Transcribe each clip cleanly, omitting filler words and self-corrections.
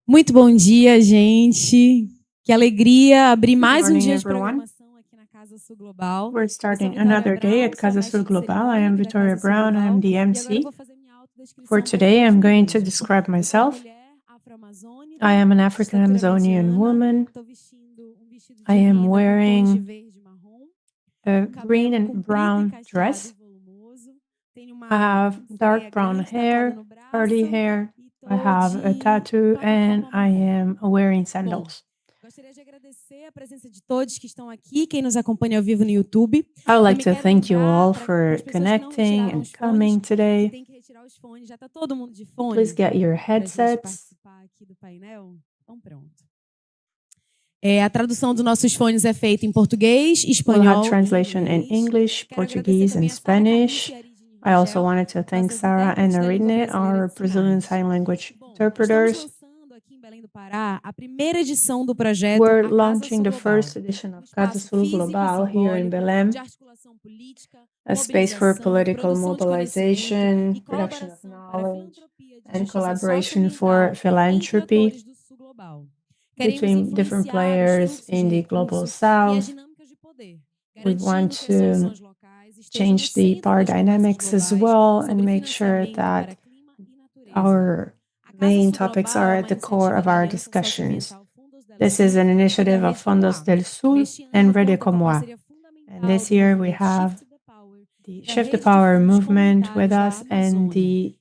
Muito bom dia, gente. Que alegria abrir mais um dia de programação aqui na Casa Sul Global. We're starting another day at Casa Sul Global. I am Victoria Brown. I am the MC. For today, I'm going to describe myself. I am an African Amazonian woman. I am wearing a green and brown dress. I have dark brown hair, curly hair. I have a tattoo and I am wearing sandals. Gostaria de agradecer a presença de todos que estão aqui, quem nos acompanha ao vivo no YouTube. I would like to thank you all for connecting and coming today. Tem que retirar os fones, já está todo mundo de fone. Please get your headsets. Participar aqui do painel. Então pronto. A tradução dos nossos fones é feita em português, espanhol. We'll have translation in English, Portuguese, and Spanish. I also wanted to thank Sarah and Narine, our Brazilian Sign Language interpreters. We're launching the first edition of Casa Sul Global here in Belém, a space for political mobilization, production of knowledge, and collaboration for philanthropy between different players in the Global South. We want to change the power dynamics as well and make sure that our main topics are at the core of our discussions. This is an initiative of Fondos del Sul and Rede Comoa. And this year we have the Shift the Power movement with us and the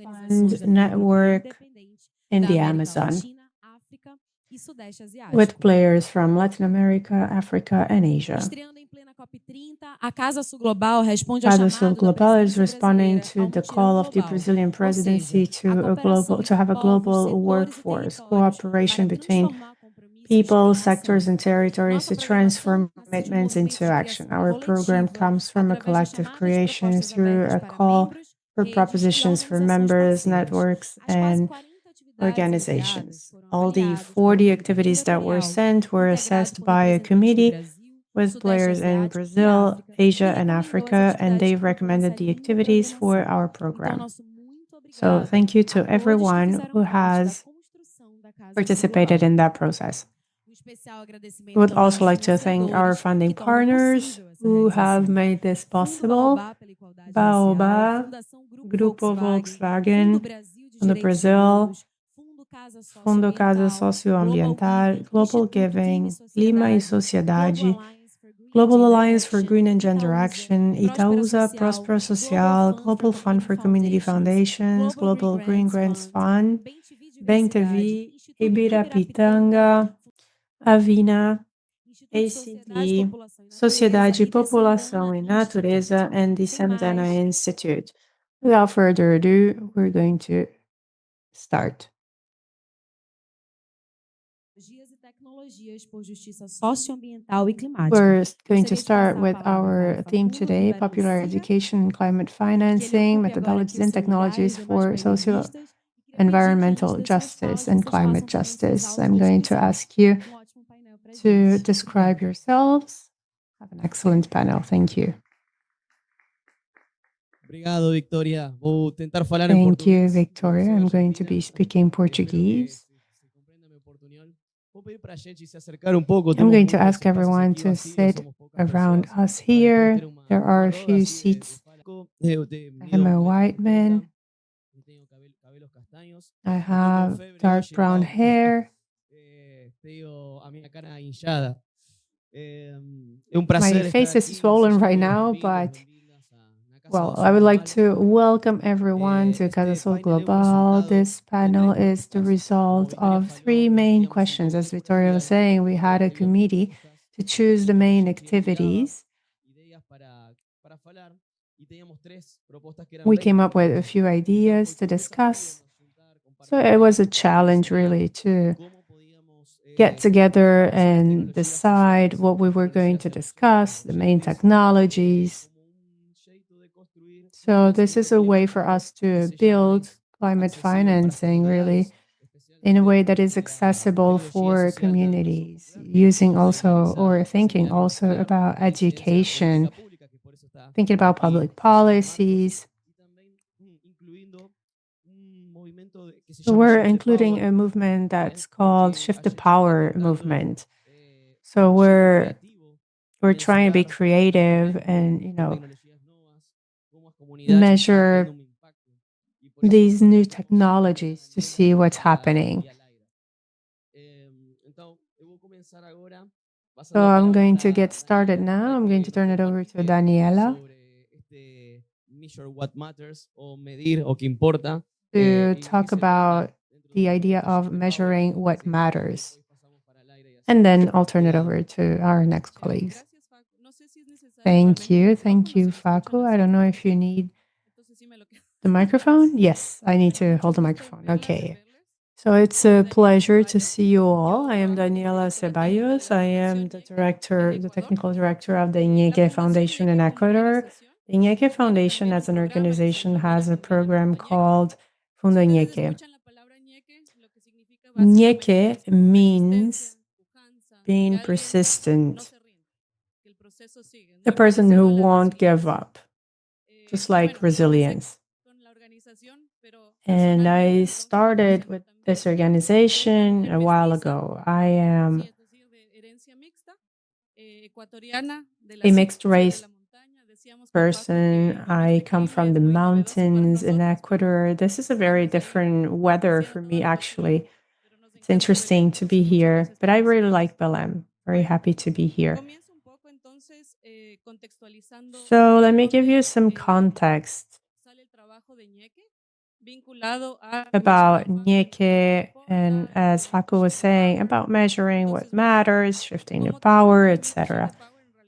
Fund network in the Amazon, with players from Latin America, Africa, and Asia. Casa Sul Global is responding to the call of the Brazilian presidency to have a global workforce, cooperation between people, sectors, and territories to transform commitments into action. Our program comes from a collective creation through a call for propositions for members, networks, and organizations. All the 40 activities that were sent were assessed by a committee with players in Brazil, Asia, and Africa, and they've recommended the activities for our program. So thank you to everyone who has participated in that process. We would also like to thank our funding partners who have made this possible: Baobá, Grupo Volkswagen, Fundo Brazil, Fundo Casa Socio-environmental, Global Giving, Clima e Sociedade, Global Alliance for Green and Gender Action, Itaúsa, Próspera Social, Global Fund for Community Foundations, Global Green Grants Fund, Bem TV, Ibirapitanga, Avina, ACD, Sociedade, População e Natureza, and the Semíramis Institute. Without further ado, we're going to start. We're going to start with our theme today: popular education and climate financing, methodologies and technologies for socio-environmental justice and climate justice. I'm going to ask you to describe yourselves. Have an excellent panel. Thank you. Thank you, Victoria. I'm going to be speaking Portuguese. I'm going to ask everyone to sit around us here. There are a few seats. I am a white man. I have dark brown hair. My face is swollen right now, but well, I would like to welcome everyone to Casa Sul Global. This panel is the result of three main questions. As Victoria was saying, we had a committee to choose the main activities. We came up with a few ideas to discuss. So it was a challenge, really, to get together and decide what we were going to discuss, the main technologies. So this is a way for us to build climate financing, really, in a way that is accessible for communities, using also or thinking also about education, thinking about public policies, So we're including a movement that's called Shift the Power movement. So we're trying to be creative and, measure these new technologies to see what's happening. So I'm going to get started now. I'm going to turn it over to Daniela to talk about the idea of measuring what matters. And then I'll turn it over to our next colleagues. Thank you. Thank you, Facu. I don't know if you need the microphone. Yes, I need to hold the microphone. Okay. So it's a pleasure to see you all. I am Daniela Ceballos. I am the technical director of the Iñeque Foundation in Ecuador. The Iñeque Foundation, as an organization, has a program called Fundo Iñeque. Iñeque means being persistent, the person who won't give up, just like resilience. And I started with this organization a while ago. I am a mixed race person. I come from the mountains in Ecuador. This is a very different weather for me, actually. It's interesting to be here, but I really like Belém. Very happy to be here. So let me give you some context about Iñeque, and as Facu was saying, about measuring what matters, shifting the power, etc.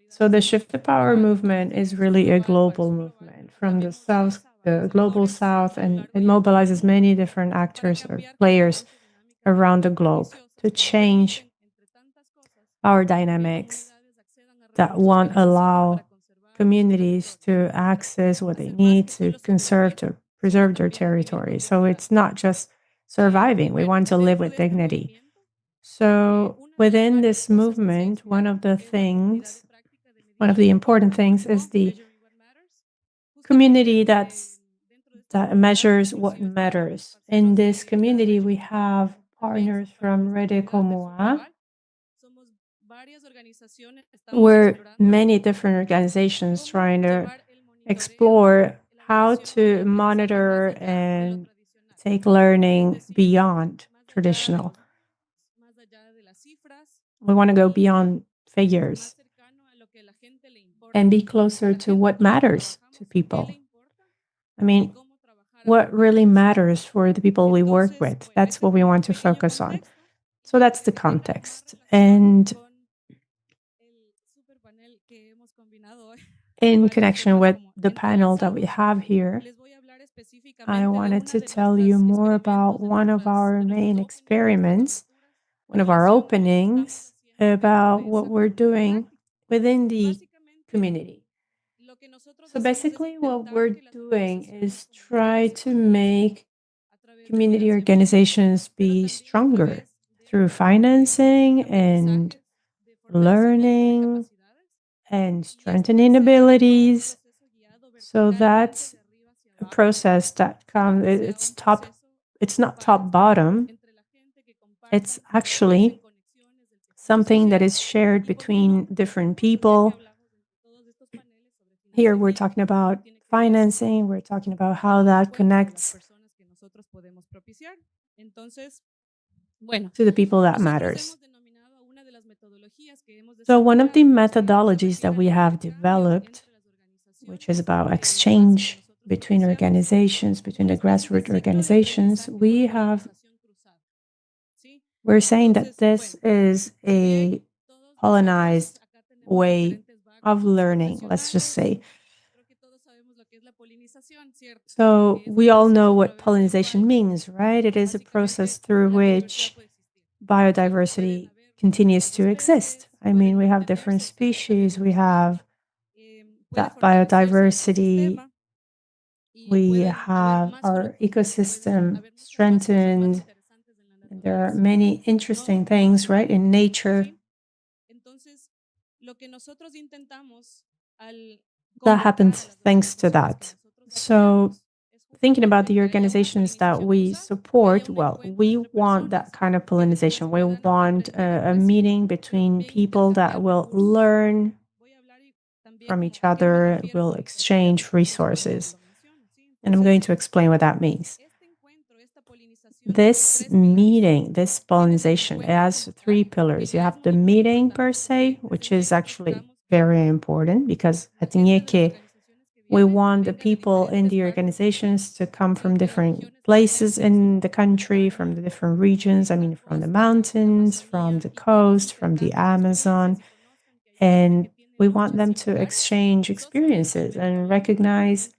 So the Shift the Power movement is really a global movement from the South, the global South, and it mobilizes many different actors or players around the globe to change power dynamics that won't allow communities to access what they need to preserve their territory. So it's not just surviving. We want to live with dignity. So within this movement, one of the important things is the community that measures what matters. In this community, we have partners from Rede Como A. We're many different organizations trying to explore how to monitor and take learning beyond traditional. We want to go beyond figures and be closer to what matters to people. I mean, what really matters for the people we work with. That's what we want to focus on. So that's the context. And in connection with the panel that we have here, I wanted to tell you more about one of our main experiments, one of our openings, about what we're doing within the community. So basically, what we're doing is try to make community organizations be stronger through financing and learning and strengthening abilities. So that's a process that comes, it's not top bottom. It's actually something that is shared between different people. Here we're talking about financing, we're talking about how that connects to the people that matters. So one of the methodologies that we have developed, which is about exchange between organizations, between the grassroots organizations, we're saying that this is a pollinized way of learning, let's just say. So we all know what pollination means, right? It is a process through which biodiversity continues to exist. I mean, we have different species, we have that biodiversity, we have our ecosystem strengthened. And there are many interesting things, right, in nature that happens thanks to that. So thinking about the organizations that we support, well, we want that kind of pollination. We want a meeting between people that will learn from each other, will exchange resources. And I'm going to explain what that means. This meeting, this pollination, it has 3 pillars. You have the meeting per se, which is actually very important because at NIECE, we want the people in the organizations to come from different places in the country, from the different regions. I mean, from the mountains, from the coast, from the Amazon. And we want them to exchange experiences and recognize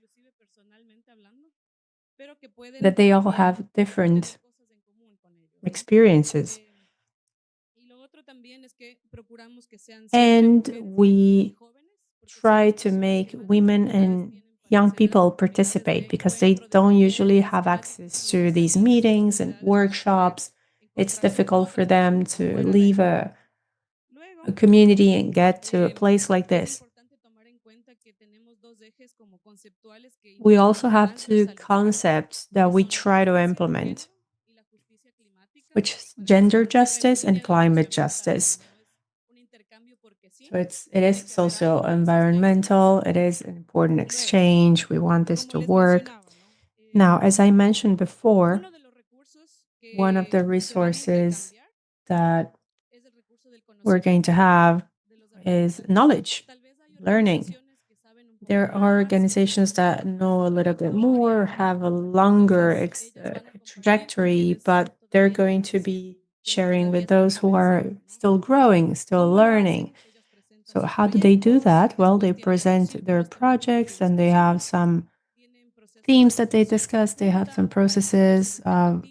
that they all have different experiences. And we try to make women and young people participate because they don't usually have access to these meetings and workshops. It's difficult for them to leave a community and get to a place like this. We also have 2 concepts that we try to implement, which is gender justice and climate justice. So it is socio-environmental, it is an important exchange, we want this to work. Now, as I mentioned before, one of the resources that we're going to have is knowledge, learning. There are organizations that know a little bit more, have a longer trajectory, but they're going to be sharing with those who are still growing, still learning. So how do they do that? Well, they present their projects and they have some themes that they discuss. They have some processes of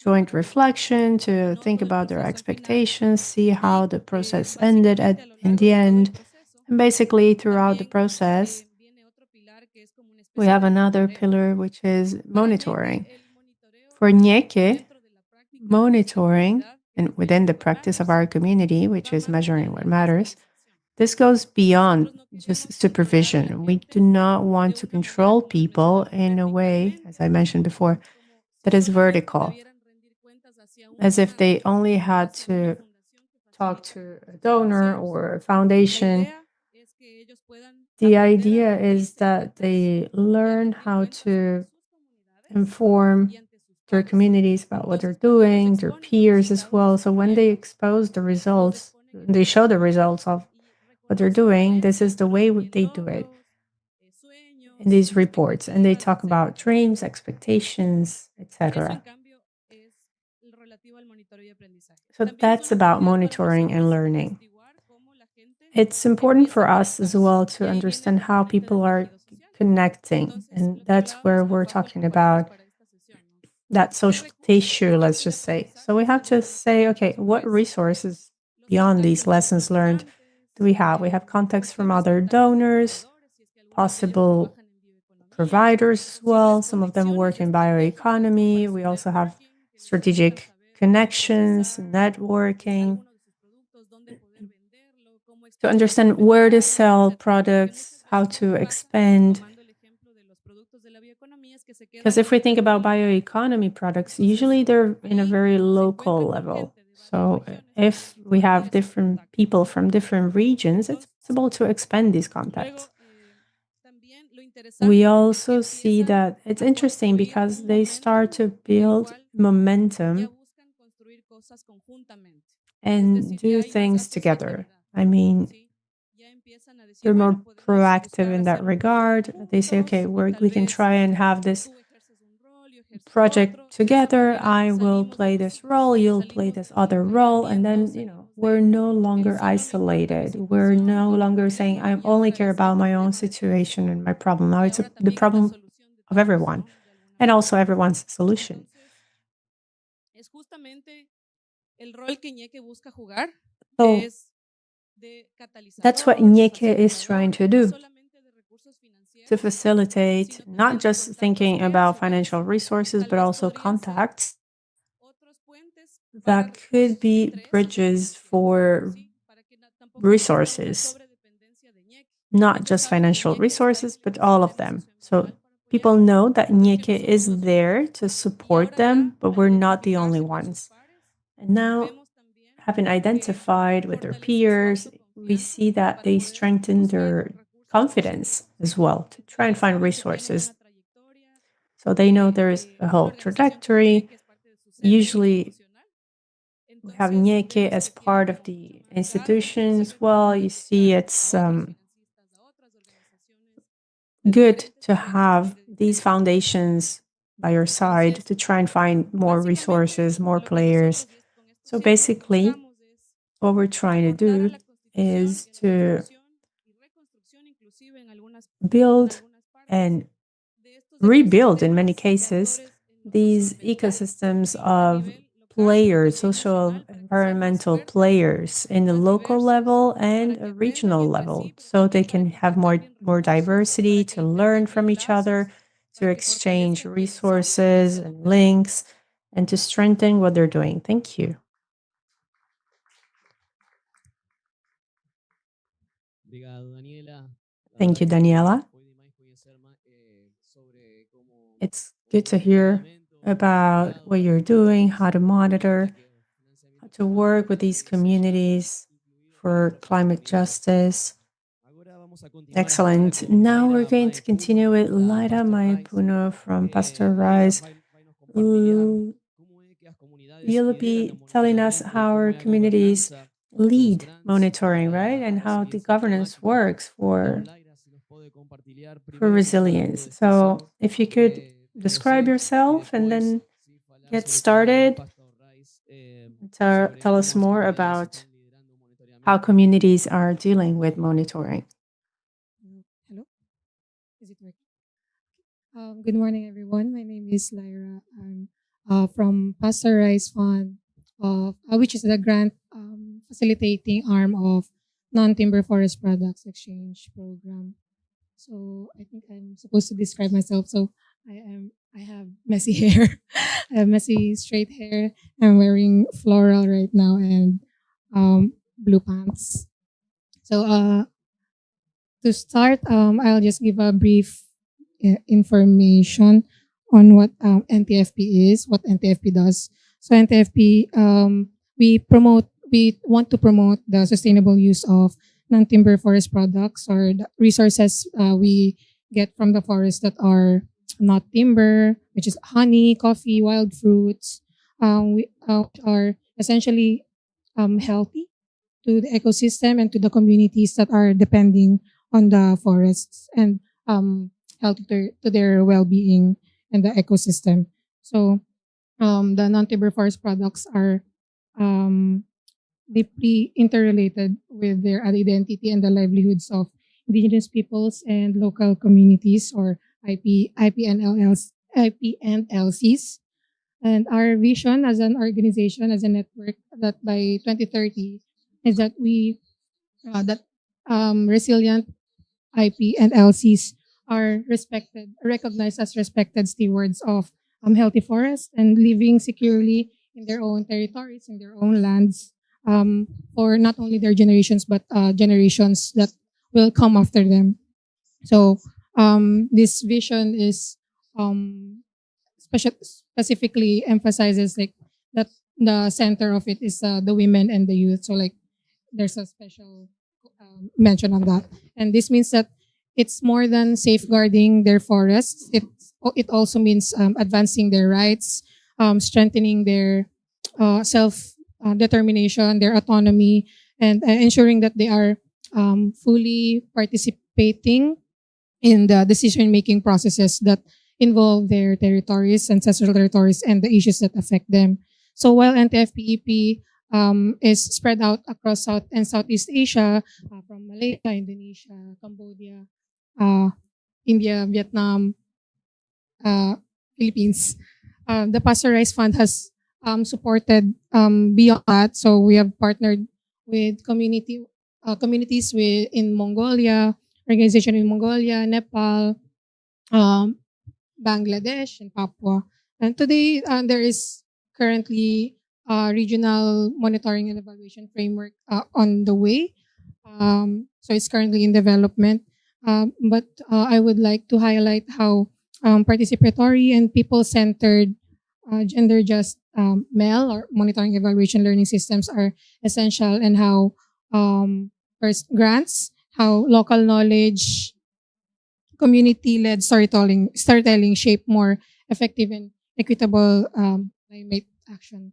joint reflection to think about their expectations, see how the process ended in the end. And basically, throughout the process, we have another pillar, which is monitoring. For NIECE, monitoring, and within the practice of our community, which is measuring what matters, this goes beyond just supervision. We do not want to control people in a way, as I mentioned before, that is vertical, as if they only had to talk to a donor or a foundation. The idea is that they learn how to inform their communities about what they're doing, their peers as well. So when they expose the results, they show the results of what they're doing, this is the way they do it in these reports. And they talk about dreams, expectations, etc. So that's about monitoring and learning. It's important for us as well to understand how people are connecting. And that's where we're talking about that social tissue, let's just say. So we have to say, okay, what resources beyond these lessons learned do we have? We have contacts from other donors, possible providers as well. Some of them work in bioeconomy. We also have strategic connections, networking, to understand where to sell products, how to expand. Because if we think about bioeconomy products, usually they're in a very local level. So if we have different people from different regions, it's possible to expand these contacts. We also see that it's interesting because they start to build momentum and do things together. I mean, they're more proactive in that regard. They say, okay, we can try and have this project together. I will play this role, you'll play this other role. And then, we're no longer isolated. We're no longer saying, I only care about my own situation and my problem. Now it's the problem of everyone and also everyone's solution. So that's what NIECE is trying to do, to facilitate not just thinking about financial resources, but also contacts that could be bridges for resources, not just financial resources, but all of them. So people know that NIECE is there to support them, but we're not the only ones. And now, having identified with their peers, we see that they strengthen their confidence as well to try and find resources. So they know there's a whole trajectory. Usually, we have NIECE as part of the institution as well. You see, it's good to have these foundations by your side to try and find more resources, more players. So basically, what we're trying to do is to build and rebuild, in many cases, these ecosystems of players, social environmental players in the local level and a regional level, so they can have more diversity, to learn from each other, to exchange resources and links, and to strengthen what they're doing. Thank you. Thank you, Daniela. It's good to hear about what you're doing, how to monitor, how to work with these communities for climate justice. Excellent. Now we're going to continue with Laira Maipuno from Pastor Rise. You'll be telling us how our communities lead monitoring, right? And how the governance works for resilience. So if you could describe yourself and then get started, tell us more about how communities are dealing with monitoring. Hello, is it working? Good morning, everyone. My name is Lyra. I'm from Pastor Rice Fund, which is the grant facilitating arm of non-timber forest products exchange program. So I think I'm supposed to describe myself. So I have messy hair. I have messy straight hair. I'm wearing floral right now and blue pants. So to start, I'll just give a brief information on what NTFP is, what NTFP does. So NTFP, we want to promote the sustainable use of non-timber forest products or the resources we get from the forest that are not timber, which is honey, coffee, wild fruits, which are essentially healthy to the ecosystem and to the communities that are depending on the forests and healthy to their well-being and the ecosystem. So the non-timber forest products are deeply interrelated with their identity and the livelihoods of indigenous peoples and local communities or IPNLCs. And our vision as an organization, as a network, that by 2030 is that we resilient IP and LCs are recognized as respected stewards of healthy forests and living securely in their own territories, in their own lands, for not only their generations, but generations that will come after them. So this vision is specifically emphasizes like that the center of it is the women and the youth. So like there's a special mention on that. And this means that it's more than safeguarding their forests. It also means advancing their rights, strengthening their self determination, their autonomy, and ensuring that they are fully participating in the decision making processes that involve their territories, ancestral territories, and the issues that affect them. So while NTFPEP is spread out across South and Southeast Asia, from Malaysia, Indonesia, Cambodia, India, Vietnam, Philippines. The Pastor Rice Fund has supported beyond that. So we have partnered with communities in Mongolia, organization in Mongolia, Nepal, Bangladesh, and Papua. And today there is currently regional monitoring and evaluation framework on the way. So it's currently in development. But I would like to highlight how participatory and people-centered, gender-just MEL or monitoring evaluation learning systems are essential, and how first grants, how local knowledge, community-led storytelling shape more effective and equitable climate action.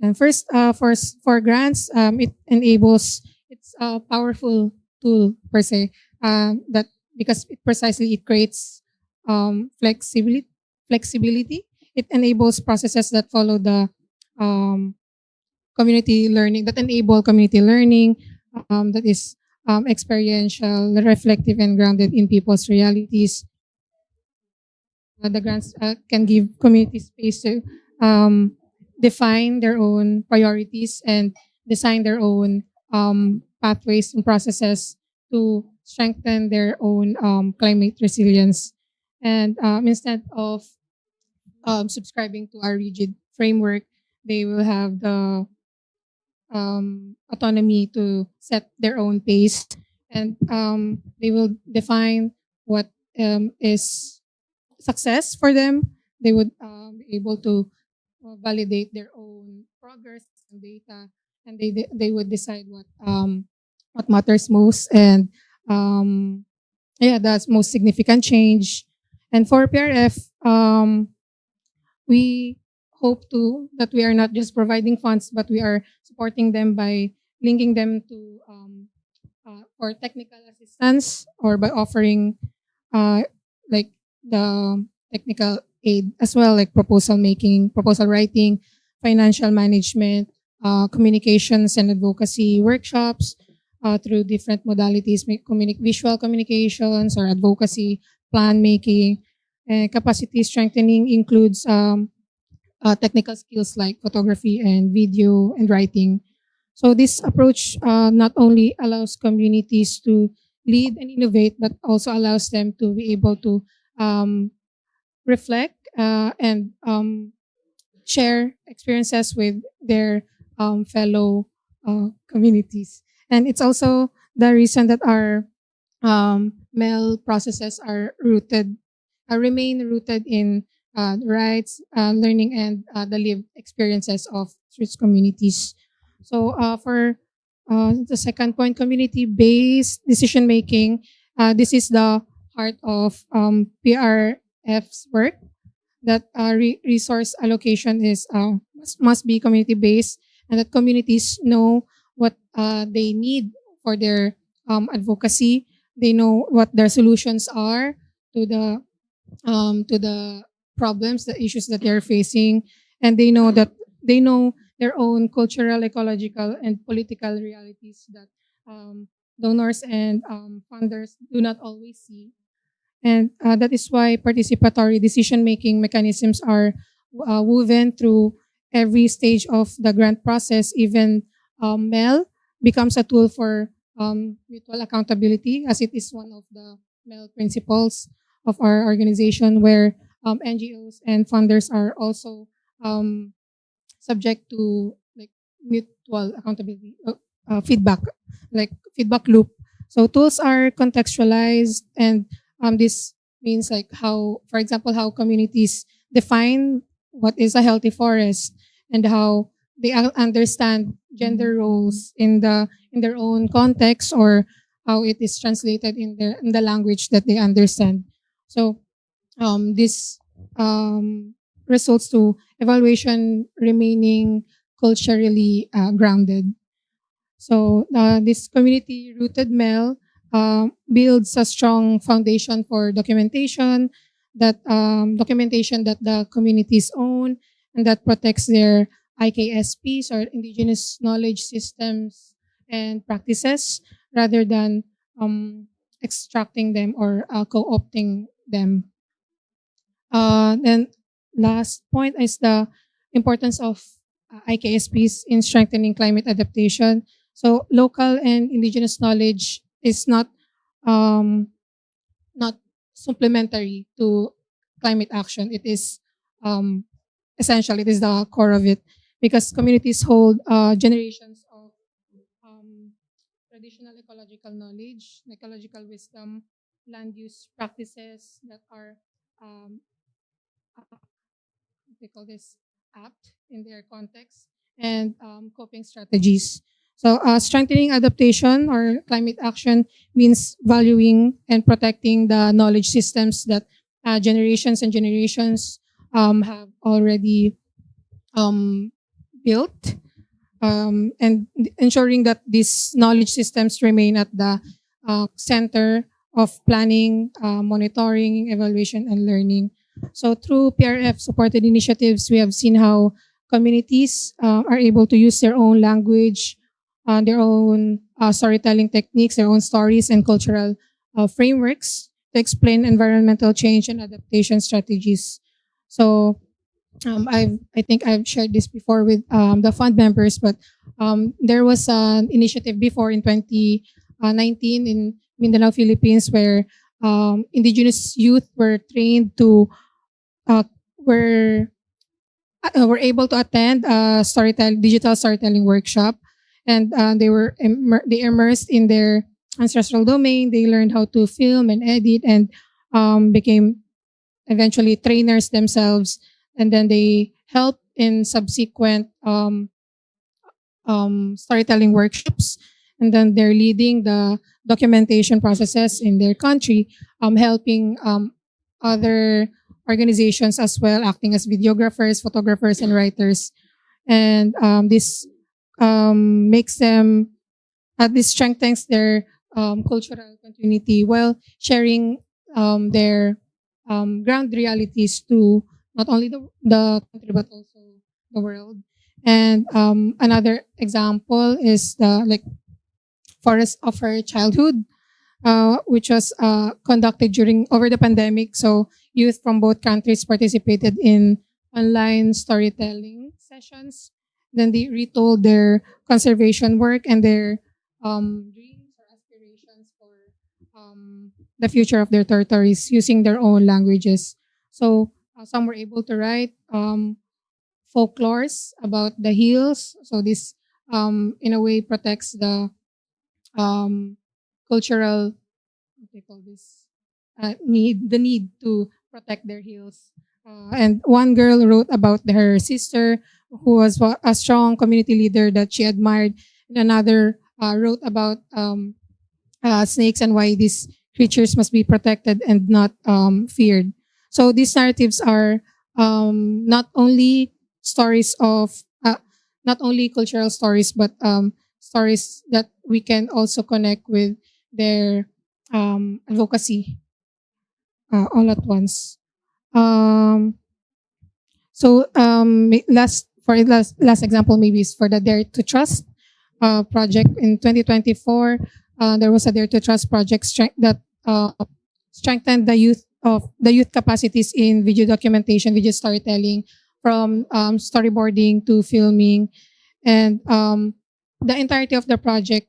And first, for grants, it enables, it's a powerful tool per se, that because it creates flexibility. It enables processes that follow the community learning, that enable community learning, that is experiential, reflective, and grounded in people's realities. The grants can give community space to define their own priorities and design their own pathways and processes to strengthen their own climate resilience. And instead of subscribing to our rigid framework, they will have the autonomy to set their own pace, and they will define what is success for them. They would be able to validate their own progress and data, and they would decide what matters most, and that's most significant change. And for PRF, we hope to that we are not just providing funds, but we are supporting them by linking them to for technical assistance, or by offering like the technical aid as well, like proposal making, proposal writing, financial management, communications and advocacy workshops through different modalities, visual communications or advocacy, plan making. Capacity strengthening includes technical skills like photography and video and writing. So this approach not only allows communities to lead and innovate, but also allows them to be able to reflect and share experiences with their fellow communities. And it's also the reason that our MEL processes are remain rooted in rights, learning, and the lived experiences of its communities. So for the second point, community-based decision making, this is the heart of PRF's work. That resource allocation is must be community-based, and that communities know what they need for their advocacy. They know what their solutions are to the problems, the issues that they're facing, and they know their own cultural, ecological, and political realities that donors and funders do not always see. And that is why participatory decision-making mechanisms are woven through every stage of the grant process. Even MEL becomes a tool for mutual accountability, as it is one of the MEL principles of our organization, where NGOs and funders are also subject to like mutual accountability, feedback, like feedback loop. So tools are contextualized, and this means like how, for example, how communities define what is a healthy forest, and how they understand gender roles in their own context, or how it is translated in the language that they understand. So this results to evaluation remaining culturally grounded. So this community-rooted MEL builds a strong foundation for documentation that the communities own, and that protects their IKSPs, or indigenous knowledge systems and practices, rather than extracting them or co-opting them. Then last point is the importance of IKSPs in strengthening climate adaptation. So local and indigenous knowledge is not supplementary to climate action. It is essential. It is the core of it, because communities hold generations of traditional ecological knowledge, ecological wisdom, land use practices that are um, they call this apt in their context, and coping strategies. So strengthening adaptation or climate action means valuing and protecting the knowledge systems that generations and generations have already built, and ensuring that these knowledge systems remain at the center of planning, monitoring, evaluation, and learning. So through PRF-supported initiatives, we have seen how communities are able to use their own language, their own storytelling techniques, their own stories and cultural frameworks to explain environmental change and adaptation strategies. So I think I've shared this before with the fund members, but there was an initiative before in 2019 in Mindanao, Philippines, where indigenous youth were trained to uh, were were able to attend a digital storytelling workshop, and they immersed in their ancestral domain. They learned how to film and edit, and became eventually trainers themselves, and then they helped in subsequent storytelling workshops, and then they're leading the documentation processes in their country, helping other organizations as well, acting as videographers, photographers, and writers. And this makes them, this strengthens their cultural continuity while sharing their ground realities to not only the country but also the world. And another example is the Forest of Her Childhood, which was conducted during over the pandemic. So youth from both countries participated in online storytelling sessions. Then they retold their conservation work and their dreams or aspirations for the future of their territories using their own languages. So some were able to write folklores about the hills. So this, in a way, protects the cultural, what they call this, need to protect their hills. And one girl wrote about her sister, who was a strong community leader that she admired, and another wrote about snakes and why these creatures must be protected and not feared. So these narratives are not only stories of not only cultural stories, but stories that we can also connect with their advocacy all at once. So last example maybe is for the Dare to Trust project in 2024. There was a Dare to Trust project that strengthened the youth capacities in video documentation, video storytelling, from storyboarding to filming, and the entirety of the project.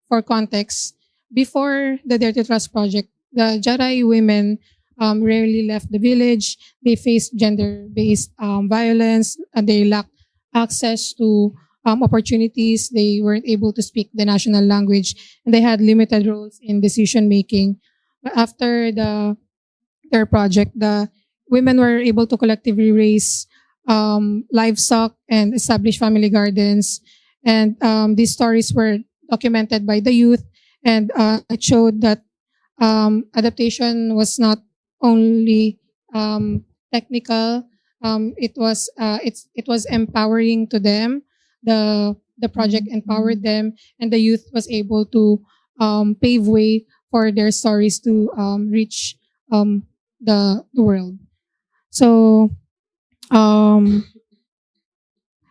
For context, before the Dare to Trust project, the Jarai women rarely left the village. They faced gender-based violence. They lacked access to opportunities. They weren't able to speak the national language, and they had limited roles in decision making. But after their project, the women were able to collectively raise livestock and establish family gardens. And these stories were documented by the youth, and it showed that adaptation was not only technical. It was empowering to them. The project empowered them, and the youth was able to pave way for their stories to reach the world. So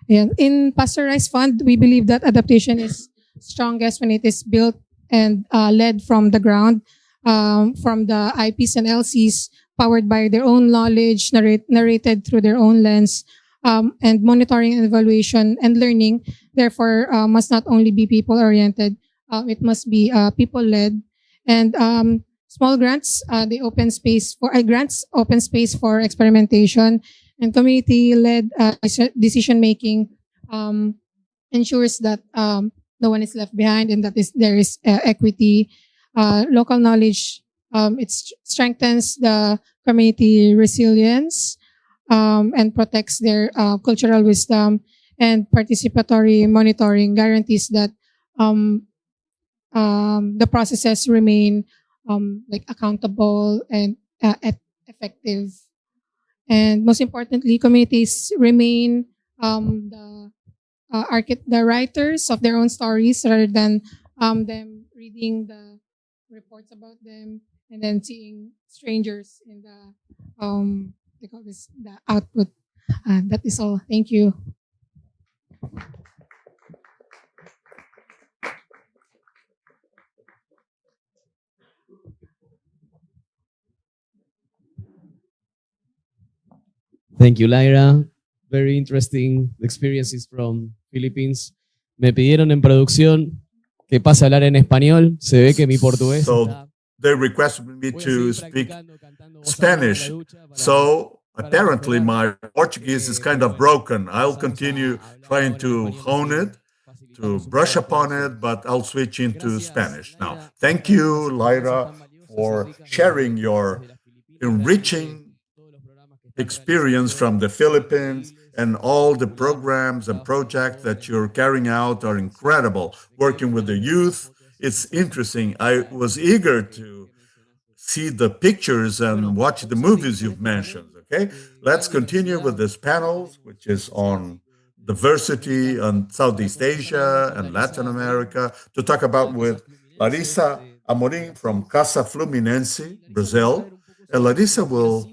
yeah, in Pasteurized Fund, we believe that adaptation is strongest when it is built and led from the ground, from the IPs and LCs, powered by their own knowledge, narrated through their own lens, and monitoring and evaluation and learning. Therefore, must not only be people-oriented, it must be people-led. And small grants, they open space for grants open space for experimentation, and community-led decision-making ensures that no one is left behind, and that there is equity. Local knowledge, it strengthens the community resilience, and protects their cultural wisdom, and participatory monitoring guarantees that the processes remain like accountable and effective. And most importantly, communities remain the writers of their own stories rather than them reading the reports about them and then seeing strangers in the they call this the output. That is all. Thank you. Thank you, Lyra. Very interesting experiences from Philippines. Me pidieron en producción que pase a hablar en español. Se ve que mi portugués está... They requested me to speak Spanish. So apparently my Portuguese is kind of broken. I'll continue trying to hone it, to brush upon it, but I'll switch into Spanish now. Thank you, Lyra, for sharing your enriching experience from the Philippines, and all the programs and projects that you're carrying out are incredible. Working with the youth, it's interesting. I was eager to see the pictures and watch the movies you've mentioned, okay? Let's continue with this panel, which is on diversity on Southeast Asia and Latin America, to talk about with Larissa Amorim from Casa Fluminense, Brazil. And Larissa will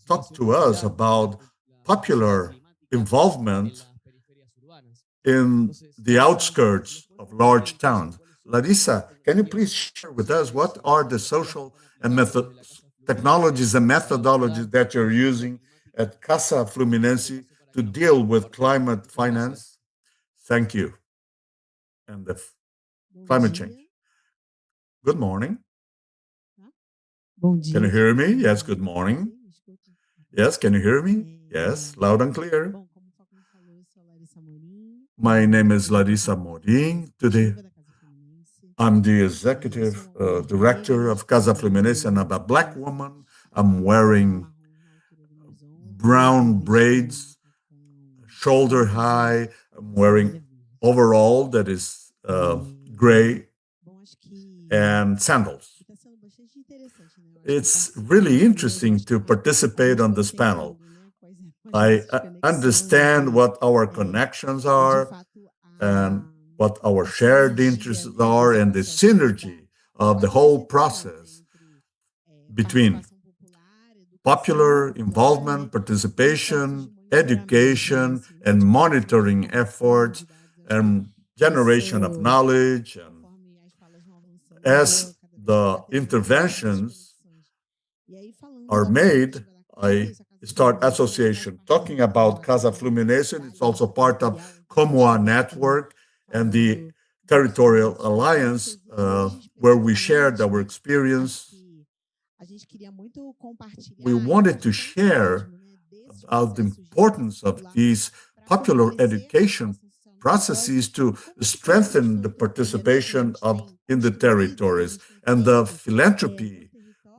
talk to us about popular involvement in the outskirts of large towns. Larissa, can you please share with us what are the social and technologies and methodologies that you're using at Casa Fluminense to deal with climate finance? Thank you. And the climate change. Good morning. Can you hear me? Yes, good morning. Yes, can you hear me? Yes, loud and clear. My name is Larissa Amorim. Today, I'm the executive director of Casa Fluminense, and I'm a black woman. I'm wearing brown braids, shoulder high. I'm wearing overall that is gray and sandals. It's really interesting to participate on this panel. I understand what our connections are and what our shared interests are, and the synergy of the whole process between popular involvement, participation, education, and monitoring efforts, and generation of knowledge. And as the interventions are made, I start association. Talking about Casa Fluminense, it's also part of COMOA network and the Territorial Alliance, where we shared our experience. We wanted to share about the importance of these popular education processes to strengthen the participation in the territories, and the philanthropy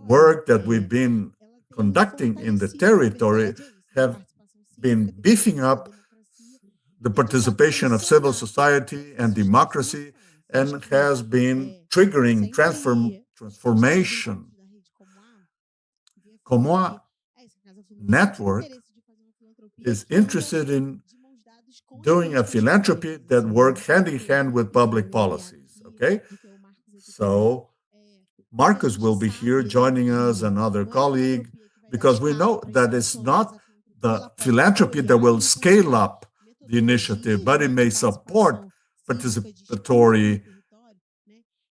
work that we've been conducting in the territory have been beefing up the participation of civil society and democracy, and has been triggering transformation. COMOA network is interested in doing a philanthropy that works hand in hand with public policies, okay? So Marcus will be here joining us, another colleague, because we know that it's not the philanthropy that will scale up the initiative, but it may support participatory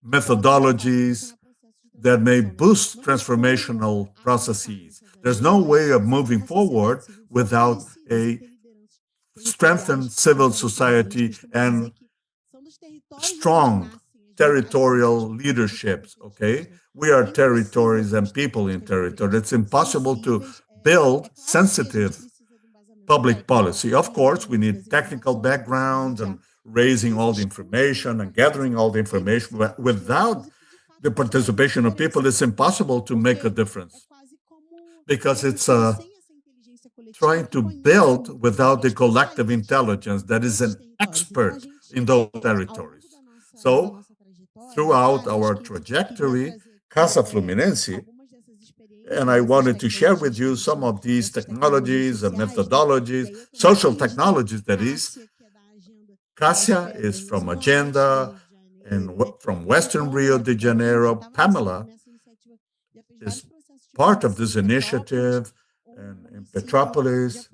methodologies that may boost transformational processes. There's no way of moving forward without a strengthened civil society and strong territorial leaderships, okay? We are territories and people in territory. It's impossible to build sensitive public policy. Of course, we need technical background and raising all the information and gathering all the information. But without the participation of people, it's impossible to make a difference. because it's trying to build without the collective intelligence that is an expert in those territories. So, throughout our trajectory, Casa Fluminense, and I wanted to share with you some of these technologies and methodologies, social technologies, that is. Cassia is from Agenda and from Western Rio de Janeiro. Pamela is part of this initiative in Petrópolis,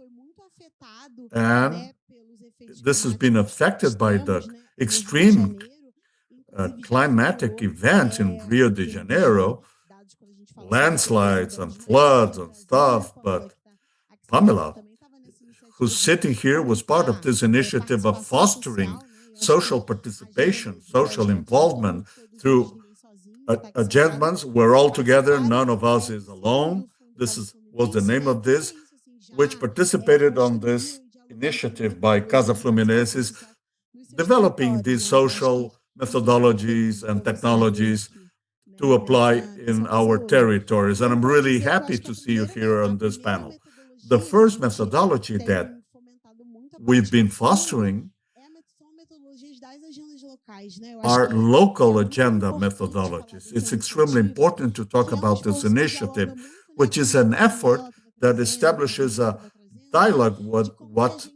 and this has been affected by the extreme climatic events in Rio de Janeiro, landslides and floods and stuff, but Pamela, who's sitting here, was part of this initiative of fostering social participation, social involvement through agendas. We're all together, none of us is alone. This was the name of this, which participated on this initiative by Casa Fluminense, developing these social methodologies and technologies to apply in our territories. And I'm really happy to see you here on this panel. The first methodology that we've been fostering are local agenda methodologies. It's extremely important to talk about this initiative, which is an effort that establishes a dialogue with what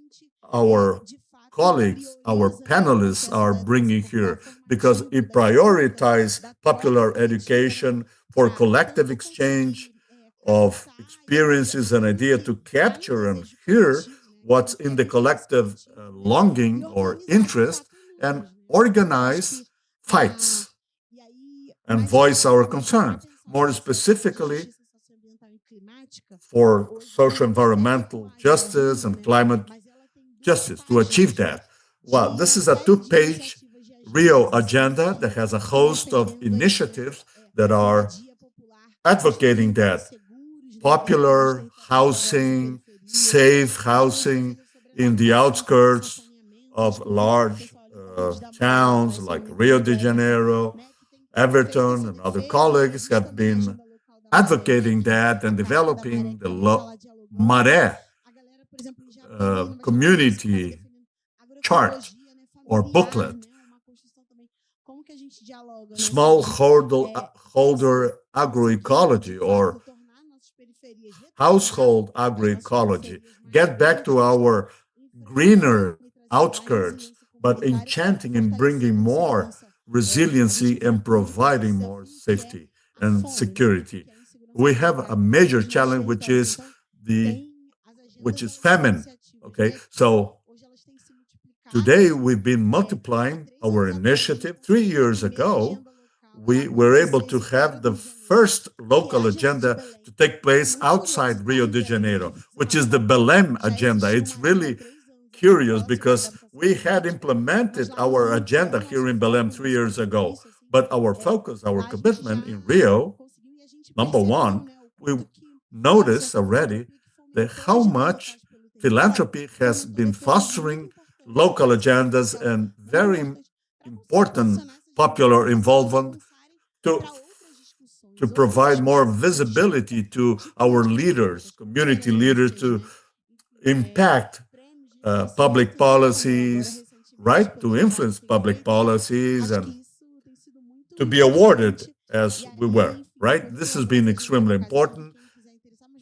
our colleagues, our panelists are bringing here, because it prioritizes popular education for collective exchange of experiences and ideas to capture and hear what's in the collective longing or interest and organize fights and voice our concerns. More specifically, for socio-environmental justice and climate justice, to achieve that. Well, this is a two-page Rio agenda that has a host of initiatives that are advocating that. Popular housing, safe housing in the outskirts of large towns like Rio de Janeiro, Everton, and other colleagues have been advocating that and developing the Maré community chart or booklet. Smallholder agroecology or household agroecology. Get back to our greener outskirts, but enchanting and bringing more resiliency and providing more safety and security. We have a major challenge, which is famine. Okay, so today we've been multiplying our initiative. 3 years ago, we were able to have the first local agenda to take place outside Rio de Janeiro, which is the Belém agenda. It's really curious because we had implemented our agenda here in Belém 3 years ago, but our focus, our commitment in Rio, number one, we noticed already that how much philanthropy has been fostering local agendas and very important popular involvement to provide more visibility to our leaders, community leaders, to impact public policies, right? To influence public policies and to be awarded as we were, right? This has been extremely important.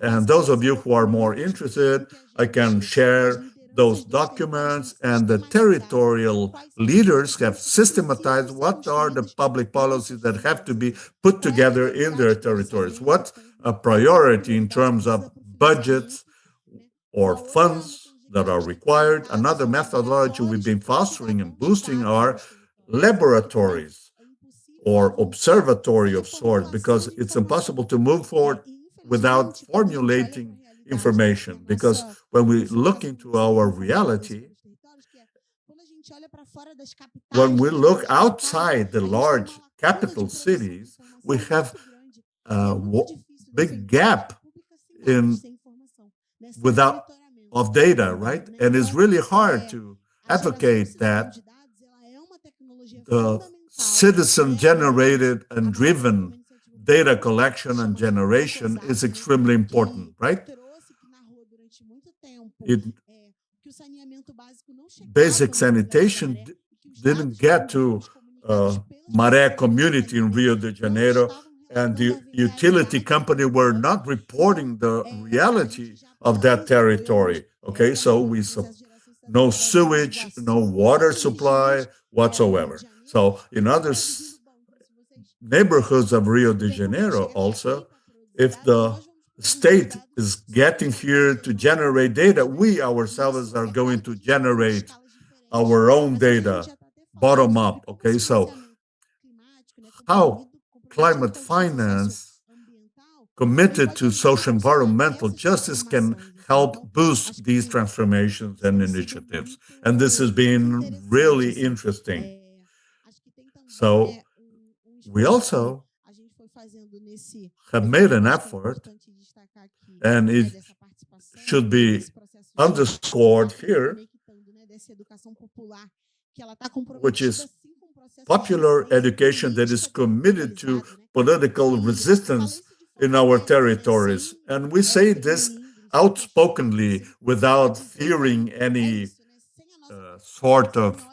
And those of you who are more interested, I can share those documents, and the territorial leaders have systematized what are the public policies that have to be put together in their territories. What's a priority in terms of budgets or funds that are required? Another methodology we've been fostering and boosting are laboratories or observatory of sorts, because it's impossible to move forward without formulating information, because when we look into our reality, when we look outside the large capital cities, we have a big gap of data, right? And it's really hard to advocate that the citizen-generated and driven data collection and generation is extremely important, right? Basic sanitation didn't get to Maré community in Rio de Janeiro, and the utility company were not reporting the reality of that territory. Okay, so no sewage, no water supply whatsoever. So in other neighborhoods of Rio de Janeiro also, if the state is getting here to generate data, we ourselves are going to generate our own data, bottom up. Okay, so how climate finance committed to socio-environmental justice can help boost these transformations and initiatives. And this has been really interesting. So we also have made an effort, and it should be underscored here, which is popular education that is committed to political resistance in our territories. And we say this outspokenly without fearing any sort of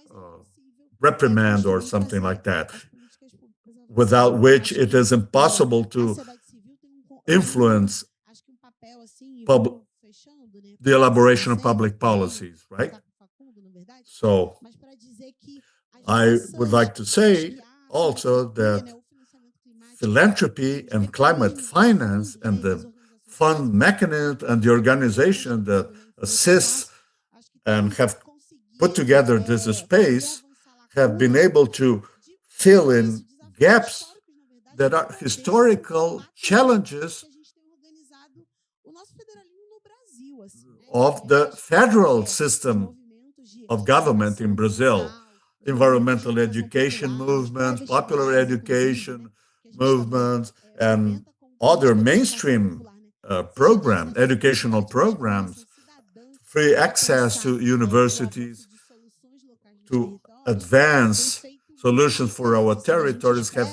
reprimand or something like that, without which it is impossible to influence the elaboration of public policies, right? So I would like to say also that philanthropy and climate finance and the fund mechanism and the organization that assists and have put together this space have been able to fill in gaps that are historical challenges of the federal system of government in Brazil. Environmental education movements, popular education movements, and other mainstream educational programs, free access to universities, to advance solutions for our territories have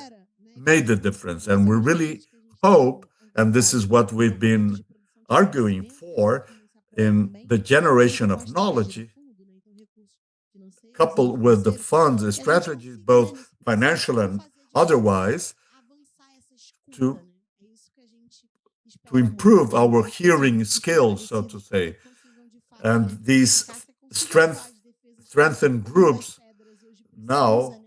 made the difference. And we really hope, and this is what we've been arguing for, in the generation of knowledge, coupled with the funds and strategies, both financial and otherwise, to improve our hearing skills, so to say. And these strengthened groups now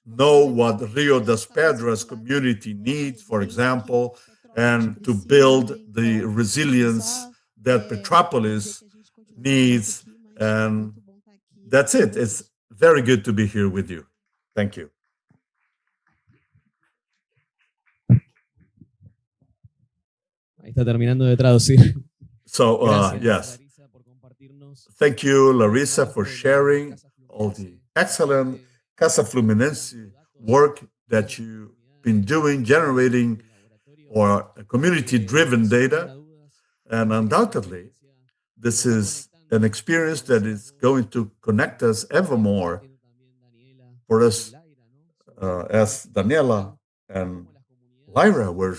know what Rio das Pedras community needs, for example, and to build the resilience that Petropolis needs. And that's it. It's very good to be here with you. Thank you. Ahí está terminando de traducir. So, yes. Thank you, Larissa, for sharing all the excellent Casa Fluminense work that you've been doing, generating or community-driven data. And undoubtedly, this is an experience that is going to connect us ever more for us, as Daniela and Lyra were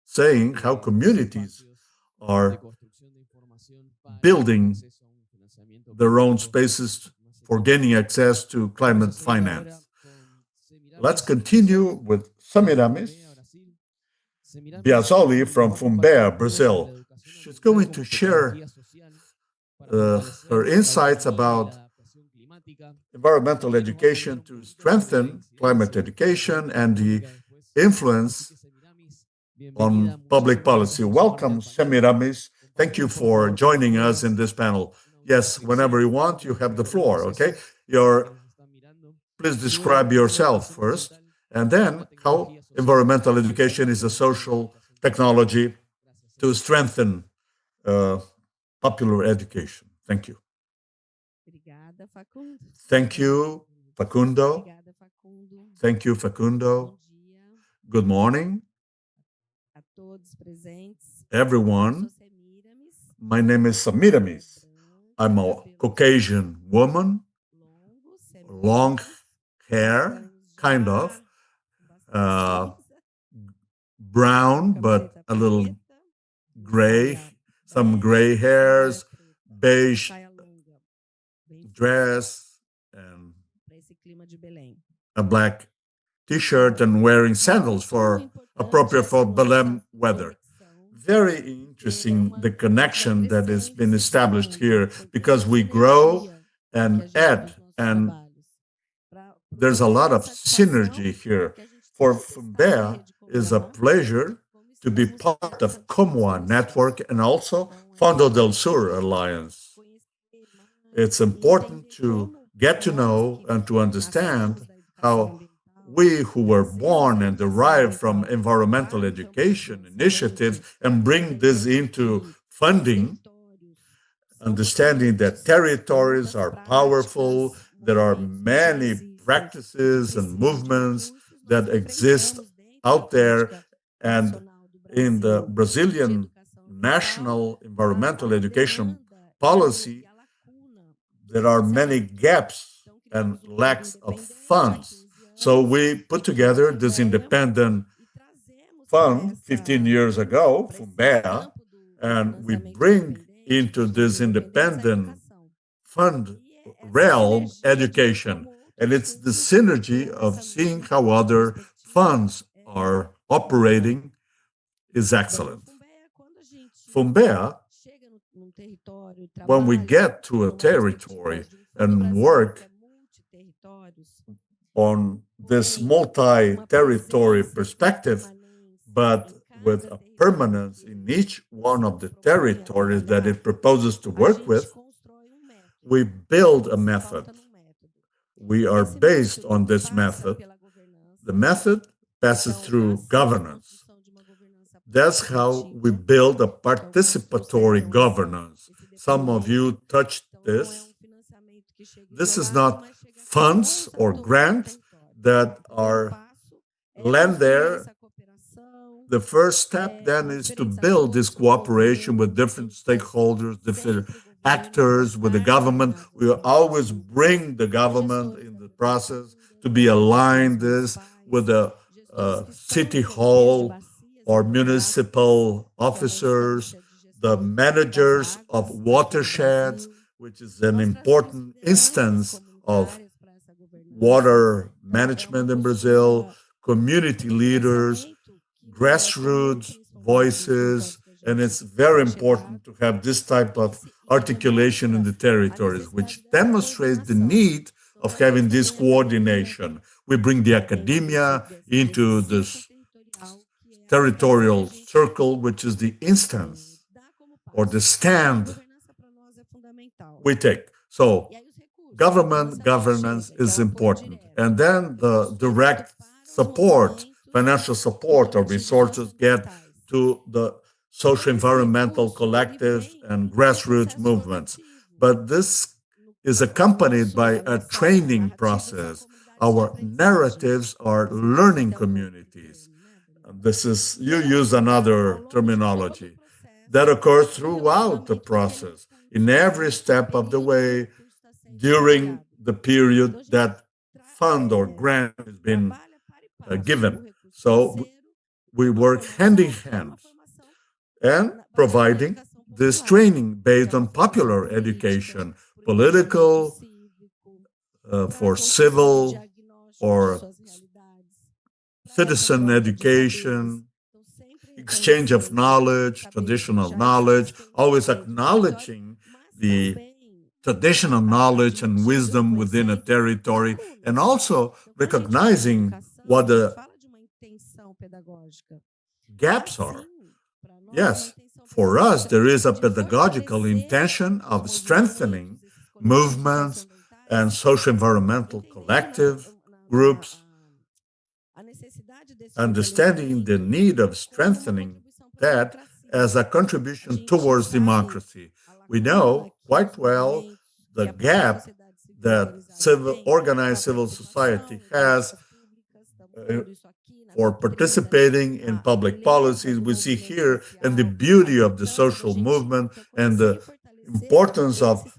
saying, how communities are building their own spaces for gaining access to climate finance. Let's continue with Semíramis Biasoli from FunBEA, Brazil. She's going to share her insights about environmental education to strengthen climate education and the influence on public policy. Welcome, Semíramis. Thank you for joining us in this panel. Yes, whenever you want, you have the floor, okay? Please describe yourself first, and then how environmental education is a social technology to strengthen popular education. Thank you. Thank you, Facundo. Thank you, Facundo. Good morning, everyone. My name is Semíramis. I'm a Caucasian woman, long hair, kind of, brown, but a little gray, some gray hairs, beige dress, and a black t-shirt, and wearing sandals for appropriate for Belém weather. Very interesting, the connection that has been established here, because we grow and add, and there's a lot of synergy here. For FunBEA, it's a pleasure to be part of COMOA network and also Fundo del Sur Alliance. It's important to get to know and to understand how we who were born and derived from environmental education initiatives and bring this into funding, understanding that territories are powerful, there are many practices and movements that exist out there, and in the Brazilian national environmental education policy, there are many gaps and lacks of funds. So we put together this independent fund 15 years ago, FunBEA, and we bring into this independent fund realm education. And it's the synergy of seeing how other funds are operating is excellent. FunBEA, when we get to a territory and work on this multi-territory perspective, but with a permanence in each one of the territories that it proposes to work with, we build a method. We are based on this method. The method passes through governance. That's how we build a participatory governance. Some of you touched this. This is not funds or grants that are lent there. The first step then is to build this cooperation with different stakeholders, different actors, with the government. We always bring the government in the process to be aligned this with the city hall or municipal officers, the managers of watersheds, which is an important instance of water management in Brazil, community leaders, grassroots voices, and it's very important to have this type of articulation in the territories, which demonstrates the need of having this coordination. We bring the academia into this territorial circle, which is the instance or the stand we take. So government governance is important. And then the direct support, financial support or resources get to the socio-environmental collectives and grassroots movements. But this is accompanied by a training process. Our narratives are learning communities. This is, you use another terminology that occurs throughout the process, in every step of the way, during the period that fund or grant has been given. So we work hand in hand and providing this training based on popular education, political, for civil or citizen education, exchange of knowledge, traditional knowledge, always acknowledging the traditional knowledge and wisdom within a territory, and also recognizing what the gaps are. Yes, for us, there is a pedagogical intention of strengthening movements and socio-environmental collective groups, understanding the need of strengthening that as a contribution towards democracy. We know quite well the gap that organized civil society has for participating in public policies. We see here and the beauty of the social movement and the importance of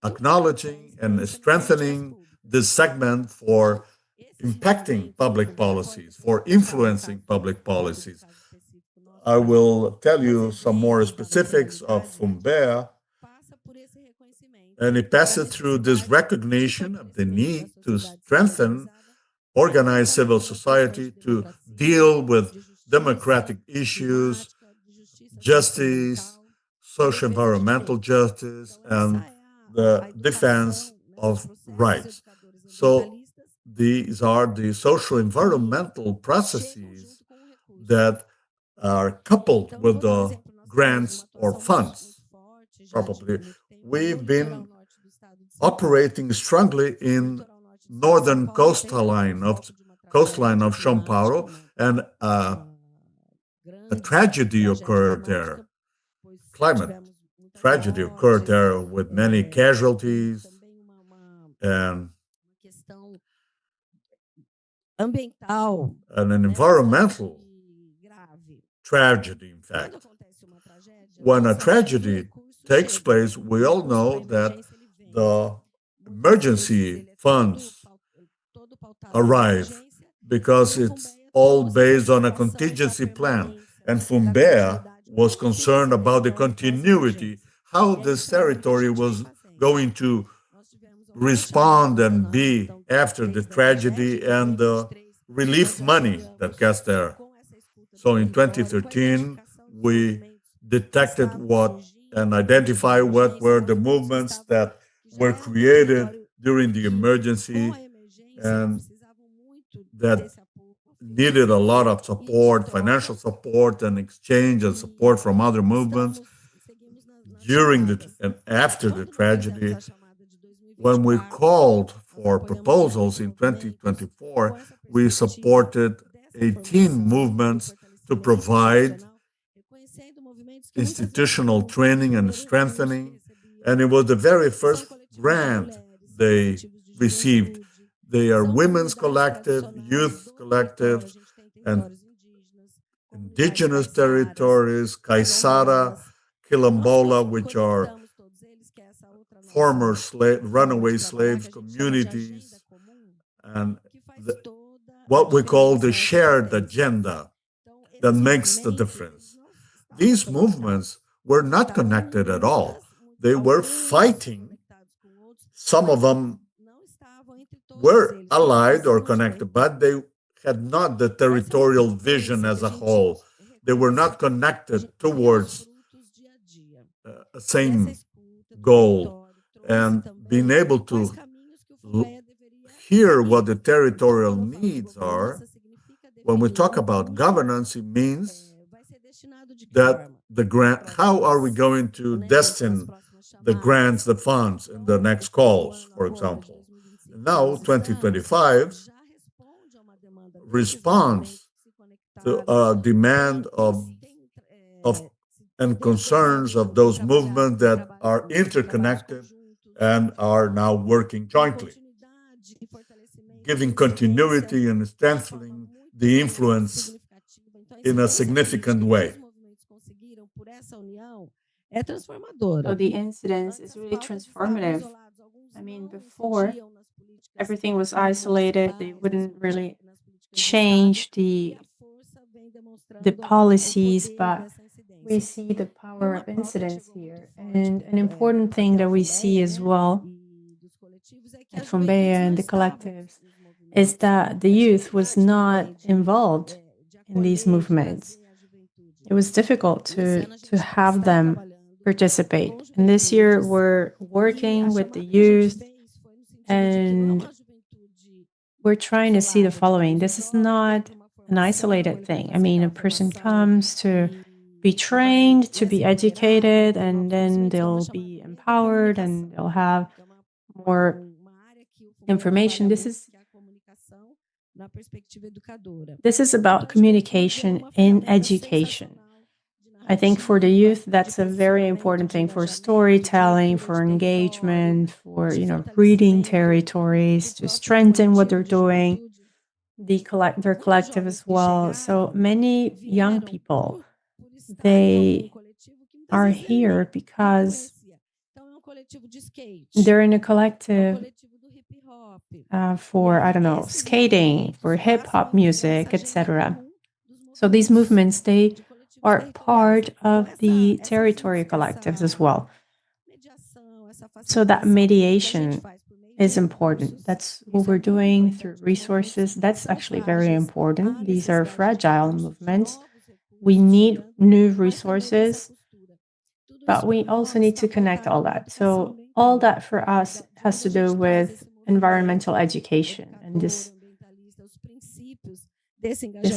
acknowledging and strengthening this segment for impacting public policies, for influencing public policies. I will tell you some more specifics of FunBEA, and it passes through this recognition of the need to strengthen organized civil society to deal with democratic issues, justice, socio-environmental justice, and the defense of rights. So these are the socio-environmental processes that are coupled with the grants or funds, probably. We've been operating strongly in northern coastline of São Paulo, and a tragedy occurred there. Climate tragedy occurred there with many casualties and an environmental tragedy, in fact. When a tragedy takes place, we all know that the emergency funds arrive because it's all based on a contingency plan. And FunBEA was concerned about the continuity, how this territory was going to respond and be after the tragedy and the relief money that gets there. So in 2013, we detected what and identified what were the movements that were created during the emergency and that needed a lot of support, financial support and exchange and support from other movements during and after the tragedy. When we called for proposals in 2024, we supported 18 movements to provide institutional training and strengthening, and it was the very first grant they received. They are women's collective, youth collectives, and indigenous territories, Caiçara, Quilombola, which are former runaway slaves communities, and what we call the shared agenda that makes the difference. These movements were not connected at all. They were fighting. Some of them were allied or connected, but they had not the territorial vision as a whole. They were not connected towards a same goal. And being able to hear what the territorial needs are, when we talk about governance, it means that the grant, how are we going to destine the grants, the funds in the next calls, for example. Now, 2025 responds to a demand of and concerns of those movements that are interconnected and are now working jointly, giving continuity and strengthening the influence in a significant way. So the incidence is really transformative. I mean, before, everything was isolated. They wouldn't really change the policies, but we see the power of incidence here. And an important thing that we see as well at FunBEA and the collectives is that the youth was not involved in these movements. It was difficult to have them participate. And this year we're working with the youth and we're trying to see the following. This is not an isolated thing. I mean, a person comes to be trained, to be educated, and then they'll be empowered and they'll have more information. This is about communication in education. I think for the youth, that's a very important thing for storytelling, for engagement, for reading territories, to strengthen what they're doing, their collective as well. So many young people, they are here because they're in a collective for, I don't know, skating, for hip hop music, etc. So these movements, they are part of the territory collectives as well. So that mediation is important. That's what we're doing through resources. That's actually very important. These are fragile movements. We need new resources, but we also need to connect all that. So all that for us has to do with environmental education and this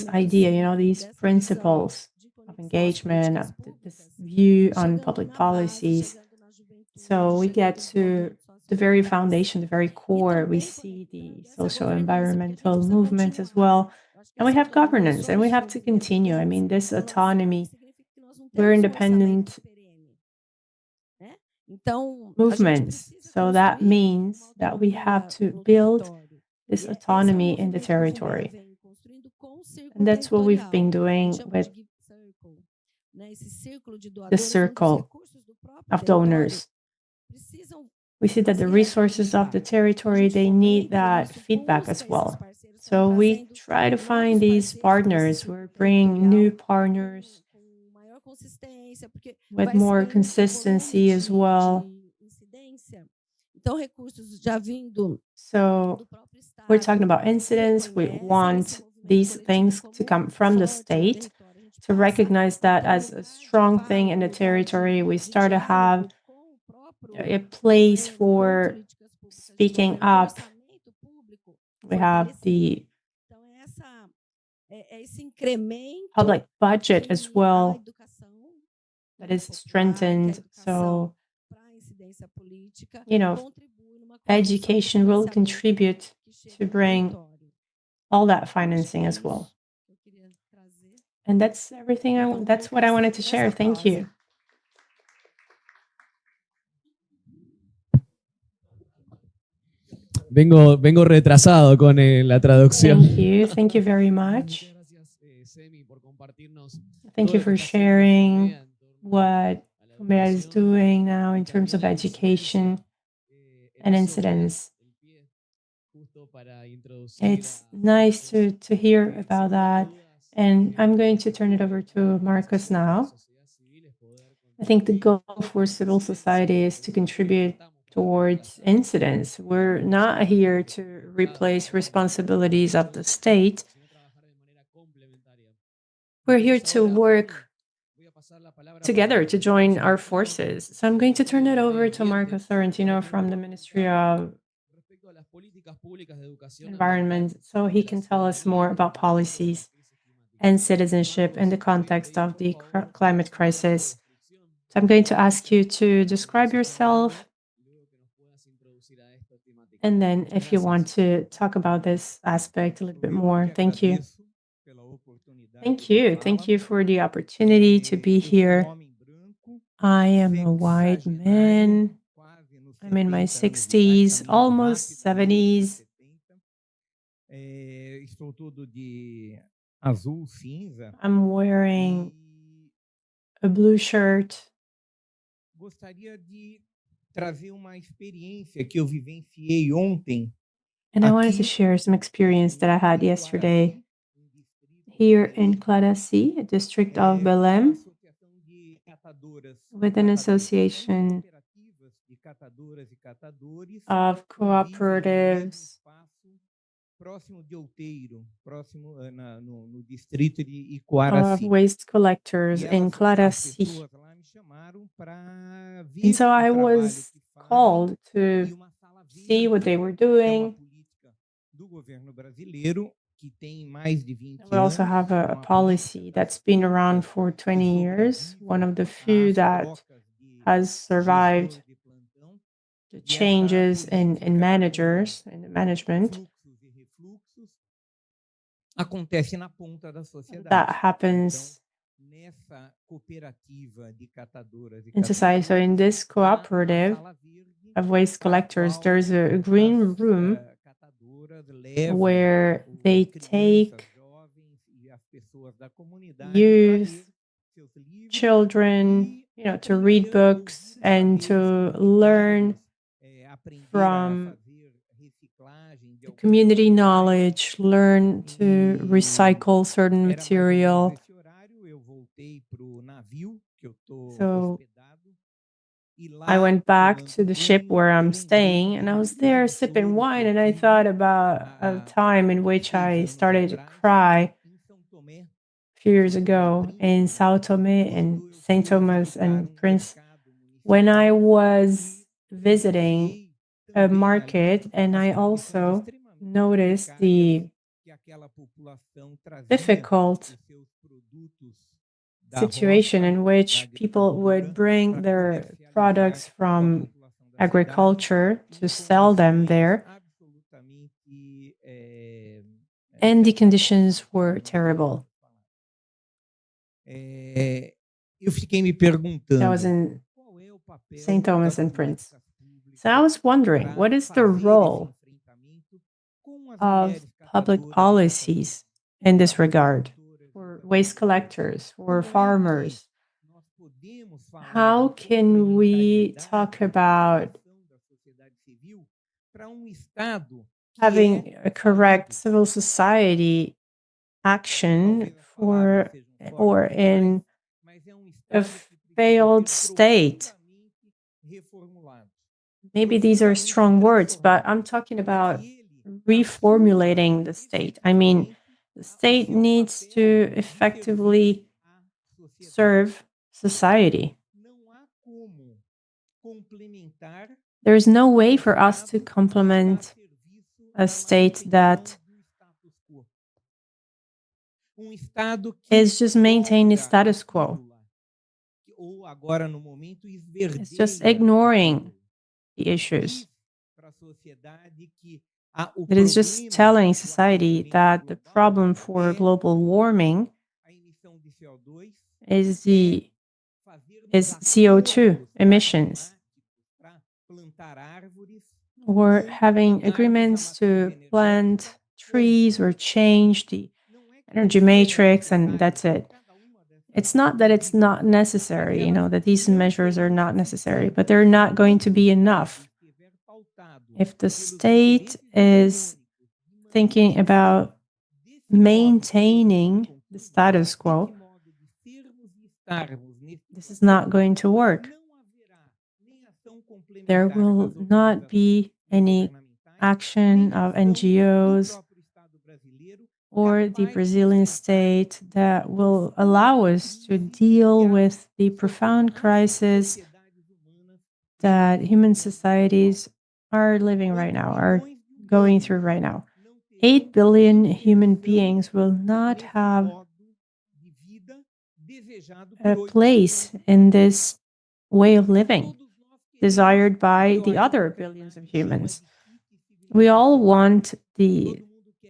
idea, these principles of engagement, of this view on public policies. So we get to the very foundation, the very core. We see the socio-environmental movement as well. And we have governance, and we have to continue. I mean, this autonomy, we're independent movements. So that means that we have to build this autonomy in the territory. And that's what we've been doing with the circle of donors. We see that the resources of the territory, they need that feedback as well. So we try to find these partners. We're bringing new partners with more consistency as well. So we're talking about incidents. We want these things to come from the state, to recognize that as a strong thing in the territory. We start to have a place for speaking up. We have the public budget as well that is strengthened. So, education will contribute to bring all that financing as well. And that's everything. That's what I wanted to share. Thank you. Vengo retrasado con la traducción. Thank you very much. Thank you for sharing what FunBEA is doing now in terms of education and incidents. It's nice to hear about that. And I'm going to turn it over to Marcos now. I think the goal for civil society is to contribute towards incidents. We're not here to replace responsibilities of the state. We're here to work together, to join our forces. So I'm going to turn it over to Marcos Sorrentino from the Ministry of Environment, so he can tell us more about policies and citizenship in the context of the climate crisis. So I'm going to ask you to describe yourself, and then if you want to talk about this aspect a little bit more. Thank you. Thank you. Thank you for the opportunity to be here. I am a white man. I'm in my 60s, almost 70s. I'm wearing a blue shirt. And I wanted to share some experience that I had yesterday here in Clarassi, a district of Belém, with an association of cooperatives of waste collectors in Clarassi. And so I was called to see what they were doing. We also have a policy that's been around for 20 years, one of the few that has survived the changes in managers and the management. That happens in society. So in this cooperative of waste collectors, there's a green room where they take youth, children, to read books and to learn from community knowledge, learn to recycle certain material. So I went back to the ship where I'm staying, and I was there sipping wine, and I thought about a time in which I started to cry a few years ago in Sao Tome and St. Thomas and Prince, when I was visiting a market, and I also noticed the difficult situation in which people would bring their products from agriculture to sell them there, and the conditions were terrible. That was in St. Thomas and Prince. So I was wondering, what is the role of public policies in this regard? For waste collectors, for farmers, how can we talk about having a correct civil society action for or in a failed state? Maybe these are strong words, but I'm talking about reformulating the state. I mean, the state needs to effectively serve society. There's no way for us to complement a state that is just maintaining status quo. It's just ignoring the issues. It is just telling society that the problem for global warming is CO2 emissions, or having agreements to plant trees or change the energy matrix, and that's it. It's not that it's not necessary, that these measures are not necessary, but they're not going to be enough. If the state is thinking about maintaining the status quo, this is not going to work. There will not be any action of NGOs or the Brazilian state that will allow us to deal with the profound crisis that human societies are living right now, are going through right now. 8 billion human beings will not have a place in this way of living desired by the other billions of humans. We all want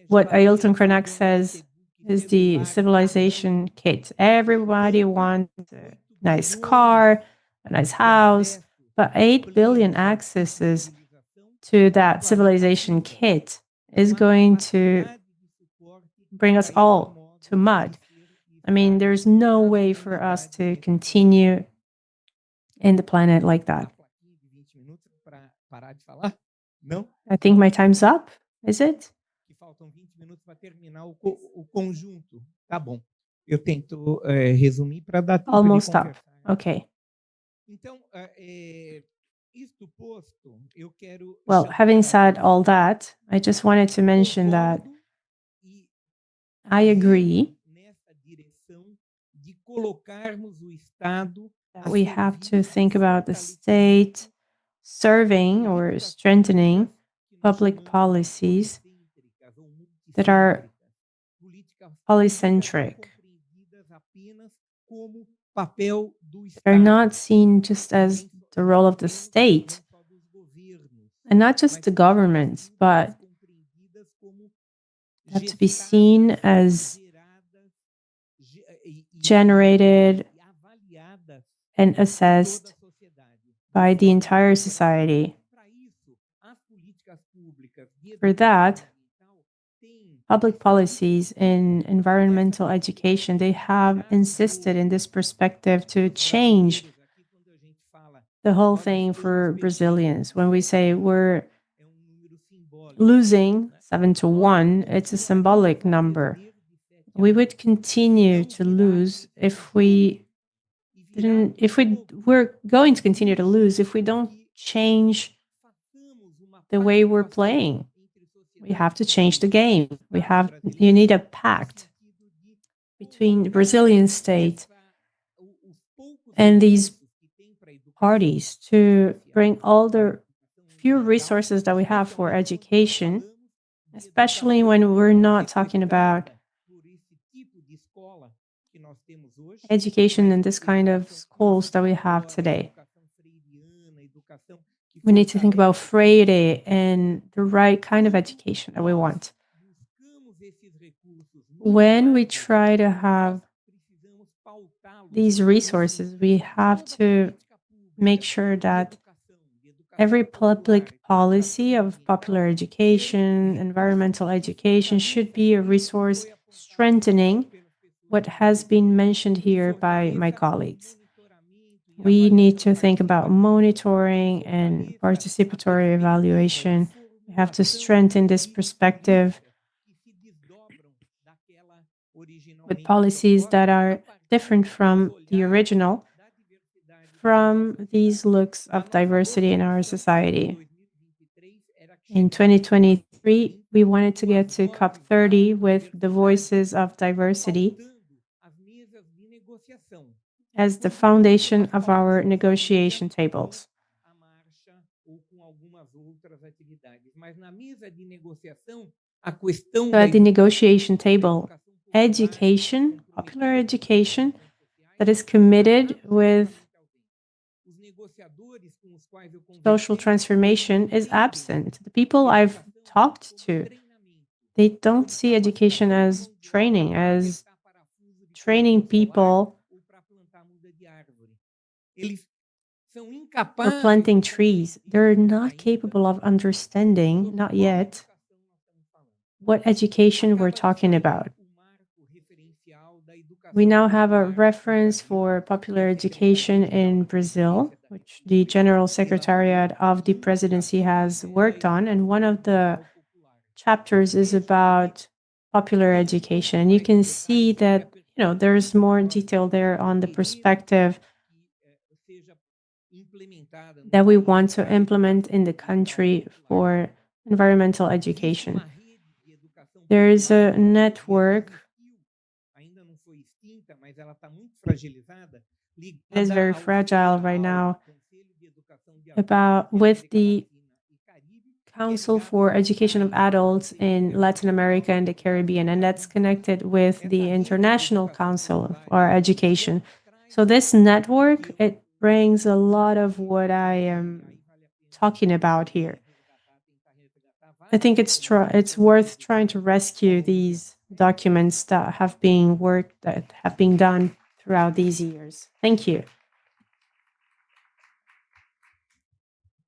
what Ailton Krenak says is the civilization kit. Everybody wants a nice car, a nice house, but 8 billion accesses to that civilization kit is going to bring us all to mud. I mean, there's no way for us to continue in the planet like that. I think my time's up. Is it? Almost up. Okay. Well, having said all that, I just wanted to mention that I agree that we have to think about the state serving or strengthening public policies that are polycentric. They're not seen just as the role of the state, and not just the governments, but have to be seen as generated and assessed by the entire society. For that, public policies in environmental education, they have insisted in this perspective to change the whole thing for Brazilians. When we say we're losing 7-1, it's a symbolic number. We would continue to lose if we're going to continue to lose if we don't change the way we're playing. We have to change the game. You need a pact between the Brazilian state and these parties to bring all the few resources that we have for education, especially when we're not talking about education in this kind of schools that we have today. We need to think about Freire and the right kind of education that we want. When we try to have these resources, we have to make sure that every public policy of popular education, environmental education should be a resource strengthening what has been mentioned here by my colleagues. We need to think about monitoring and participatory evaluation. We have to strengthen this perspective with policies that are different from the original, from these looks of diversity in our society. In 2023, we wanted to get to COP30 with the voices of diversity as the foundation of our negotiation tables. So at the negotiation table, education, popular education, that is committed with social transformation is absent. The people I've talked to, they don't see education as training people for planting trees. They're not capable of understanding, not yet, what education we're talking about. We now have a reference for popular education in Brazil, which the General Secretariat of the Presidency has worked on, and one of the chapters is about popular education. And you can see that, there's more detail there on the perspective that we want to implement in the country for environmental education. There is a network it is very fragile right now with the Council for Education of Adults in Latin America and the Caribbean, and that's connected with the International Council for Education. So this network, it brings a lot of what I am talking about here. I think it's worth trying to rescue these documents that have been done throughout these years. Thank you.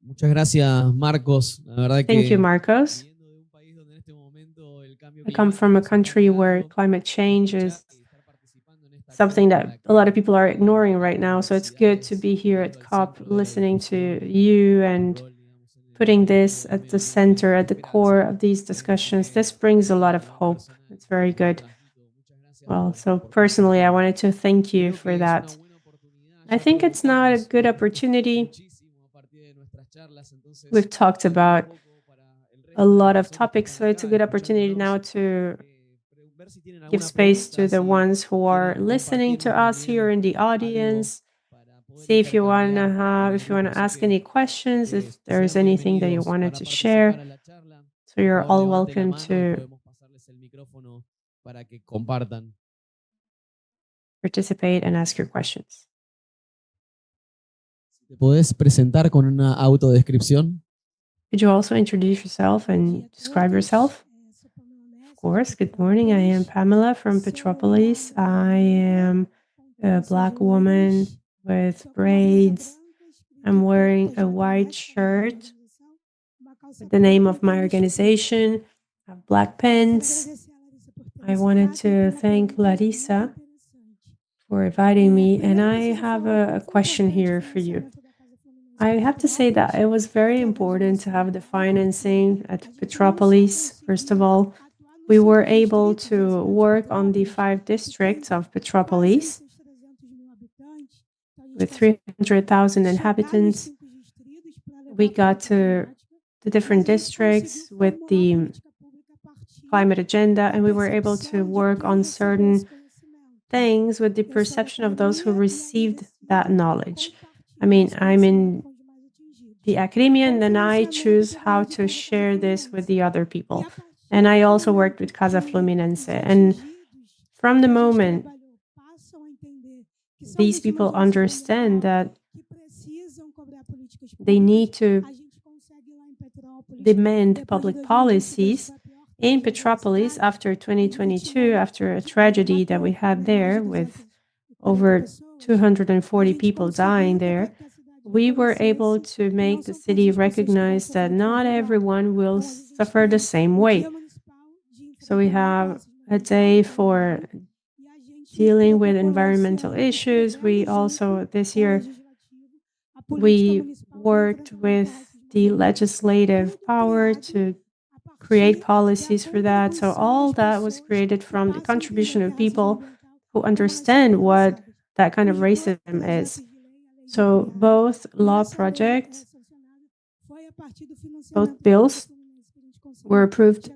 Muchas gracias, Marcos. La verdad Thank you, Marcos. I come from a country where climate change is something that a lot of people are ignoring right now. So it's good to be here at COP, listening to you and putting this at the center, at the core of these discussions. This brings a lot of hope. It's very good. Well, so personally, I wanted to thank you for that. I think it's not a good opportunity. We've talked about a lot of topics, so it's a good opportunity now to give space to the ones who are listening to us here in the audience. See if you want to ask any questions, if there's anything that you wanted to share. So you're all welcome to participate and ask your questions. ¿Te podés presentar con una autodescripción? Could you also introduce yourself and describe yourself? Of course. Good morning. I am Pamela from Petropolis. I am a Black woman with braids. I'm wearing a white shirt with the name of my organization. I have black pants. I wanted to thank Larissa for inviting me, and I have a question here for you. I have to say that it was very important to have the financing at Petrópolis. First of all, we were able to work on the 5 districts of Petrópolis with 300,000 inhabitants. We got to the different districts with the climate agenda, and we were able to work on certain things with the perception of those who received that knowledge. I mean, I'm in the academia, and then I choose how to share this with the other people. And I also worked with Casa Fluminense. And from the moment these people understand that they need to demand public policies in Petrópolis after 2022, after a tragedy that we had there with over 240 people dying there, we were able to make the city recognize that not everyone will suffer the same way. So we have a day for dealing with environmental issues. We also, this year, we worked with the legislative power to create policies for that. So all that was created from the contribution of people who understand what that kind of racism is. So both law projects, both bills were approved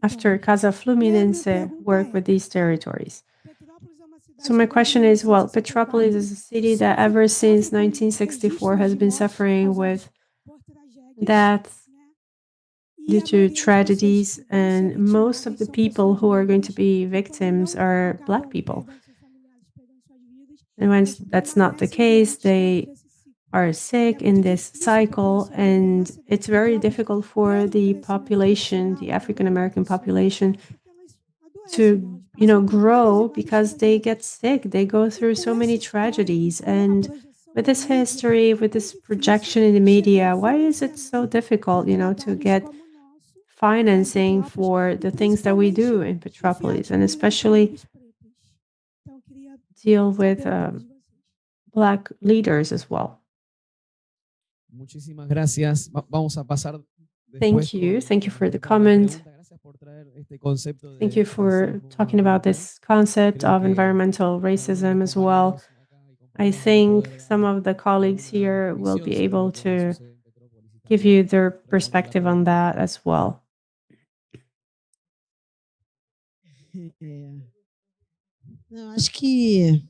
after Casa Fluminense worked with these territories. So my question is, well, Petrópolis is a city that ever since 1964 has been suffering with deaths due to tragedies, and most of the people who are going to be victims are Black people. And when that's not the case, they are sick in this cycle, and it's very difficult for the population, the African American population, to grow because they get sick. They go through so many tragedies, and with this history, with this projection in the media, why is it so difficult, to get financing for the things that we do in Petrópolis, and especially deal with Black leaders as well? Muchísimas gracias. Vamos a pasar. Thank you for the comment. Thank you for talking about this concept of environmental racism as well. I think some of the colleagues here will be able to give you their perspective on that as well. Não, acho que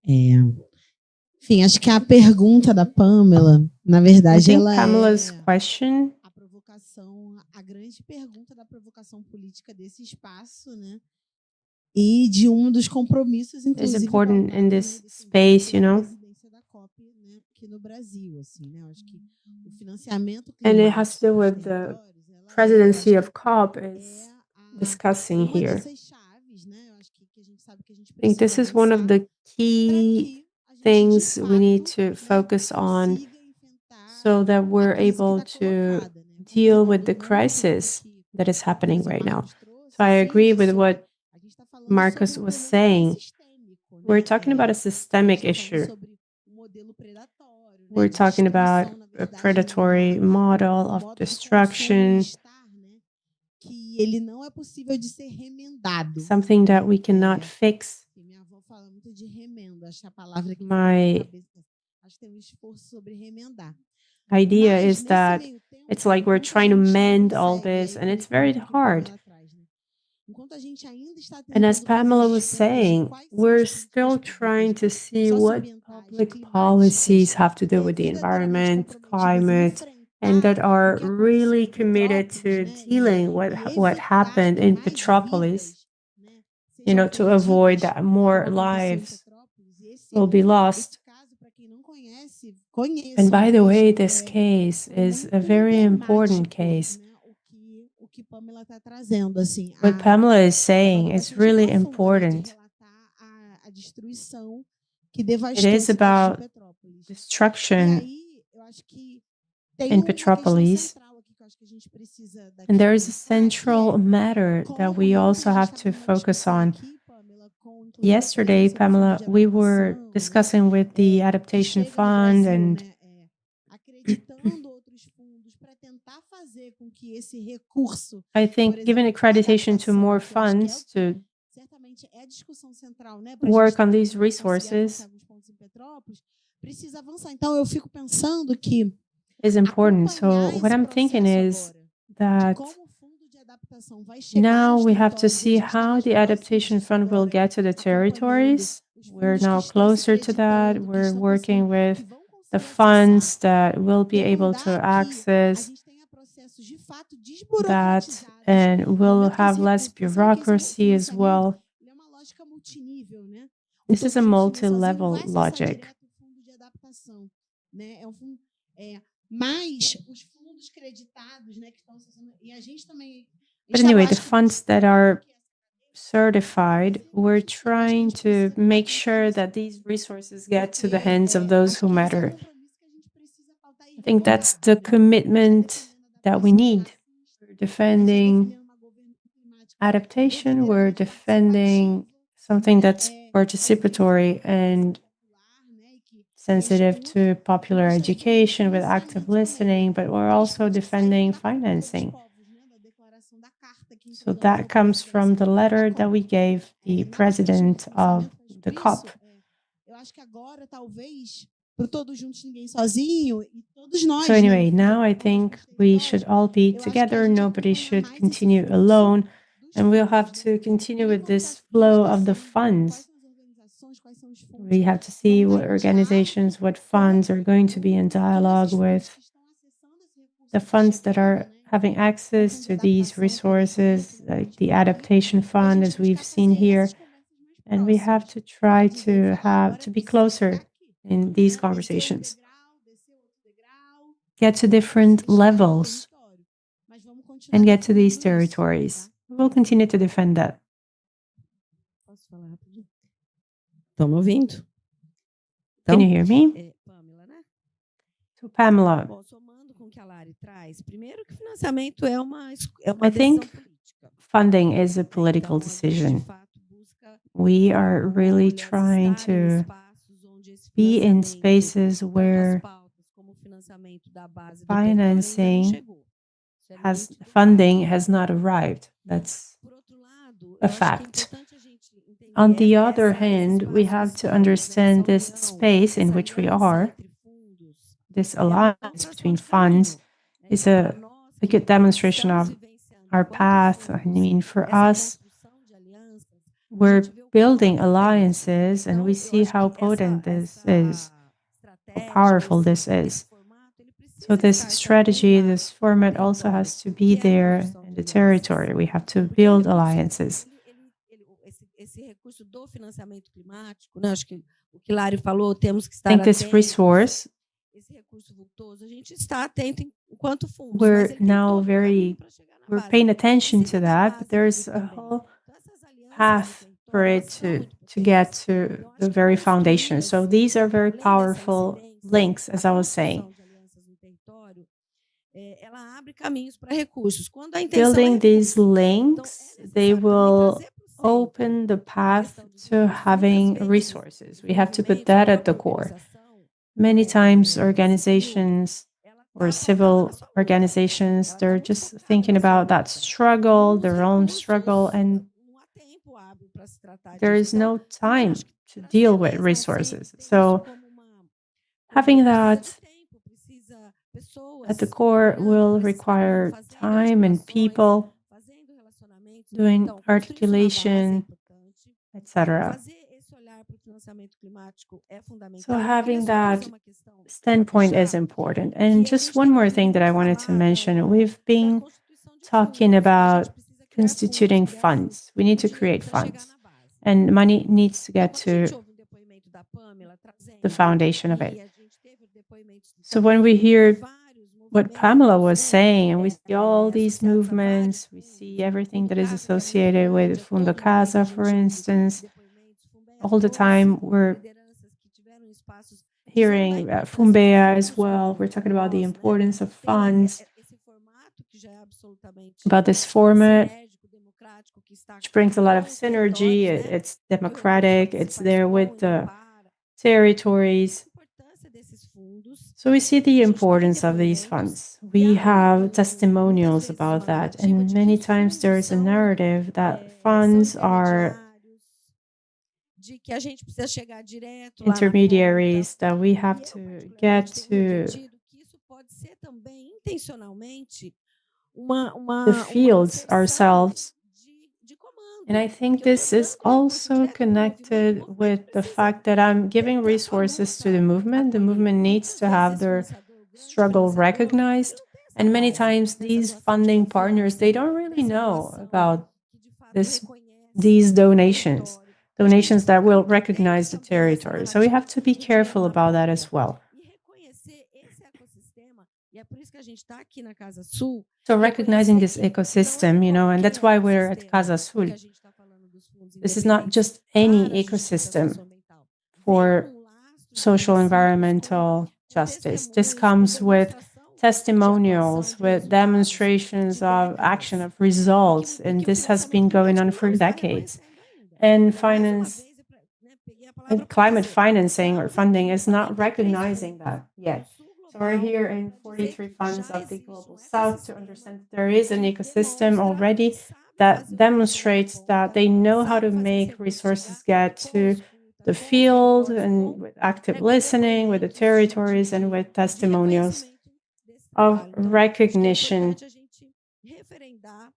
enfim, acho que a pergunta da Pamela, na verdade, ela Pamela's question, a grande pergunta da provocação política desse espaço, né? E de dos compromissos, inclusive, is important in this space, da COP, né, aqui no Brasil, assim, né? Acho que o financiamento and it has to do with the presidency of COP is discussing here. I think this is one of the key things we need to focus on so that we're able to deal with the crisis that is happening right now. So I agree with what Marcus was saying. We're talking about a systemic issue. We're talking about a predatory model of destruction, something that we cannot fix. My idea is that it's like we're trying to mend all this, and it's very hard. And as Pamela was saying, we're still trying to see what public policies have to do with the environment, climate, and that are really committed to dealing with what happened in Petrópolis, to avoid that more lives will be lost. And by the way, this case is a very important case. What Pamela is saying is really important. It is about destruction in Petrópolis. And there is a central matter that we also have to focus on. Yesterday, Pamela, we were discussing with the Adaptation Fund and I think giving accreditation to more funds to work on these resources is important. So what I'm thinking is that now we have to see how the Adaptation Fund will get to the territories. We're now closer to that. We're working with the funds that will be able to access that, and we'll have less bureaucracy as well. This is a multi-level logic. But anyway, the funds that are certified, we're trying to make sure that these resources get to the hands of those who matter. I think that's the commitment that we need. We're defending adaptation, we're defending something that's participatory and sensitive to popular education with active listening, but we're also defending financing. So that comes from the letter that we gave the president of the COP. So anyway, now I think we should all be together. Nobody should continue alone. And we'll have to continue with this flow of the funds. We have to see what organizations, what funds are going to be in dialogue with the funds that are having access to these resources, like the Adaptation Fund, as we've seen here. And we have to try to be closer in these conversations. Get to different levels and get to these territories. We'll continue to defend that. Estão me ouvindo? Can you hear me? Pamela, né? So Pamela. Bom, somando com o que a Lari traz, primeiro que financiamento é uma I think funding is a political decision. We are really trying to be in spaces where funding has not arrived. That's a fact. On the other hand, we have to understand this space in which we are. This alliance between funds is a good demonstration of our path. I mean, for us, we're building alliances and we see how potent this is, how powerful this is. So this strategy, this format also has to be there in the territory. We have to build alliances. I think this resource, we're now we're paying attention to that, but there's a whole path for it to get to the very foundation. So these are very powerful links, as I was saying. Building these links, they will open the path to having resources. We have to put that at the core. Many times organizations or civil organizations, they're just thinking about that struggle, their own struggle, and there is no time to deal with resources. So having that at the core will require time and people doing articulation, etc. So having that standpoint is important. And just one more thing that I wanted to mention. We've been talking about constituting funds. We need to create funds. And money needs to get to the foundation of it. So when we hear what Pamela was saying, and we see all these movements, we see everything that is associated with Fundo Casa, for instance, all the time we're hearing FunBEA as well. We're talking about the importance of funds, about this format which brings a lot of synergy. It's democratic. It's there with the territories. So we see the importance of these funds. We have testimonials about that. And many times there is a narrative that funds are intermediaries, that we have to get to the fields ourselves. And I think this is also connected with the fact that I'm giving resources to the movement. The movement needs to have their struggle recognized. And many times these funding partners, they don't really know about these donations that will recognize the territory. So we have to be careful about that as well. So recognizing this ecosystem, and that's why we're at Casa Sul. This is not just any ecosystem for social environmental justice. This comes with testimonials, with demonstrations of action, of results, and this has been going on for decades. And climate financing or funding is not recognizing that yet. So we're here in 43 funds of the Global South to understand that there is an ecosystem already that demonstrates that they know how to make resources get to the field, and with active listening, with the territories, and with testimonials of recognition.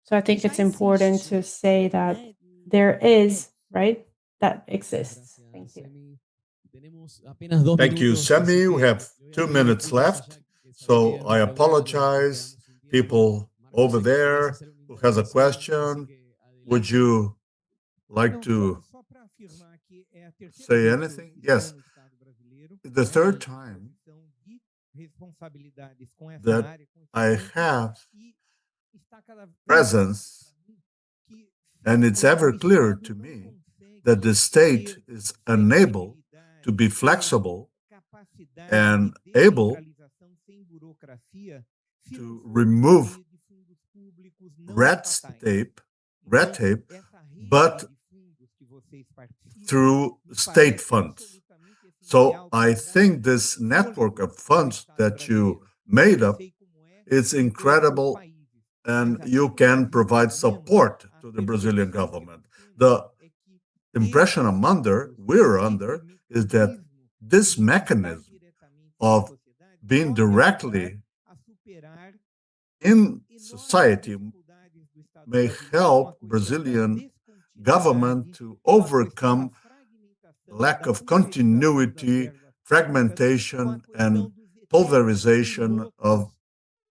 So I think it's important to say that there is, right, that exists. Thank you. Thank you, Semi. We have 2 minutes left. So I apologize, people over there who has a question. Would you like to say anything? Yes. The third time that I have presence, and it's ever clearer to me that the state is unable to be flexible and able to remove red tape, but through state funds. So I think this network of funds that you made up is incredible, and you can provide support to the Brazilian government. The impression we're under, is that this mechanism of being directly in society may help Brazilian government to overcome lack of continuity, fragmentation, and pulverization of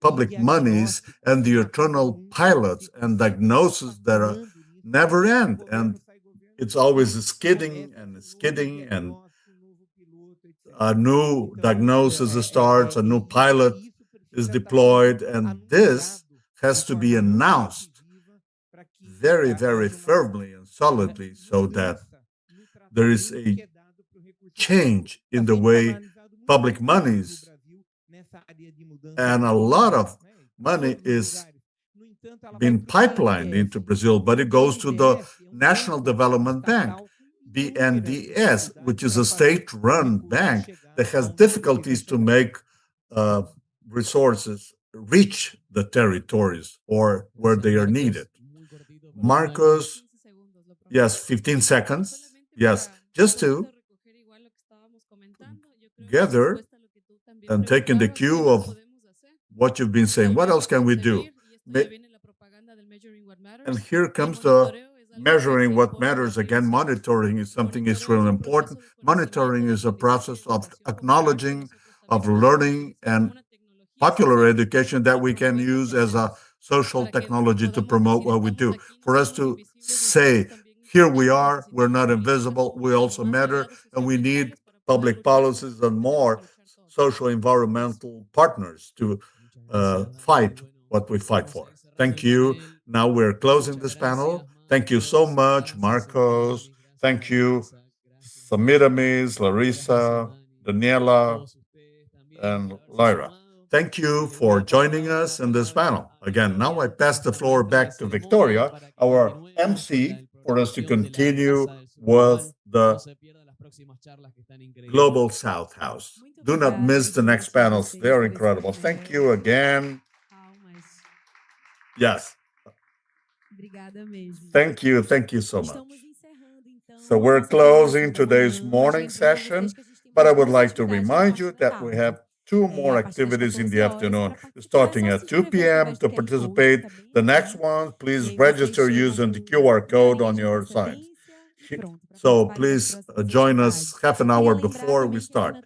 public monies, and the eternal pilots and diagnoses that are never end. And it's always skidding, and a new diagnosis starts, a new pilot is deployed, and this has to be announced very, very firmly and solidly so that there is a change in the way public monies, and a lot of money is being pipelined into Brazil, but it goes to the National Development Bank, BNDES, which is a state-run bank that has difficulties to make resources reach the territories or where they are needed. Marcos, yes, 15 seconds. Yes, just to gather and taking the cue of what you've been saying. What else can we do? And here comes the measuring what matters. Again, monitoring is something extremely important. Monitoring is a process of acknowledging, of learning, and popular education that we can use as a social technology to promote what we do. For us to say, here we are, we're not invisible, we also matter, and we need public policies and more social environmental partners to fight what we fight for. Thank you. Now we're closing this panel. Thank you so much, Marcos. Thank you, Semíramis, Larissa, Daniela, and Lyra. thank you for joining us in this panel. Again, now I pass the floor back to Victoria, our MC, for us to continue with the Global South House. Do not miss the next panels. They're incredible. Thank you again. Yes. Thank you so much. So we're closing today's morning session, but I would like to remind you that we have 2 more activities in the afternoon, starting at 2 p.m. To participate, the next one, please register using the QR code on your side. So please join us half an hour before we start.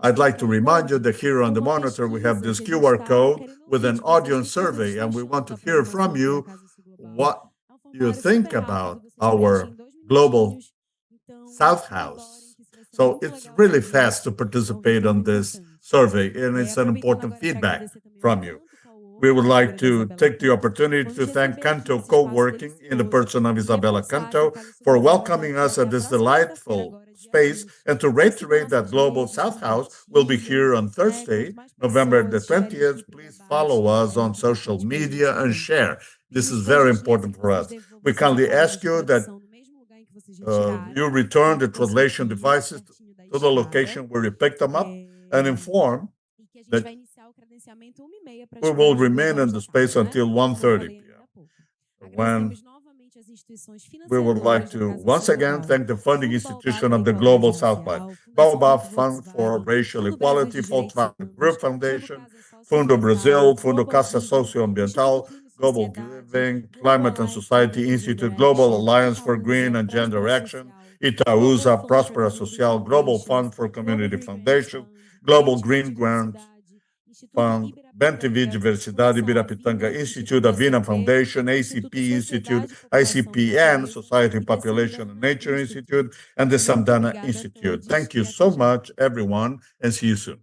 I'd like to remind you that here on the monitor, we have this QR code with an audience survey, and we want to hear from you what you think about our Global South House. So it's really fast to participate on this survey, and it's an important feedback from you. We would like to take the opportunity to thank Canto Co-working in the person of Isabella Canto for welcoming us at this delightful space, and to reiterate that Global South House will be here on Thursday, November the 20th. Please follow us on social media and share. This is very important for us. We kindly ask you that you return the translation devices to the location where you picked them up, and inform that we will remain in the space until 1:30 p.m. when we would like to once again thank the funding institution of the Global South by Baobab Fund for Racial Equality, Volkswagen Group Foundation, Fundo Brazil, Fundo Casa Socio-environmental, Global Giving, Climate and Society Institute, Global Alliance for Green and Gender Action, Itaúsa, Próspera Social, Global Fund for Community Foundation, Global Green Grants Fund, BenTV Diversidade, Ibirapitanga Institute, Avina Foundation, ACP Institute, ICPN, Society in Population and Nature Institute, and the Samdana Institute. Thank you so much, everyone, and see you soon.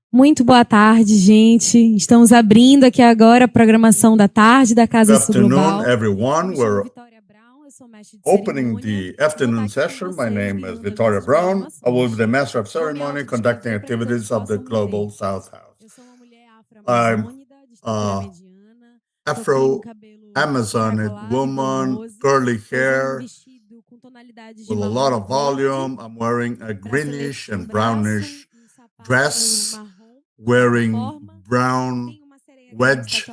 Muito boa tarde, gente. Estamos abrindo aqui agora a programação da tarde da Casa Global. Good afternoon, everyone. We're opening the afternoon session. My name is Victoria Brown. I will be the Master of Ceremony conducting activities of the Global South House. I'm Afro-Amazonic woman, curly hair, with a lot of volume. I'm wearing a greenish and brownish dress, wearing brown wedge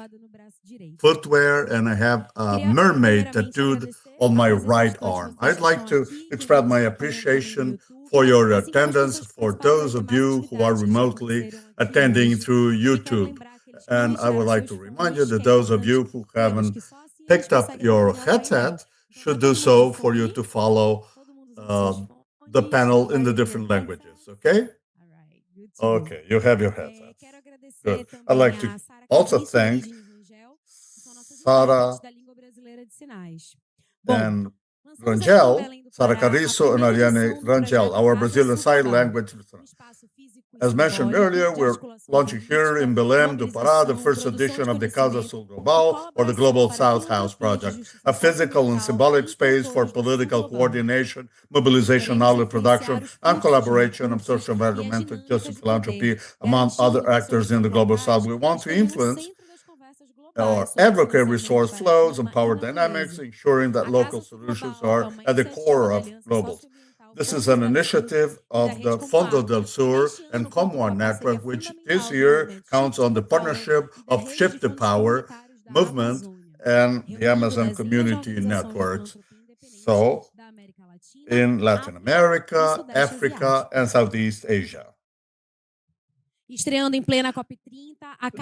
footwear, and I have a mermaid tattooed on my right arm. I'd like to express my appreciation for your attendance, for those of you who are remotely attending through YouTube. And I would like to remind you that those of you who haven't picked up your headset should do so for you to follow the panel in the different languages, okay? Okay, you have your headsets. Good. I'd like to also thank Sara and Rangel, Sara Carriço and Ariane Rangel, our Brazilian Sign Language. As mentioned earlier, we're launching here in Belém do Pará the first edition of the Casa Global, or the Global South House Project, a physical and symbolic space for political coordination, mobilization, knowledge production, and collaboration of social environmental justice philanthropy among other actors in the Global South. We want to influence or advocate resource flows and power dynamics, ensuring that local solutions are at the core of globals. This is an initiative of the Fundo del Sur and Common Network, which this year counts on the partnership of Shift the Power movement and the Amazon community networks. So, in Latin America, Africa, and Southeast Asia.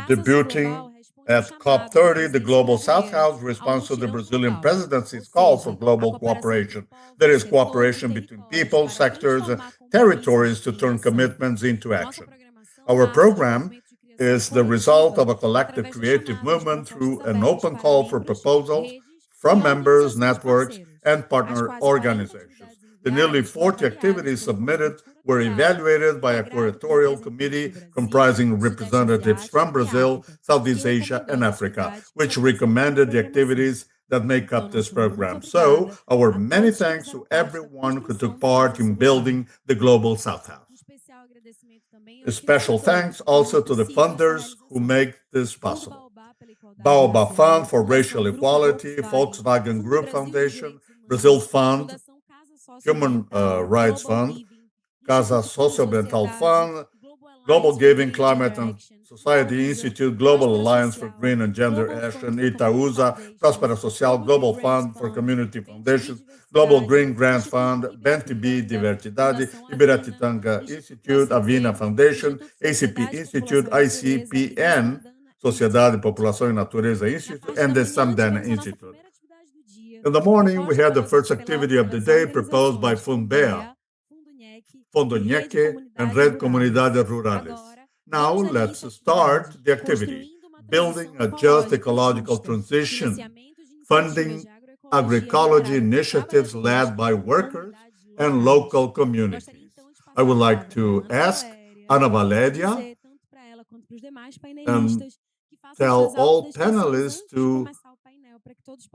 Debuting at COP30, the Global South House responds to the Brazilian presidency's call for global cooperation. There is cooperation between people, sectors, and territories to turn commitments into action. Our program is the result of a collective creative movement through an open call for proposals from members, networks, and partner organizations. The nearly 40 activities submitted were evaluated by a curatorial committee comprising representatives from Brazil, Southeast Asia, and Africa, which recommended the activities that make up this program. So, our many thanks to everyone who took part in building the Global South House. A special thanks also to the funders who make this possible. Baobab Fund for Racial Equality, Volkswagen Group Foundation, Brazil Fund, Human Rights Fund, Casa Socio-environmental Fund, Global Giving, Climate and Society Institute, Global Alliance for Green and Gender Action, Itaúsa, Próspera Social, Global Fund for Community Foundations, Global Green Grants Fund, BNTB Diversidade, Iberatitanga Institute, Avina Foundation, ACP Institute, ICPN, Sociedade, População e Natureza Institute, and the Samdana Institute. In the morning, we had the first activity of the day proposed by FunBEA, Fundo, and Red Comunidades Rurales. Now, let's start the activity, building a just ecological transition, funding agroecology initiatives led by workers and local communities. I would like to ask Ana Valéria and tell all panelists to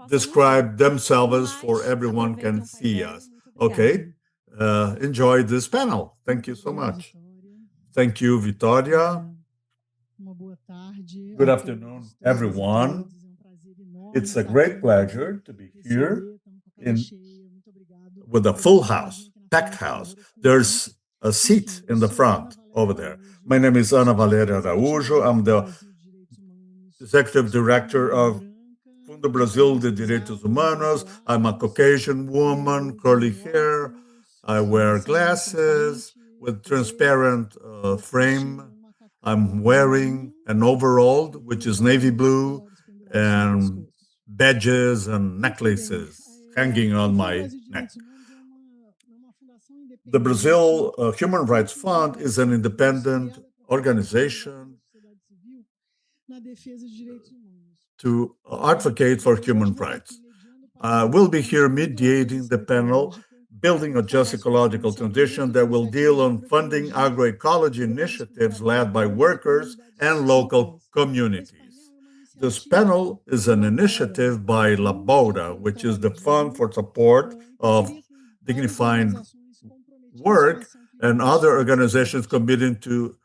describe themselves for everyone can see us. Okay, enjoy this panel. Thank you so much. Thank you, Vitória. Good afternoon, everyone. It's a great pleasure to be here with a full house, packed house. There's a seat in the front over there. My name is Ana Valéria Araújo. I'm the Executive Director of Fundo Brasil de Direitos Humanos. I'm a Caucasian woman, curly hair. I wear glasses with transparent frame. I'm wearing an overall, which is navy blue, and badges and necklaces hanging on my neck. The Brazil Human Rights Fund is an independent organization to advocate for human rights. We'll be here mediating the panel, building a just ecological transition that will deal on funding agroecology initiatives led by workers and local communities. This panel is an initiative by Labora, which is the fund for support of dignifying work and other organizations committed to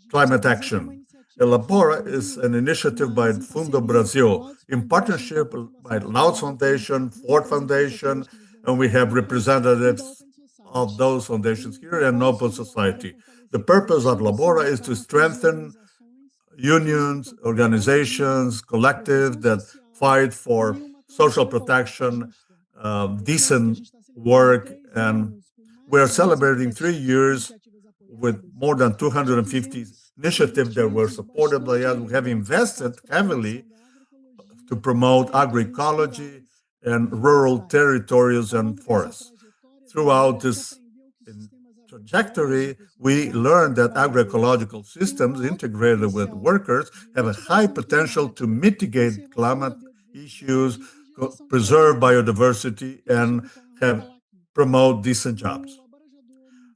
climate action. Elabora is an initiative by Fundo Brasil in partnership by Laos Foundation, Ford Foundation, and we have representatives of those foundations here and Open Society. The purpose of Labora is to strengthen unions, organizations, collectives that fight for social protection, decent work, and we're celebrating 3 years with more than 250 initiatives that were supported by us. We have invested heavily to promote agroecology and rural territories and forests. Throughout this trajectory, we learned that agroecological systems integrated with workers have a high potential to mitigate climate issues, preserve biodiversity, and promote decent jobs.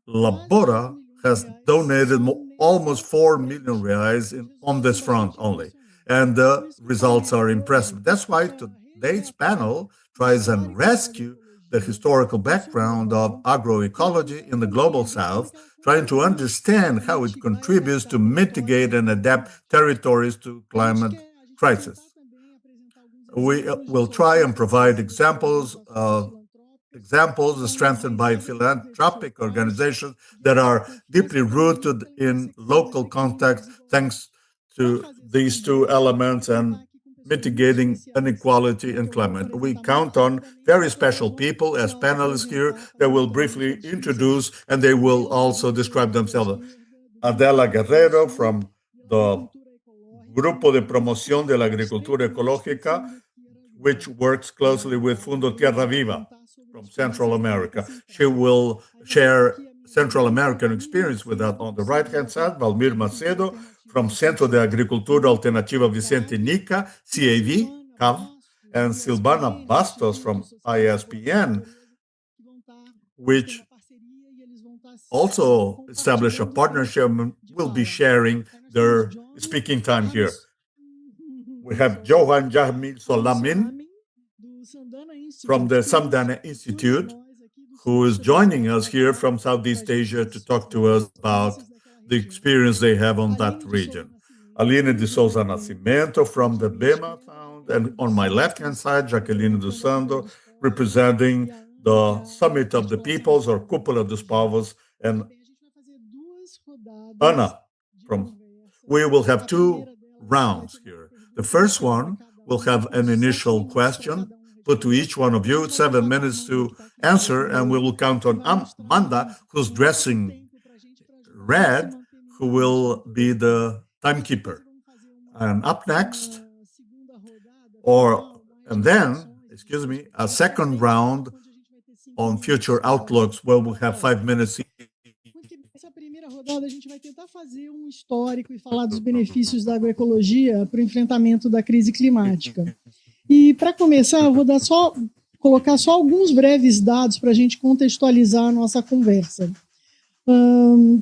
Labora has donated almost 4 million reais on this front only. And the results are impressive. That's why today's panel tries and rescue the historical background of agroecology in the global south, trying to understand how it contributes to mitigate and adapt territories to climate crisis. We will try and provide examples strengthened by philanthropic organizations that are deeply rooted in local context, thanks to these two elements and mitigating inequality and climate. We count on very special people as panelists here that will briefly introduce, and they will also describe themselves. Adela Guerrero from the Grupo de Promoción de la Agricultura Ecológica, which works closely with Fundo Tierra Viva from Central America. She will share Central American experience with that. On the right-hand side, Valmir Macedo from Centro de Agricultura Alternativa Vicente Nica, CAV, and Silvana Bastos from ISPN, which also established a partnership and will be sharing their speaking time here. We have Johan Jamil Solamin from the Samdana Institute, who is joining us here from Southeast Asia to talk to us about the experience they have on that region. Aline de Souza Nascimento from the Bema town, and on my left-hand side, Jaqueline dos Santos, representing the Summit of the Peoples, or Cúpula dos Povos, and Ana from... We will have two rounds here. The first one will have an initial question put to each one of you, 7 minutes to answer, and we will count on Amanda, who's dressing red, who will be the timekeeper. And up next, a second round on future outlooks, where we'll have 5 minutes. Essa primeira rodada, a gente vai tentar fazer histórico e falar dos benefícios da agroecologia para o enfrentamento da crise climática. E, para começar, eu vou colocar só alguns breves dados para a gente contextualizar a nossa conversa.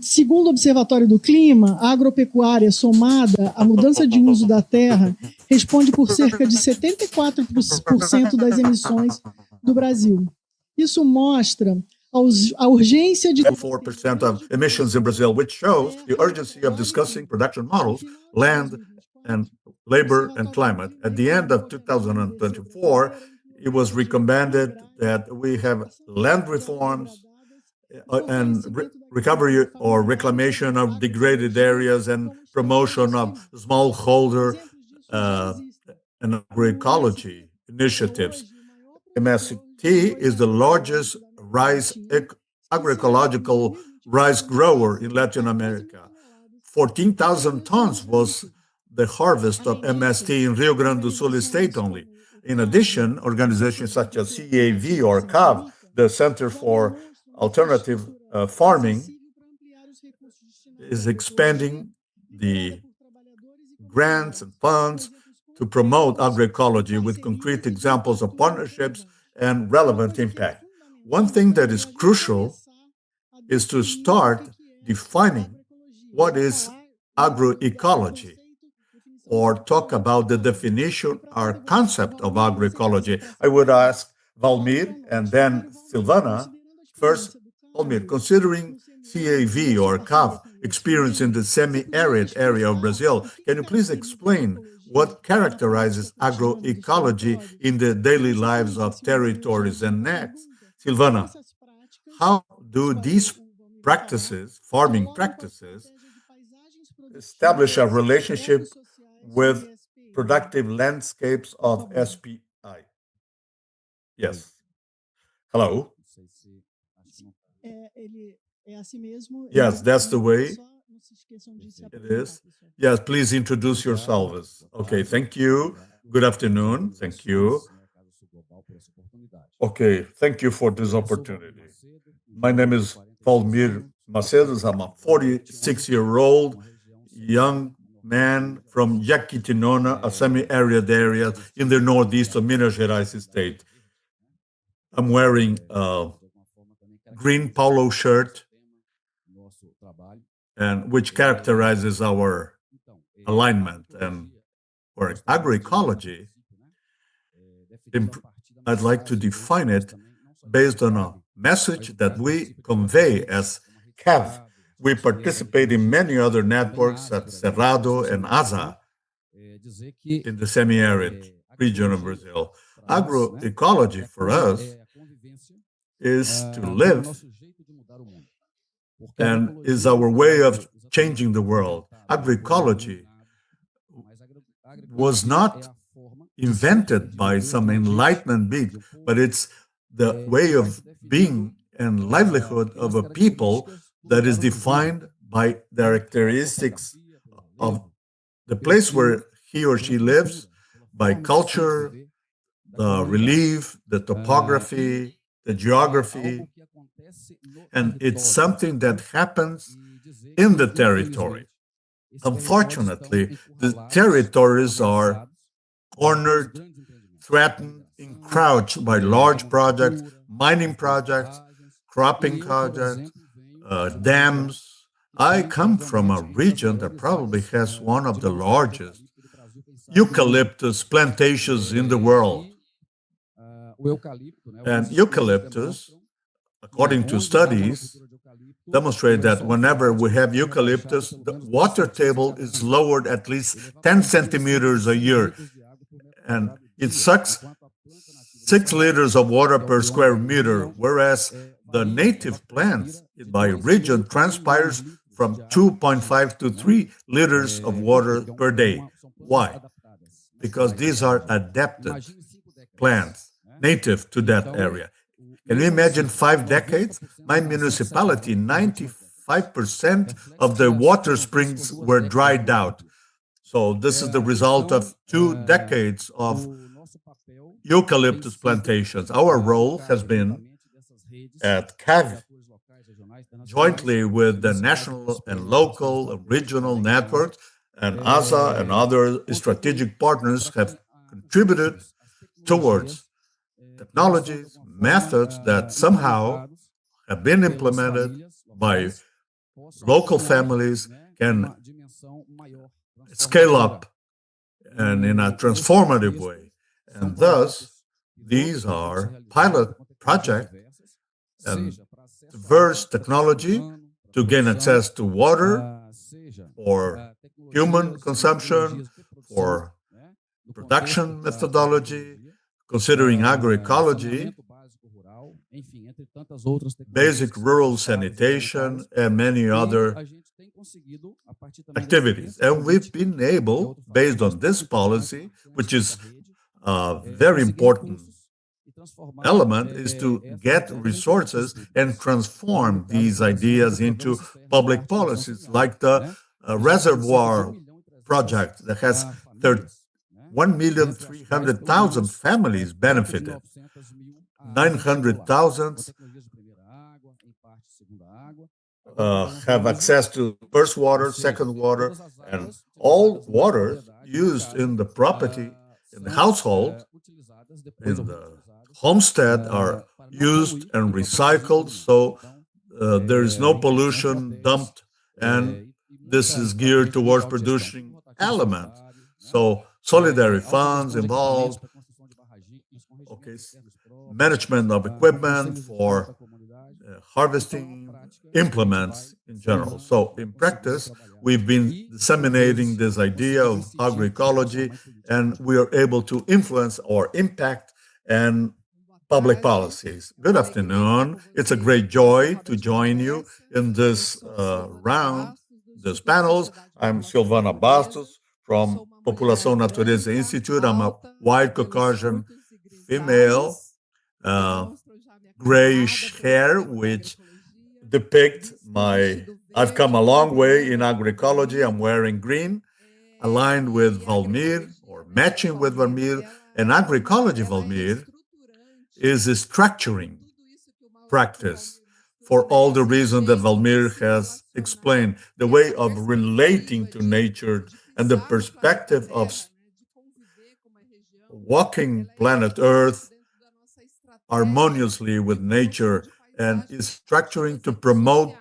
Segundo o Observatório do Clima, a agropecuária somada à mudança de uso da terra responde por cerca de 74% das emissões do Brasil. Isso mostra a urgência de 4% of emissions in Brazil, which shows the urgency of discussing production models, land and labor and climate. At the end of 2024, it was recommended that we have land reforms and recovery or reclamation of degraded areas and promotion of smallholder and agroecology initiatives. MST is the largest agroecological rice grower in Latin America. 14,000 tons was the harvest of MST in Rio Grande do Sul state only. In addition, organizations such as CAV or CAV, the Center for Alternative Farming, is expanding the grants and funds to promote agroecology with concrete examples of partnerships and relevant impact. One thing that is crucial is to start defining what is agroecology, or talk about the definition or concept of agroecology. I would ask Valmir and then Silvana. First, Valmir, considering CAV or CAV experience in the semi-arid area of Brazil, can you please explain what characterizes agroecology in the daily lives of territories? And next, Silvana, how do these practices, farming practices, establish a relationship with productive landscapes of SPI? Yes. Hello? Yes, that's the way it is. Yes, please introduce yourselves. Okay, thank you. Good afternoon. Thank you. Okay, thank you for this opportunity. My name is Valmir Macedo. I'm a 46-year-old young man from Jequitinhonha, a semi-arid area in the northeast of Minas Gerais state. I'm wearing a green polo shirt and which characterizes our alignment. And for agroecology, I'd like to define it based on a message that we convey as CAV. We participate in many other networks at Cerrado and Asa in the semi-arid region of Brazil. Agroecology for us is to live and is our way of changing the world. Agroecology was not invented by some enlightenment being, but it's the way of being and livelihood of a people that is defined by the characteristics of the place where he or she lives, by culture, the relief, the topography, the geography, and it's something that happens in the territory. Unfortunately, the territories are cornered, threatened, encroached by large projects, mining projects, cropping projects, dams. I come from a region that probably has one of the largest eucalyptus plantations in the world. And eucalyptus, according to studies, demonstrate that whenever we have eucalyptus, the water table is lowered at least 10 centimeters a year. And it sucks 6 liters of water per square meter, whereas the native plants by region transpires from 2.5 to 3 liters of water per day. Why? Because these are adapted plants, native to that area. Can you imagine 5 decades? My municipality, 95% of the water springs were dried out. So this is the result of 2 decades of eucalyptus plantations. Our role has been at CAV, jointly with the national and local and regional networks, and ASA and other strategic partners have contributed towards technologies, methods that somehow have been implemented by local families, can scale up and in a transformative way. And thus, these are pilot projects and diverse technology to gain access to water for human consumption, for production methodology, considering agroecology, basic rural sanitation, and many other activities. And we've been able, based on this policy, which is a very important element, is to get resources and transform these ideas into public policies, like the reservoir project that has 1,300,000 families benefited. 900,000 have access to first water, second water, and all water used in the property, in the household, in the homestead are used and recycled, so there is no pollution dumped, and this is geared towards producing elements. So solidarity funds involved, management of equipment for harvesting implements in general. So in practice, we've been disseminating this idea of agroecology, and we are able to influence or impact and public policies. Good afternoon. It's a great joy to join you in this round, these panels. I'm Silvana Bastos from População Natureza Institute. I'm a white Caucasian female, grayish hair, which depict I've come a long way in agroecology. I'm wearing green, aligned with Valmir, or matching with Valmir, and agroecology Valmir is a structuring practice for all the reasons that Valmir has explained, the way of relating to nature and the perspective of walking planet Earth harmoniously with nature, and is structuring to promote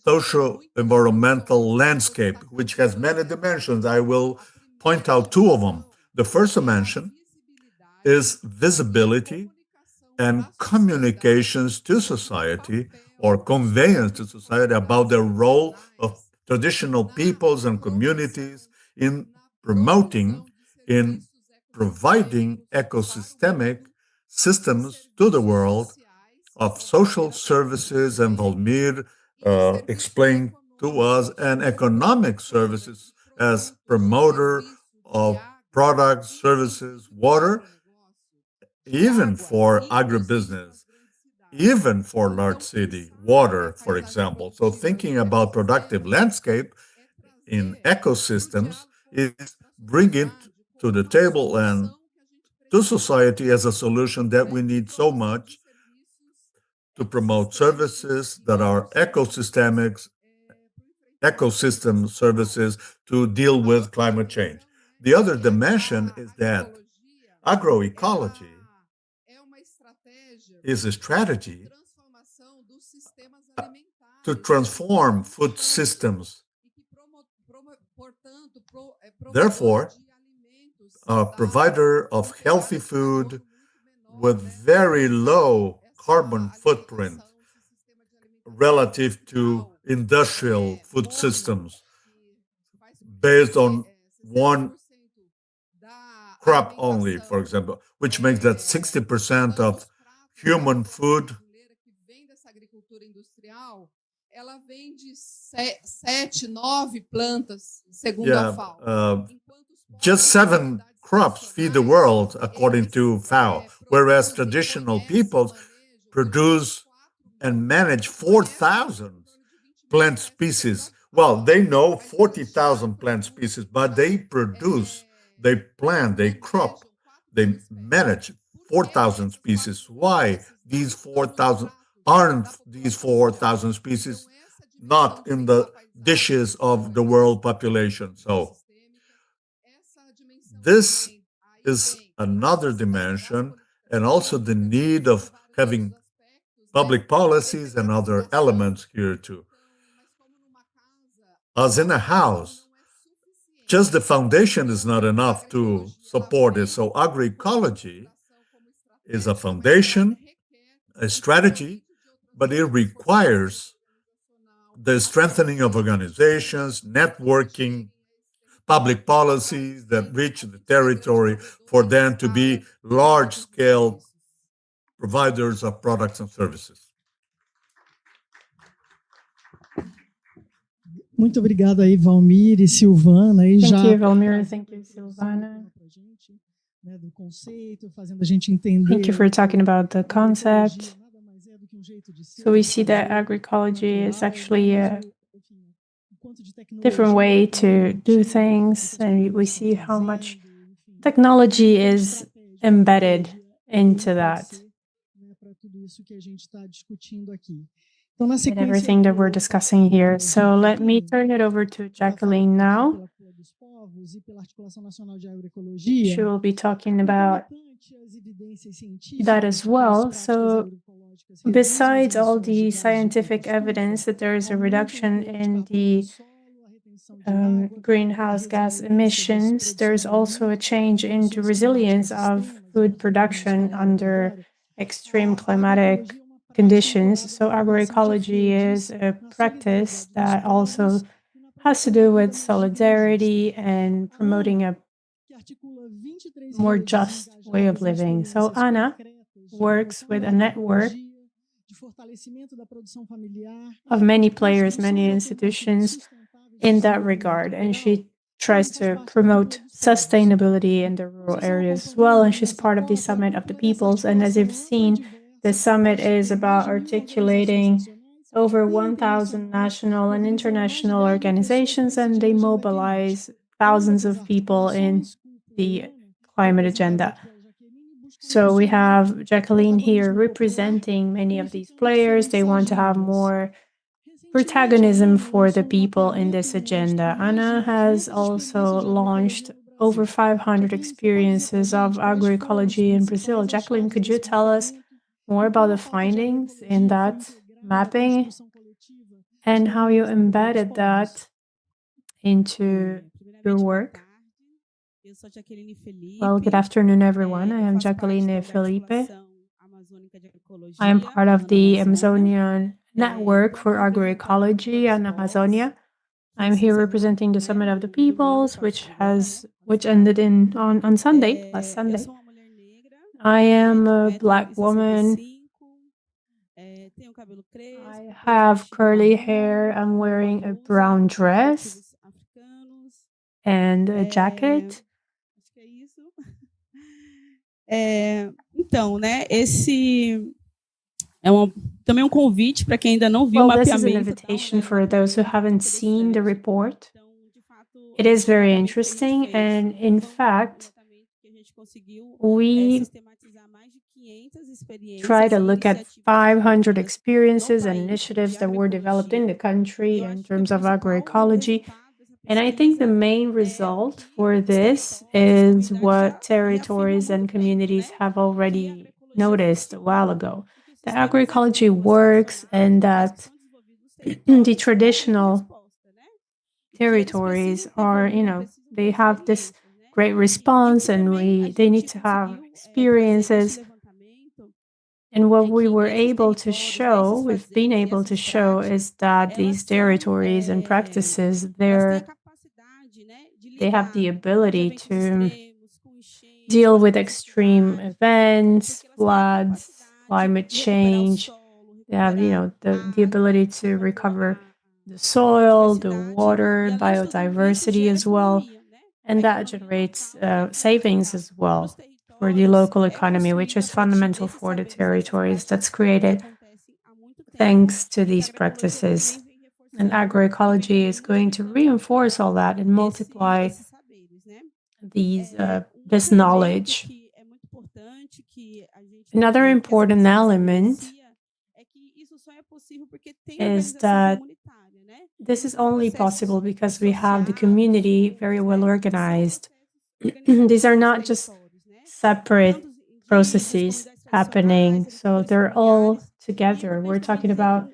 socio-environmental landscape, which has many dimensions. I will point out two of them. The first dimension is visibility and communications to society, or conveyance to society, about the role of traditional peoples and communities in promoting, in providing ecosystemic systems to the world of social services, and Valmir explained to us, and economic services as promoter of products, services, water, even for agribusiness, even for large city, water, for example. So thinking about productive landscape in ecosystems is bringing to the table and to society as a solution that we need so much to promote services that are ecosystem services to deal with climate change. The other dimension is that agroecology is a strategy to transform food systems. Therefore, a provider of healthy food with very low carbon footprint relative to industrial food systems based on one crop only, for example, which makes that 60% of human food just 7 crops feed the world, according to FAO, whereas traditional peoples produce and manage 4,000 plant species. Well, they know 40,000 plant species, but they produce, they plant, they crop, they manage 4,000 species. Why these 4,000 aren't these 4,000 species not in the dishes of the world population? So this is another dimension, and also the need of having public policies and other elements here too. As in a house, just the foundation is not enough to support it. So agroecology is a foundation, a strategy, but it requires the strengthening of organizations, networking, public policies that reach the territory for them to be large-scale providers of products and services. Muito obrigada aí, Valmir e Silvana. Aí thank you, Valmir. Thank you, Silvana. Thank you for talking about the concept. So we see that agroecology is actually a different way to do things, and we see how much technology is embedded into that. And everything that we're discussing here. So let me turn it over to Jacqueline now. She will be talking about that as well. So besides all the scientific evidence that there is a reduction in the greenhouse gas emissions, there's also a change in the resilience of food production under extreme climatic conditions. So agroecology is a practice that also has to do with solidarity and promoting a more just way of living. So Ana works with a network of many players, many institutions in that regard, and she tries to promote sustainability in the rural areas as well, and she's part of the Summit of the Peoples. And as you've seen, the summit is about articulating over 1,000 national and international organizations, and they mobilize thousands of people in the climate agenda. So we have Jacqueline here representing many of these players. They want to have more protagonism for the people in this agenda. Ana has also launched over 500 experiences of agroecology in Brazil. Jacqueline, could you tell us more about the findings in that mapping? and how you embedded that into your work. Well, good afternoon, everyone. I am Jacqueline Felipe. I am part of the Amazonian Network for Agroecology and Amazonia. I'm here representing the Summit of the Peoples, which ended on Sunday, last Sunday. I am a Black woman. I have curly hair. I'm wearing a brown dress and a jacket. Então, né, esse também convite para quem ainda não viu o mapeamento. This is an invitation for those who haven't seen the report. It is very interesting, and in fact, we try to look at 500 experiences and initiatives that were developed in the country in terms of agroecology. And I think the main result for this is what territories and communities have already noticed a while ago. The agroecology works, and that the traditional territories are, they have this great response, and they need to have experiences. And what we've been able to show is that these territories and practices, they have the ability to deal with extreme events, floods, climate change. They have, the ability to recover the soil, the water, biodiversity as well. And that generates savings as well for the local economy, which is fundamental for the territories that's created thanks to these practices. And agroecology is going to reinforce all that and multiply this knowledge. Another important element is that this is only possible because we have the community very well organized. These are not just separate processes happening, so they're all together. We're talking about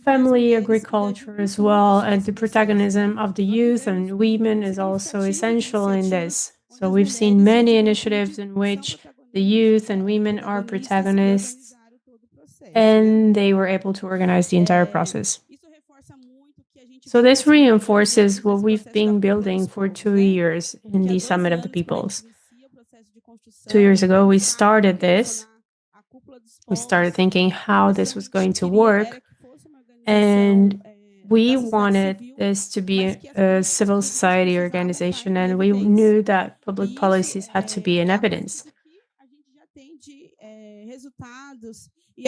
family agriculture as well, and the protagonism of the youth and women is also essential in this. So we've seen many initiatives in which the youth and women are protagonists, and they were able to organize the entire process. So this reinforces what we've been building for 2 years in the Summit of the Peoples. 2 years ago, we started this. We started thinking how this was going to work, and we wanted this to be a civil society organization, and we knew that public policies had to be in evidence.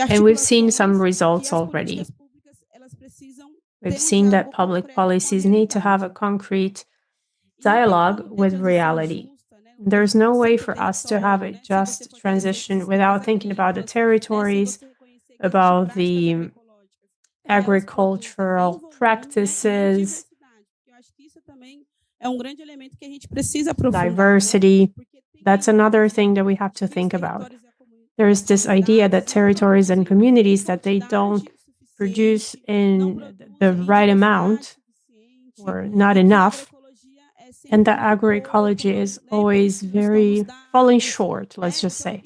And we've seen some results already. We've seen that public policies need to have a concrete dialogue with reality. There's no way for us to have a just transition without thinking about the territories, about the agricultural practices, diversity. That's another thing that we have to think about. There's this idea that territories and communities, that they don't produce in the right amount or not enough, and that agroecology is always very falling short, let's just say.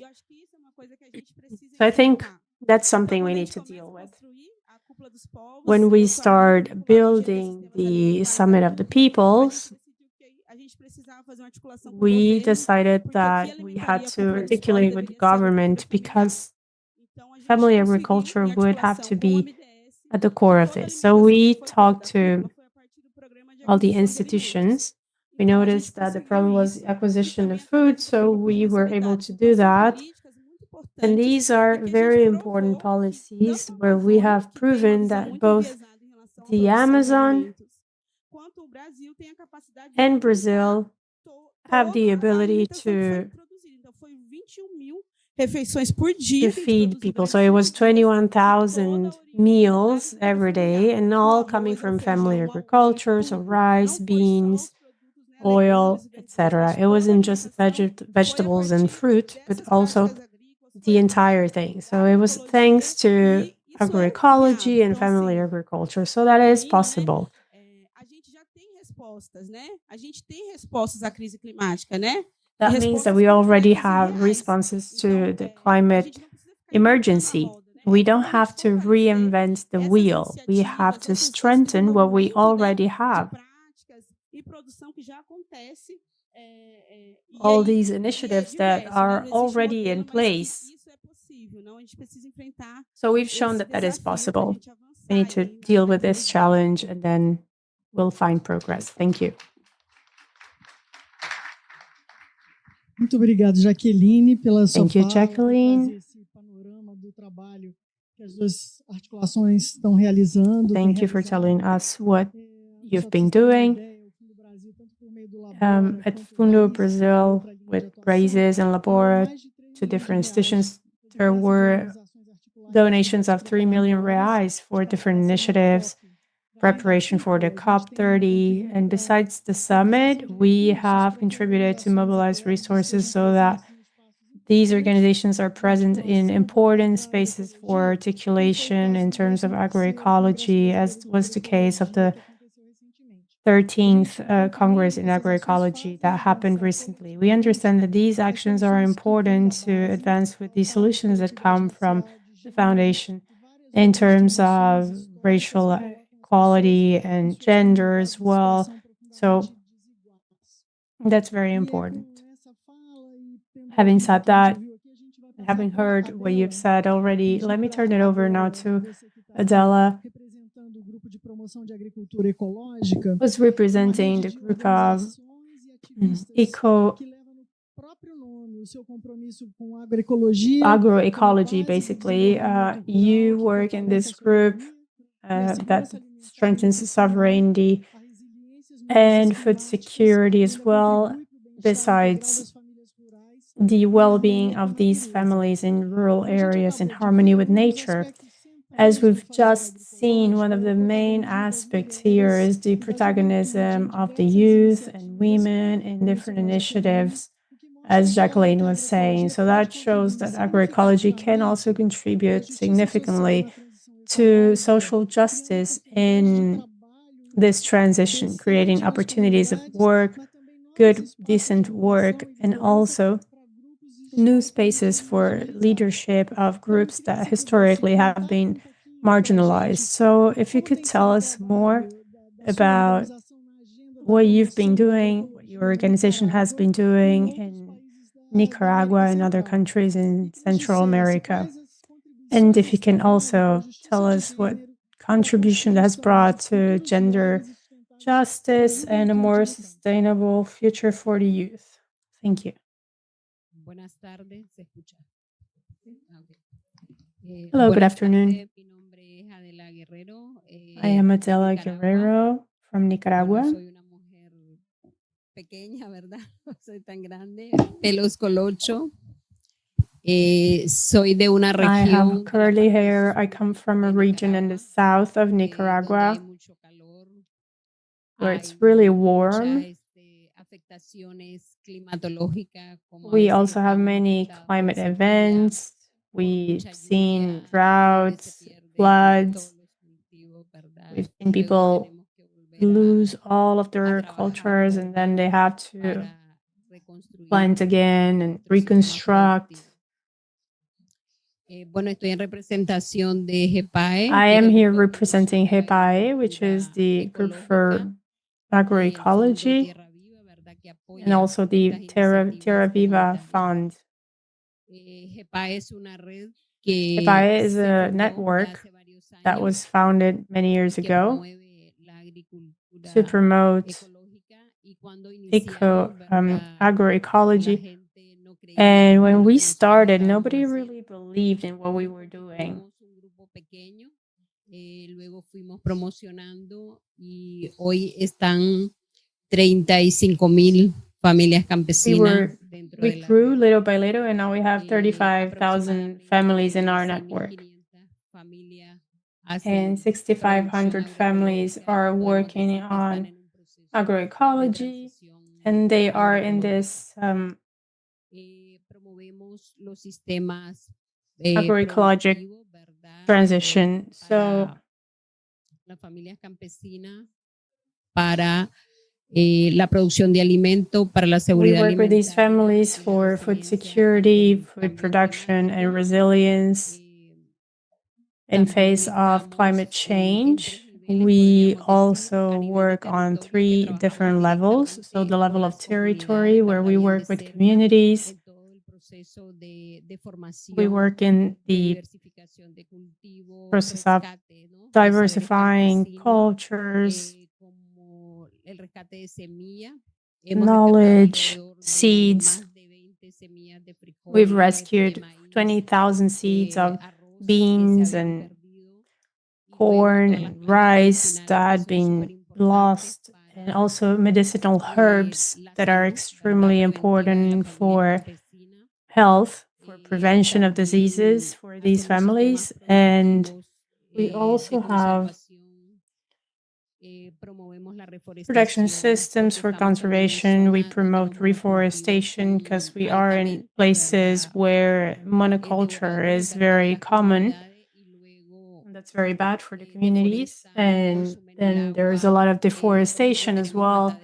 So I think that's something we need to deal with. When we start building the Summit of the Peoples, we decided that we had to articulate with the government, because family agriculture would have to be at the core of this. So we talked to all the institutions. We noticed that the problem was acquisition of food, so we were able to do that. And these are very important policies where we have proven that both the Amazon and Brazil have the ability to feed people. So it was 21,000 meals every day, and all coming from family agriculture, so rice, beans, oil, etc. It wasn't just vegetables and fruit, but also the entire thing. So it was thanks to agroecology and family agriculture. So that is possible. That means that we already have responses to the climate emergency. We don't have to reinvent the wheel. We have to strengthen what we already have. All these initiatives that are already in place. So we've shown that that is possible. We need to deal with this challenge and then we'll find progress. Thank you. Muito obrigado, Jaqueline, pela sua Thank you, fala, Jacqueline. esse panorama do trabalho que as duas articulações estão realizando. Thank you for telling us what you've been doing. At Fundo Brazil, with raises and labora to different institutions, there were donations of 3 million reais for different initiatives, preparation for the COP30. And besides the summit, we have contributed to mobilize resources so that these organizations are present in important spaces for articulation in terms of agroecology, as was the case of the 13th Congress in Agroecology that happened recently. We understand that these actions are important to advance with the solutions that come from the foundation in terms of racial equality and gender as well. So that's very important. Having said that, and having heard what you've said already, let me turn it over now to Adela, who's representing the group of agroecology, basically. You work in this group that strengthens sovereignty and food security as well, besides the well-being of these families in rural areas in harmony with nature. As we've just seen, one of the main aspects here is the protagonism of the youth and women in different initiatives, as Jacqueline was saying. So that shows that agroecology can also contribute significantly to social justice in this transition, creating opportunities of work, good, decent work, and also new spaces for leadership of groups that historically have been marginalized. So if you could tell us more about what you've been doing, what your organization has been doing in Nicaragua and other countries in Central America. And if you can also tell us what contribution that has brought to gender justice and a more sustainable future for the youth. Thank you. Hello, good afternoon. I am Adela Guerrero from Nicaragua. I have curly hair. I come from a region in the south of Nicaragua where it's really warm. We also have many climate events. We've seen droughts, floods. We've seen people lose all of their cultures and then they have to plant again and reconstruct. I am here representing HEPAE, which is the group for agroecology, and also the Terra Viva Fund. HEPAE is a network that was founded many years ago to promote agroecology. And when we started, nobody really believed in what we were doing. We grew little by little, and now we have 35,000 families in our network. And 6,500 families are working on agroecology, and they are in this agroecologic transition. So las familias campesinas para la producción de alimento, para la seguridad we work with these families for food security, food production, and resilience in face of climate change. We also work on 3 different levels. So the level of territory, where we work with communities. We work in the process of diversifying cultures, knowledge, seeds. We've rescued 20,000 seeds of beans and corn and rice that had been lost, and also medicinal herbs that are extremely important for health, for prevention of diseases for these families. And we also have production systems for conservation. We promote reforestation because we are in places where monoculture is very common. That's very bad for the communities. And then there's a lot of deforestation as well.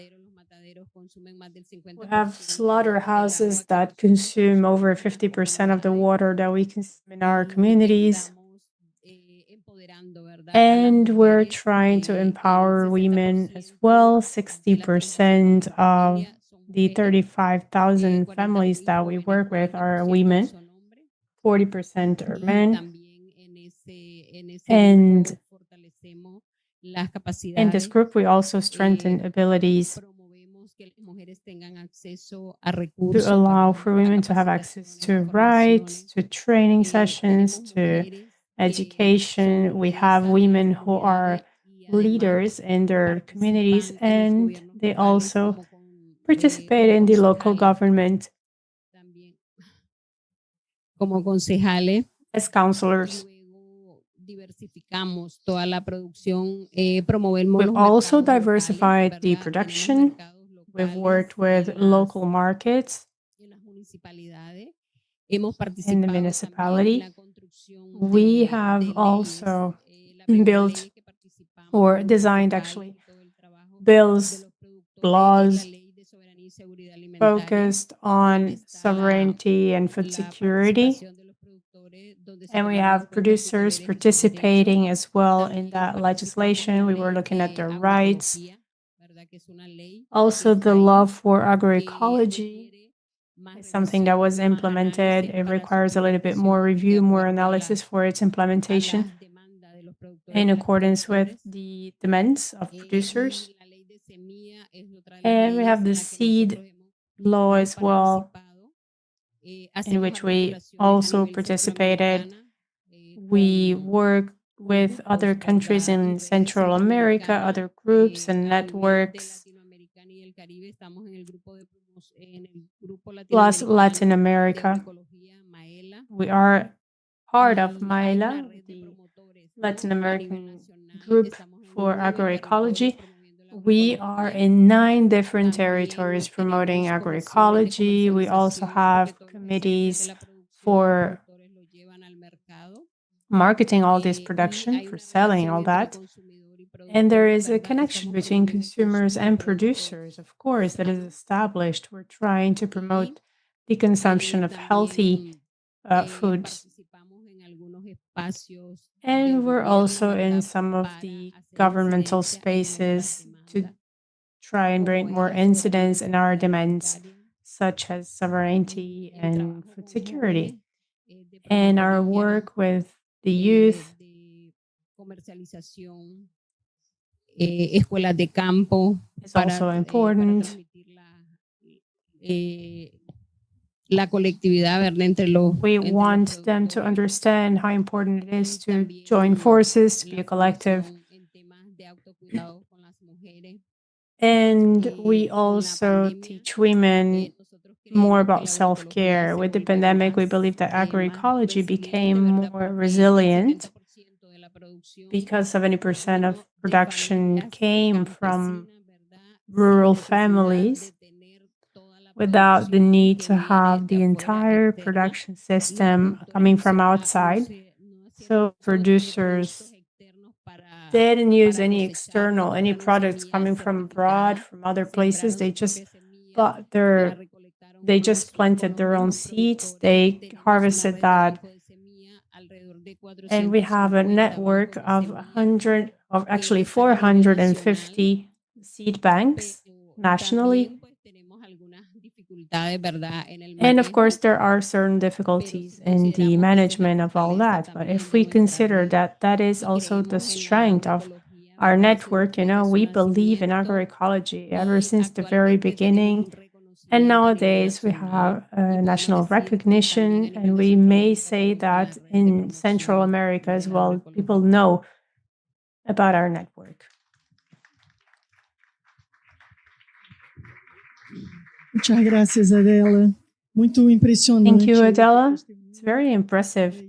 We have slaughterhouses that consume over 50% of the water that we consume in our communities. And we're trying to empower women as well. 60% of the 35,000 families that we work with are women, 40% are men. And in this group, we also strengthen abilities to allow for women to have access to rights, to training sessions, to education. We have women who are leaders in their communities, and they also participate in the local government as counselors. We've also diversified the production. We've worked with local markets in the municipality. We have also built or designed actually bills, laws focused on sovereignty and food security. And we have producers participating as well in that legislation. We were looking at their rights. Also, the law for agroecology is something that was implemented. It requires a little bit more review, more analysis for its implementation in accordance with the demands of producers. And we have the seed law as well, in which we also participated. We work with other countries in Central America, other groups and networks, plus Latin America. We are part of MAELA, the Latin American group for agroecology. We are in 9 different territories promoting agroecology. We also have committees for marketing all this production, for selling all that. And there is a connection between consumers and producers, of course, that is established. We're trying to promote the consumption of healthy foods. And we're also in some of the governmental spaces to try and bring more incidence in our demands, such as sovereignty and food security. And our work with the youth, escuelas de campo, is also important. La colectividad, ¿verdad? Entre los, we want them to understand how important it is to join forces, to be a collective. And we also teach women more about self-care. With the pandemic, we believe that agroecology became more resilient because 70% of production came from rural families. without the need to have the entire production system coming from outside. So producers didn't use any products coming from abroad, from other places. They just planted their own seeds. They harvested that. And we have a network of 450 seed banks nationally. And of course, there are certain difficulties in the management of all that. But if we consider that that is also the strength of our network, we believe in agroecology ever since the very beginning. And nowadays we have national recognition, and we may say that in Central America as well, people know about our network. Muchas gracias, Adela. Muito impressionante. Thank you, Adela. It's very impressive.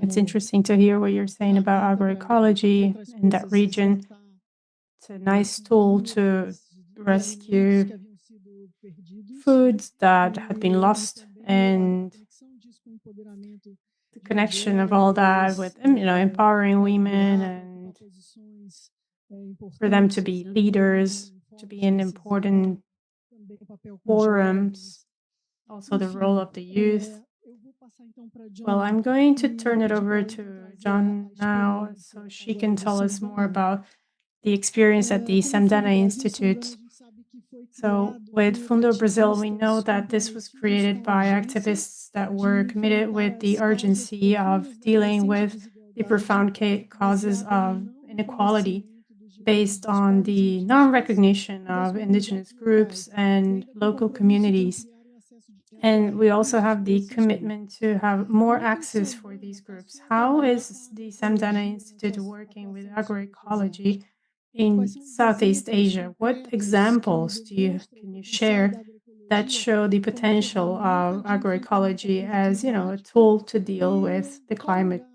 It's interesting to hear what you're saying about agroecology in that region. It's a nice tool to rescue foods that had been lost, and the connection of all that with empowering women and for them to be leaders, to be in important forums, also the role of the youth. Well, I'm going to turn it over to John now so she can tell us more about the experience at the Semdana Institute. So with Fundo Brazil, we know that this was created by activists that were committed with the urgency of dealing with the profound causes of inequality based on the non-recognition of indigenous groups and local communities. And we also have the commitment to have more access for these groups. How is the Semdana Institute working with agroecology in Southeast Asia? What examples can you share that show the potential of agroecology as a tool to deal with the climate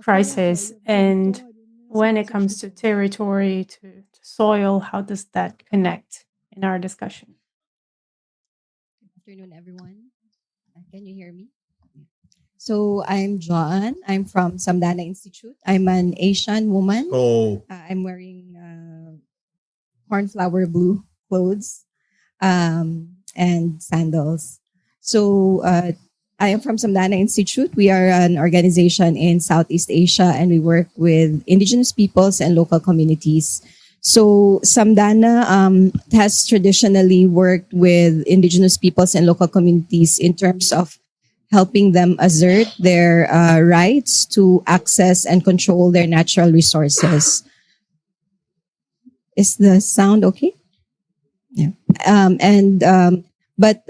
crisis? And when it comes to territory, to soil, how does that connect in our discussion? Good afternoon, everyone. Can you hear me? So I'm Joan. I'm from Semdana Institute. I'm an Asian woman. I'm wearing cornflower blue clothes and sandals. So I am from Semdana Institute. We are an organization in Southeast Asia, and we work with indigenous peoples and local communities. So Semdana has traditionally worked with indigenous peoples and local communities in terms of helping them assert their rights to access and control their natural resources. Is the sound okay? Yeah. But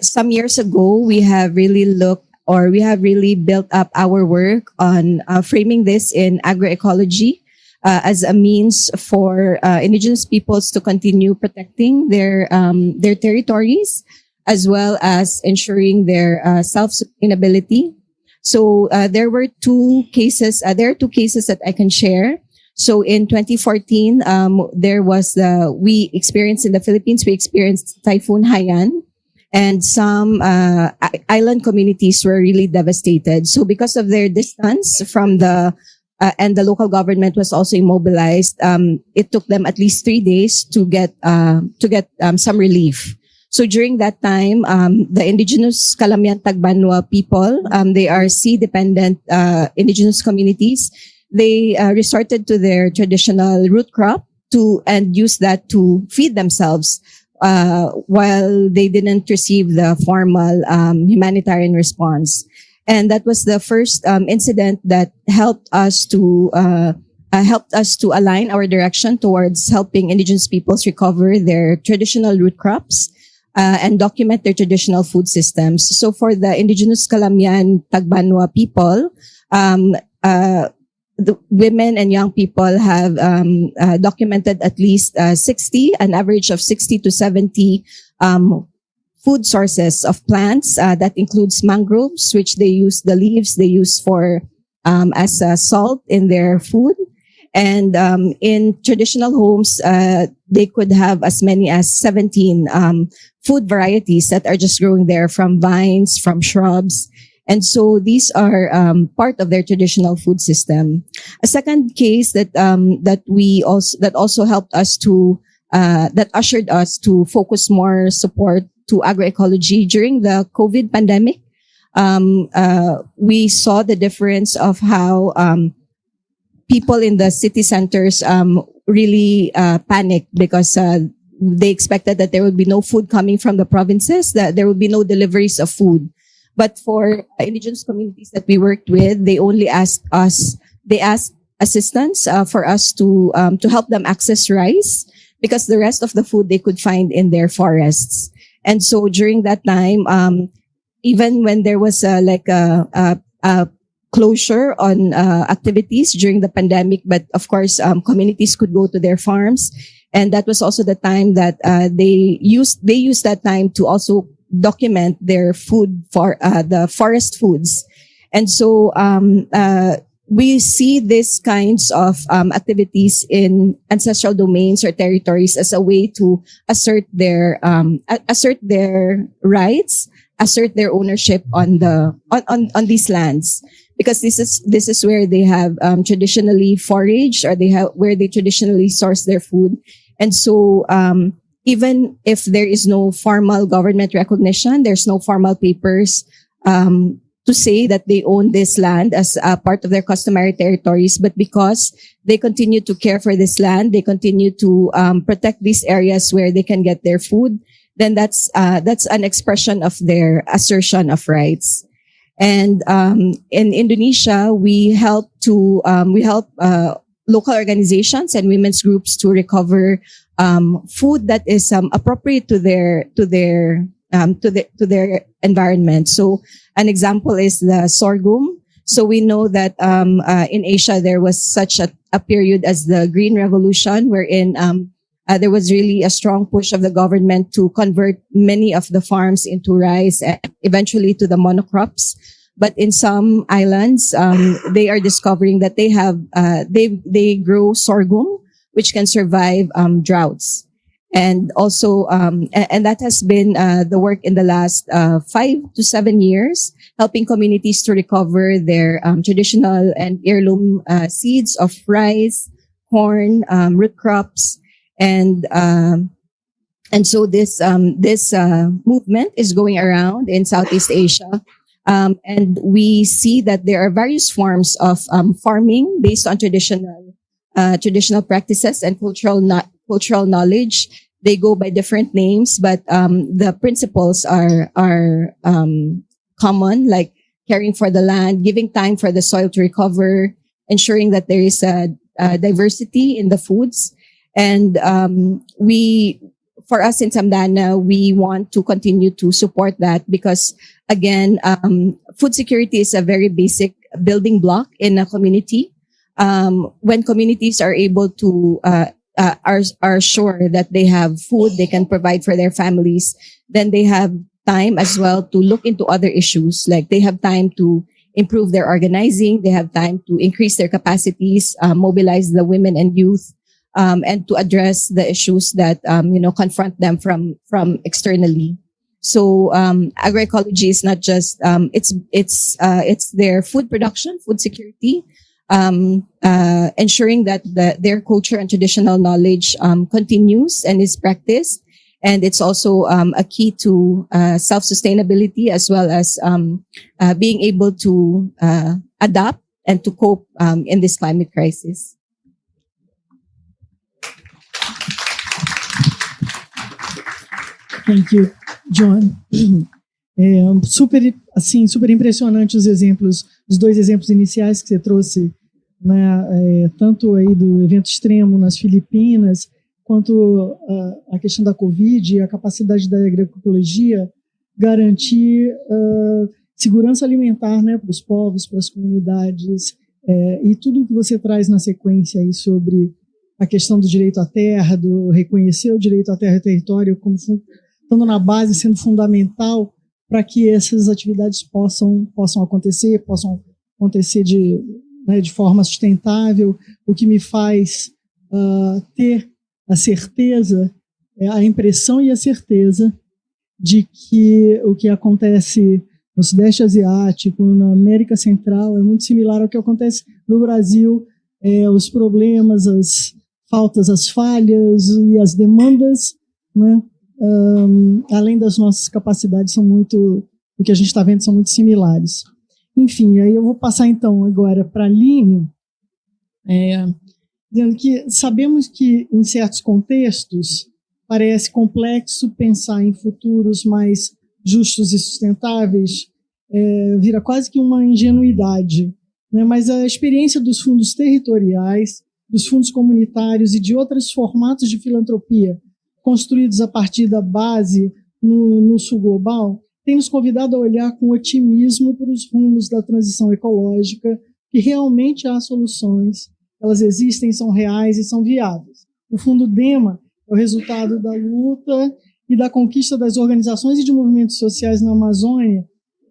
some years ago, we have really built up our work on framing this in agroecology as a means for indigenous peoples to continue protecting their territories, as well as ensuring their self-sustainability. So there are two cases that I can share. So in 2014, we experienced in the Philippines, Typhoon Haiyan, and some island communities were really devastated. So because of their distance from and the local government was also immobilized, it took them at least 3 days to get some relief. So during that time, the indigenous Calamian Tagbanwa people, they are sea-dependent indigenous communities. They resorted to their traditional root crop and used that to feed themselves while they didn't receive the formal humanitarian response. And that was the first incident that helped us to align our direction towards helping indigenous peoples recover their traditional root crops and document their traditional food systems. So for the indigenous Calamian Tagbanwa people, the women and young people have documented at least an average of 60 to 70 food sources of plants that includes mangroves, which the leaves they use for as salt in their food, And in traditional homes, they could have as many as 17 food varieties that are just growing there, from vines, from shrubs. And so these are part of their traditional food system. A second case that also helped us to that ushered us to focus more support to agroecology during the COVID pandemic. We saw the difference of how people in the city centers really panicked because they expected that there would be no food coming from the provinces, that there would be no deliveries of food. But for indigenous communities that we worked with, they only asked assistance for us to help them access rice, because the rest of the food they could find in their forests. And so during that time, even when there was a closure on activities during the pandemic, but of course, communities could go to their farms. And that was also the time that they used that time to also document their food for the forest foods. And so we see these kinds of activities in ancestral domains or territories as a way to assert their rights, assert their ownership on these lands, because this is where they have traditionally foraged, or where they traditionally source their food. And so even if there is no formal government recognition, there's no formal papers to say that they own this land as a part of their customary territories, but because they continue to care for this land, they continue to protect these areas where they can get their food, then that's an expression of their assertion of rights. And in Indonesia, we help local organizations and women's groups to recover food that is appropriate to their environment. So an example is the sorghum. So we know that in Asia there was such a period as the Green Revolution, wherein there was really a strong push of the government to convert many of the farms into rice and eventually to the monocrops. But in some islands, they are discovering that they grow sorghum, which can survive droughts. And also, and that has been the work in the last 5 to 7 years, helping communities to recover their traditional and heirloom seeds of rice, corn, root crops, and so this movement is going around in Southeast Asia. And we see that there are various forms of farming based on traditional practices and cultural knowledge. They go by different names, but the principles are common, like caring for the land, giving time for the soil to recover, ensuring that there is a diversity in the foods. And for us in Samdana, we want to continue to support that because, again, food security is a very basic building block in a community. When communities are able to are sure that they have food they can provide for their families, then they have time as well to look into other issues. Like they have time to improve their organizing, they have time to increase their capacities, mobilize the women and youth, and to address the issues that confront them from externally. So agroecology is not just it's their food production, food security, ensuring that their culture and traditional knowledge continues and is practiced, and it's also a key to self-sustainability as well as being able to adapt and to cope in this climate crisis. Thank you, John. Super impressionante os exemplos, os dois exemplos iniciais que você trouxe, né, tanto aí do evento extremo nas Filipinas, quanto a questão da Covid e a capacidade da agroecologia garantir segurança alimentar, né, para os povos, para as comunidades, e tudo que você traz na sequência aí sobre a questão do direito à terra, do reconhecer o direito à terra e território como estando na base, sendo fundamental para que essas atividades possam acontecer né, de forma sustentável, o que me faz ter a certeza, a impressão e a certeza de que o que acontece no Sudeste Asiático, na América Central, é muito similar ao que acontece no Brasil. Os problemas, as faltas, as falhas e as demandas, né, além das nossas capacidades, o que a gente está vendo são muito similares. Enfim, aí eu vou passar então agora para a Aline, dizendo que sabemos que em certos contextos parece complexo pensar em futuros mais justos e sustentáveis, vira quase que uma ingenuidade, né? Mas a experiência dos fundos territoriais, dos fundos comunitários e de outros formatos de filantropia construídos a partir da base no sul global tem nos convidado a olhar com otimismo para os rumos da transição ecológica, que realmente há soluções, elas existem, são reais e são viáveis. O Fundo DEMA é o resultado da luta e da conquista das organizações e de movimentos sociais na Amazônia,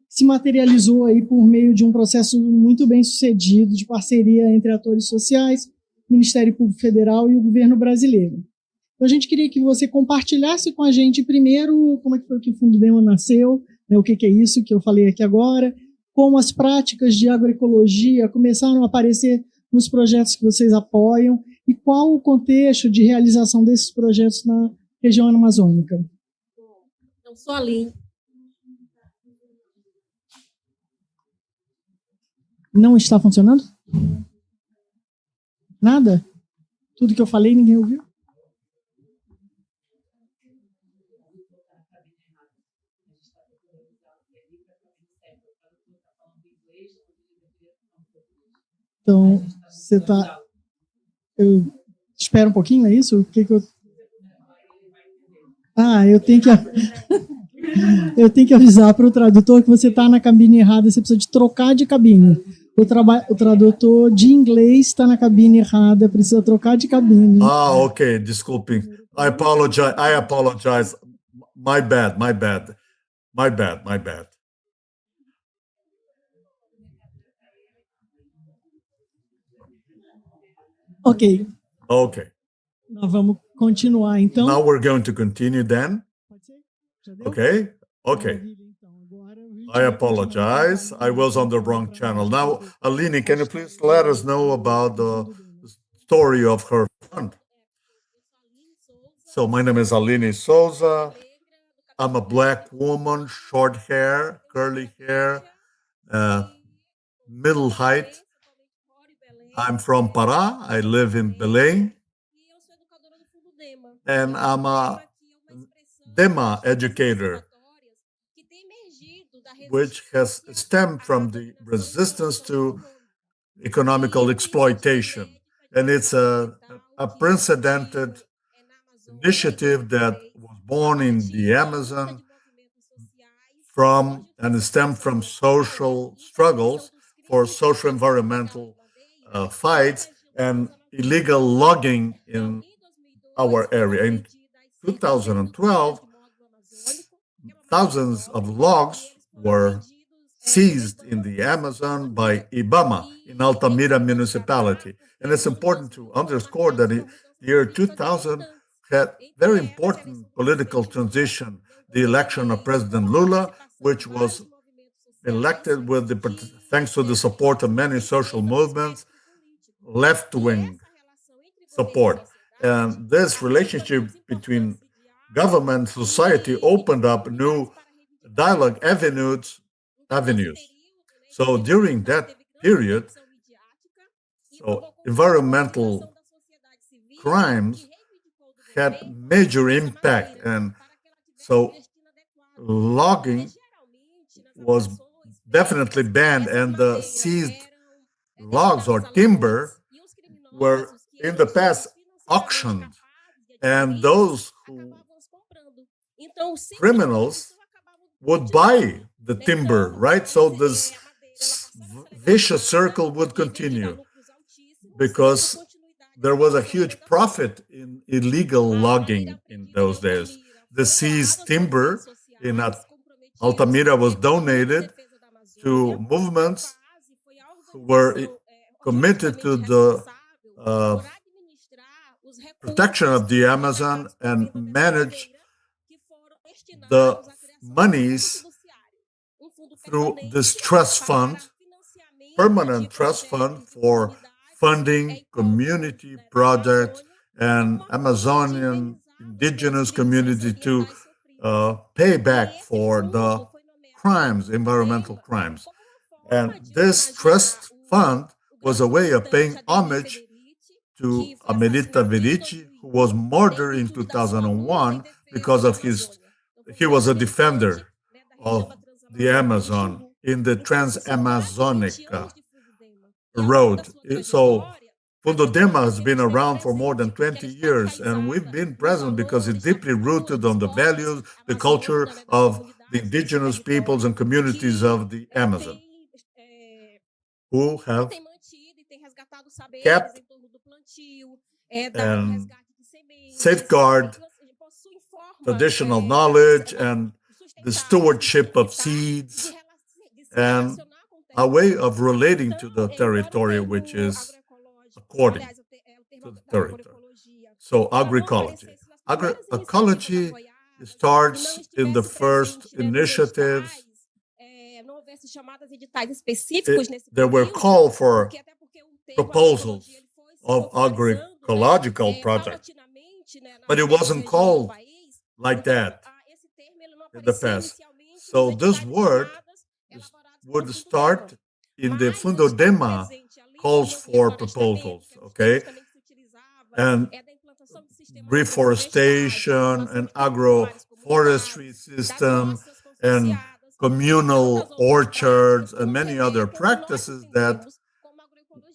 que se materializou aí por meio de um processo muito bem sucedido de parceria entre atores sociais, Ministério Público Federal e o governo brasileiro. Então, a gente queria que você compartilhasse com a gente, primeiro, como é que foi que o Fundo DEMA nasceu, né, o que é isso que eu falei aqui agora, como as práticas de agroecologia começaram a aparecer nos projetos que vocês apoiam e qual o contexto de realização desses projetos na região amazônica. Não sou a Lin. Não está funcionando? Nada? Tudo que eu falei, ninguém ouviu? Então, você está... Eu espero um pouquinho, é isso? O que eu... eu tenho que... eu tenho que avisar para o tradutor que você está na cabine errada, você precisa de trocar de cabine. O tradutor de inglês está na cabine errada, precisa trocar de cabine. Ok, desculpem. I apologize. My bad. Ok. Okay. Nós vamos continuar, então. Now we're going to continue then. Okay. I apologize. I was on the wrong channel. Now, Aline, can you please let us know about the story of her fund? So my name is Aline Souza. I'm a Black woman, short hair, curly hair, middle height. I'm from Pará. I live in Belém. And I'm a DEMA educator, which has stemmed from the resistance to economical exploitation. And it's a unprecedented initiative that was born in the Amazon and stemmed from social struggles for socio-environmental fights and illegal logging in our area. In 2012, thousands of logs were seized in the Amazon by IBAMA in Altamira municipality. And it's important to underscore that the year 2000 had very important political transition, the election of President Lula, which was elected thanks to the support of many social movements, left-wing support. And this relationship between government and society opened up new dialogue avenues. So during that period, environmental crimes had major impact. And so logging was definitely banned, and the seized logs or timber were in the past auctioned, and those criminals would buy the timber, right? So this vicious circle would continue because there was a huge profit in illegal logging in those days. The seized timber in Altamira was donated to movements who were committed to the protection of the Amazon and manage the monies through this trust fund, permanent trust fund for funding community projects and Amazonian indigenous community to pay back for the crimes, environmental crimes. And this trust fund was a way of paying homage to Amelita Verici, who was murdered in 2001 because of he was a defender of the Amazon in the Trans-Amazonica road. So FunDEMA has been around for more than 20 years, and we've been present because it's deeply rooted on the values, the culture of the indigenous peoples and communities of the Amazon, who have kept and safeguard traditional knowledge and the stewardship of seeds and a way of relating to the territory, which is according to the territory. So agroecology. Agroecology starts in the first initiatives. There were calls for proposals of agroecological projects, but it wasn't called like that in the past. So this word would start in the FunDEMA calls for proposals, okay? And reforestation and agroforestry system and communal orchards and many other practices that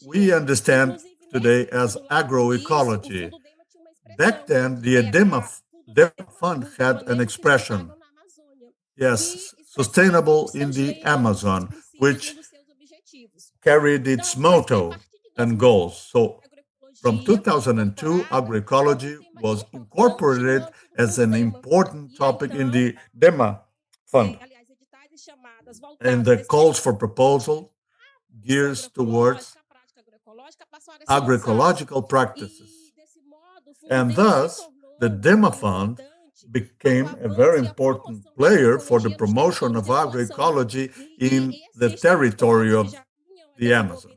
we understand today as agroecology. Back then, the DEMA fund had an expression, yes, sustainable in the Amazon, which carried its motto and goals. So from 2002, agroecology was incorporated as an important topic in the DEMA fund. And the calls for proposal gears towards agroecological practices. And thus, the DEMA fund became a very important player for the promotion of agroecology in the territory of the Amazon.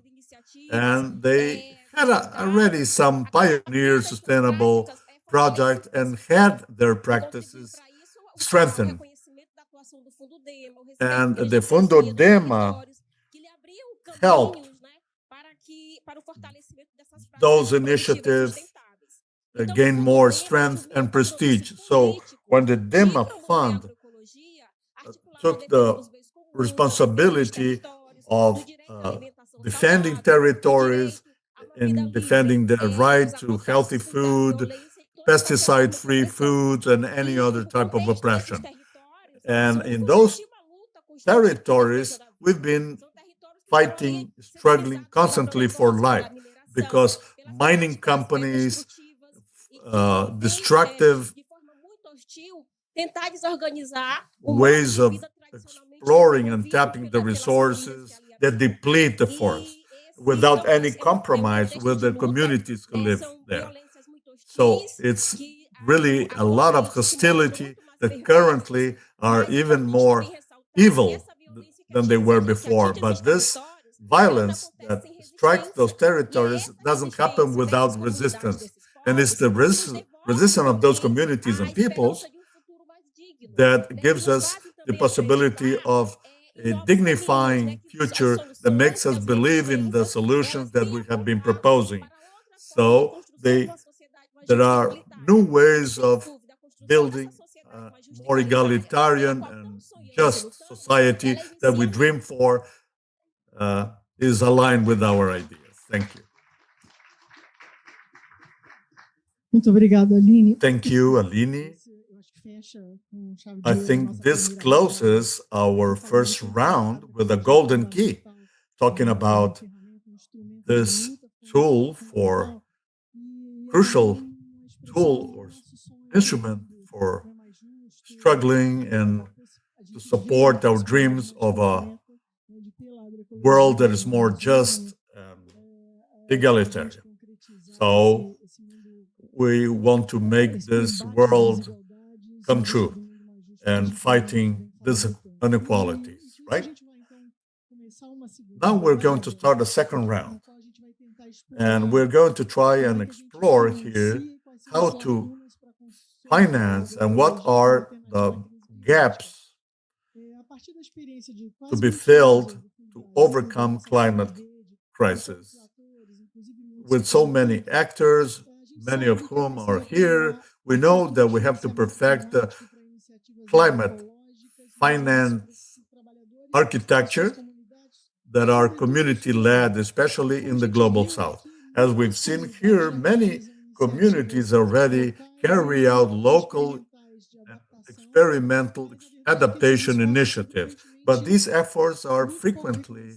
And they had already some pioneer sustainable projects and had their practices strengthened. And the FunDEMA helped those initiatives gain more strength and prestige. So when the DEMA fund took the responsibility of defending territories and defending their right to healthy food, pesticide-free foods, and any other type of oppression. And in those territories, we've been fighting, struggling constantly for life because mining companies, destructive ways of exploring and tapping the resources that deplete the forest without any compromise with the communities who live there. So it's really a lot of hostility that currently are even more evil than they were before. But this violence that strikes those territories doesn't happen without resistance. And it's the resistance of those communities and peoples that gives us the possibility of a dignifying future that makes us believe in the solutions that we have been proposing. So there are new ways of building a more egalitarian and just society that we dream for is aligned with our ideas. Thank you. Muito obrigada, Aline. Thank you, Aline. I think this closes our first round with a golden key, talking about this tool for crucial tool or instrument for struggling and to support our dreams of a world that is more just, egalitarian. So we want to make this world come true and fighting these inequalities, right? Now we're going to start a second round. And we're going to try and explore here how to finance and what are the gaps to be filled to overcome climate crisis. With so many actors, many of whom are here, we know that we have to perfect the climate finance architecture that are community-led, especially in the Global South. As we've seen here, many communities already carry out local and experimental adaptation initiatives, but these efforts are frequently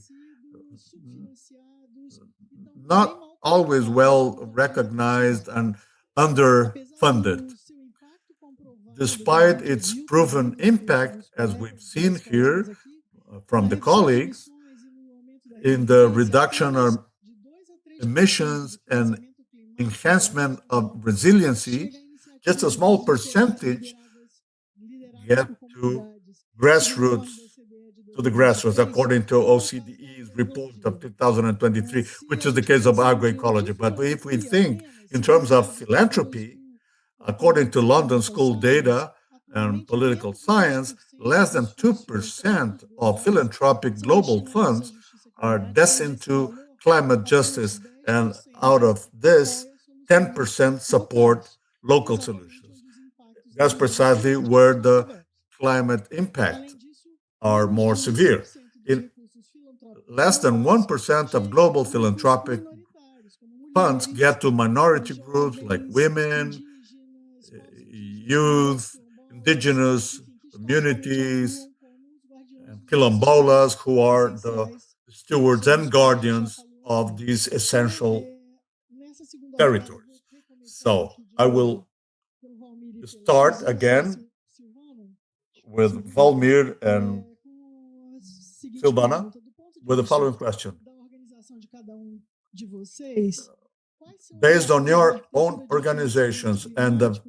not always well recognized and underfunded. Despite its proven impact, as we've seen here from the colleagues, in the reduction of emissions and enhancement of resiliency, just a small percentage get to the grassroots, according to OCDE's report of 2023, which is the case of agroecology. But if we think in terms of philanthropy, according to London School data and political science, less than 2% of philanthropic global funds are destined to climate justice, and out of this, 10% support local solutions. That's precisely where the climate impact are more severe. In less than 1% of global philanthropic funds get to minority groups like women, youth, indigenous communities, and quilombolas, who are the stewards and guardians of these essential territories. So I will start again with Valmir and Silvana with the following question. Based on your own organizations and the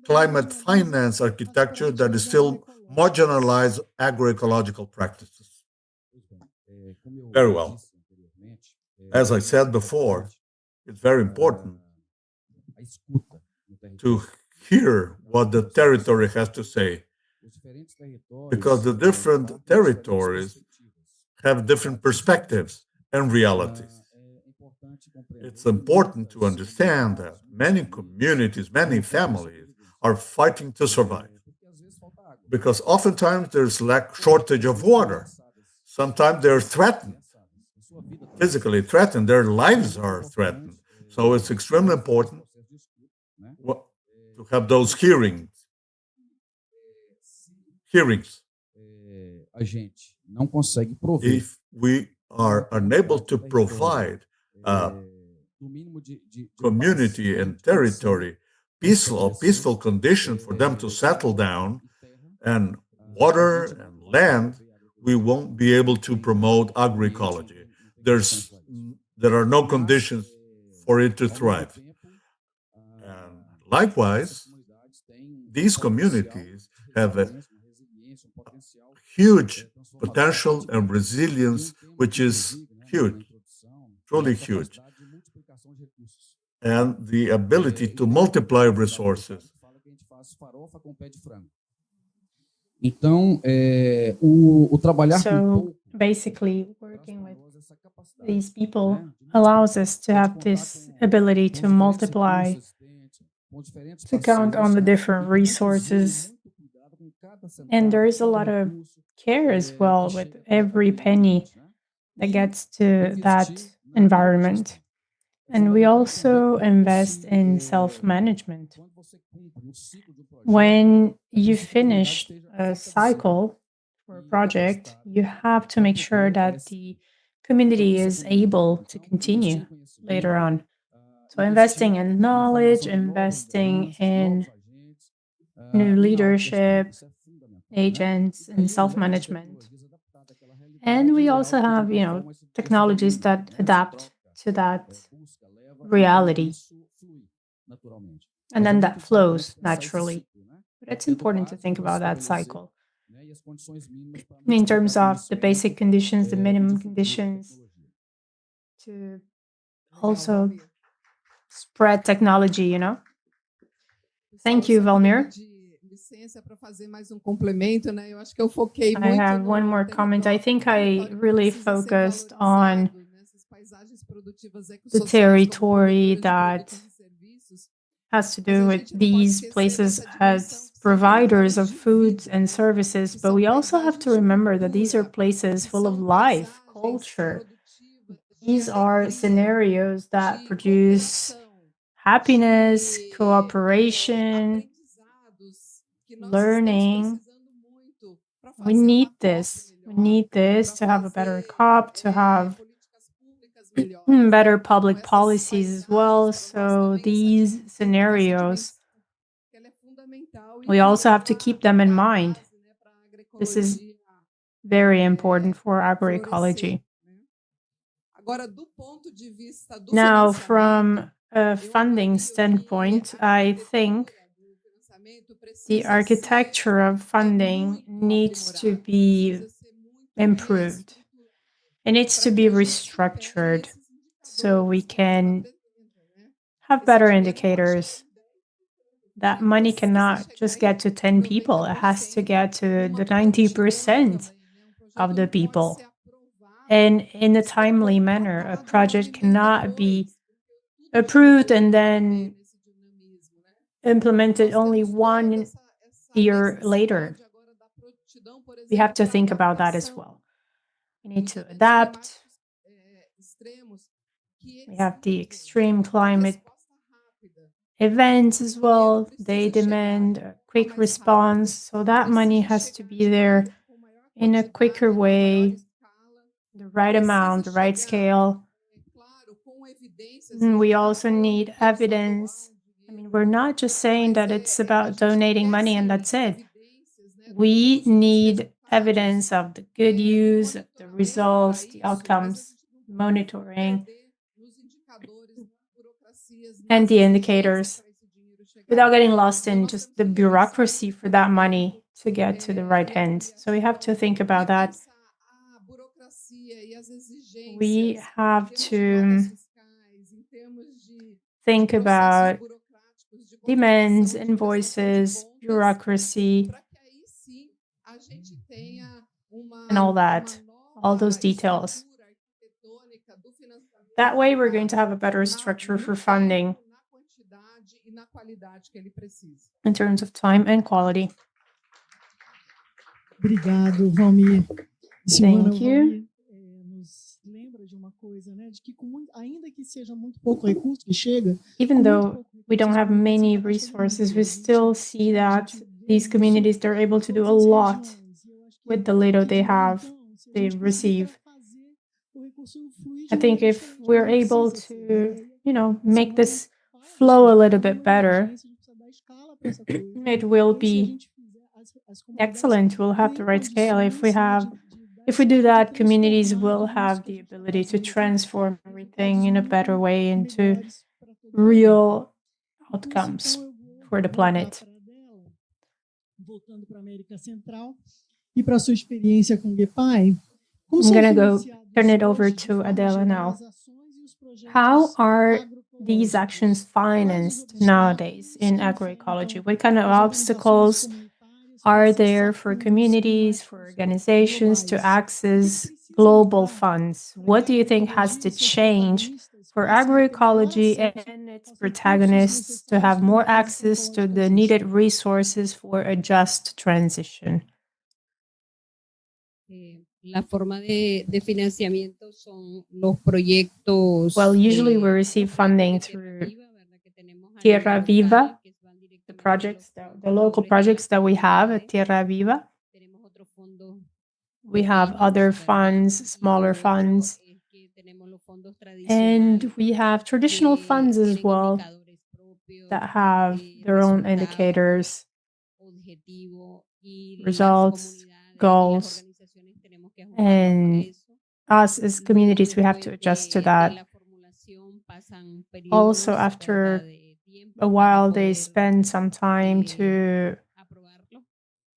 climate finance architecture that is still marginalized agroecological practices. Very well. As I said before, it's very important to hear what the territory has to say, because the different territories have different perspectives and realities. It's important to understand that many communities, many families are fighting to survive, because oftentimes there's shortage of water. Sometimes they're threatened, physically threatened, their lives are threatened. So it's extremely important to have those hearings. If we are unable to provide community and territory peaceful condition for them to settle down, and water and land, we won't be able to promote agroecology. There are no conditions for it to thrive. And likewise, these communities have a huge potential and resilience, which is huge, truly huge, and the ability to multiply resources. So basically, working with these people allows us to have this ability to multiply, to count on the different resources. And there is a lot of care as well with every penny that gets to that environment. And we also invest in self-management. When you finish a cycle for a project, you have to make sure that the community is able to continue later on. So investing in knowledge, investing in new leadership, agents, and self-management. And we also have, technologies that adapt to that reality. And then that flows naturally. But it's important to think about that cycle in terms of the basic conditions, the minimum conditions, to also spread technology, you know? Thank you, Valmir. I have one more comment. I think I really focused on the territory that has to do with these places as providers of foods and services, but we also have to remember that these are places full of life, culture. These are scenarios that produce happiness, cooperation, learning. We need this. We need this to have a better COP, to have better public policies as well. So these scenarios, we also have to keep them in mind. This is very important for agroecology. Now, from a funding standpoint, I think the architecture of funding needs to be improved. It needs to be restructured so we can have better indicators. That money cannot just get to 10 people. It has to get to the 90% of the people. And in a timely manner, a project cannot be approved and then implemented only 1 year later. We have to think about that as well. We need to adapt. We have the extreme climate events as well. They demand a quick response. So that money has to be there in a quicker way, the right amount, the right scale. And we also need evidence. I mean, we're not just saying that it's about donating money and that's it. We need evidence of the good use, of the results, the outcomes, monitoring, and the indicators, without getting lost in just the bureaucracy for that money to get to the right hands. So we have to think about that. We have to think about demands, invoices, bureaucracy, and all that, all those details. That way, we're going to have a better structure for funding in terms of time and quality. Obrigado, Valmir. Thank you. Even though we don't have many resources, we still see that these communities, they're able to do a lot with the little they have, they receive. I think if we're able to, make this flow a little bit better, it will be excellent. We'll have the right scale. If we do that, communities will have the ability to transform everything in a better way into real outcomes for the planet. I'm going to turn it over to Adela now. How are these actions financed nowadays in agroecology? What kind of obstacles are there for communities, for organizations to access global funds? What do you think has to change for agroecology and its protagonists to have more access to the needed resources for a just transition? Well, usually we receive funding through Tierra Viva, the local projects that we have at Tierra Viva. We have other funds, smaller funds, and we have traditional funds as well that have their own indicators, results, goals. And us as communities, we have to adjust to that. Also, after a while, they spend some time to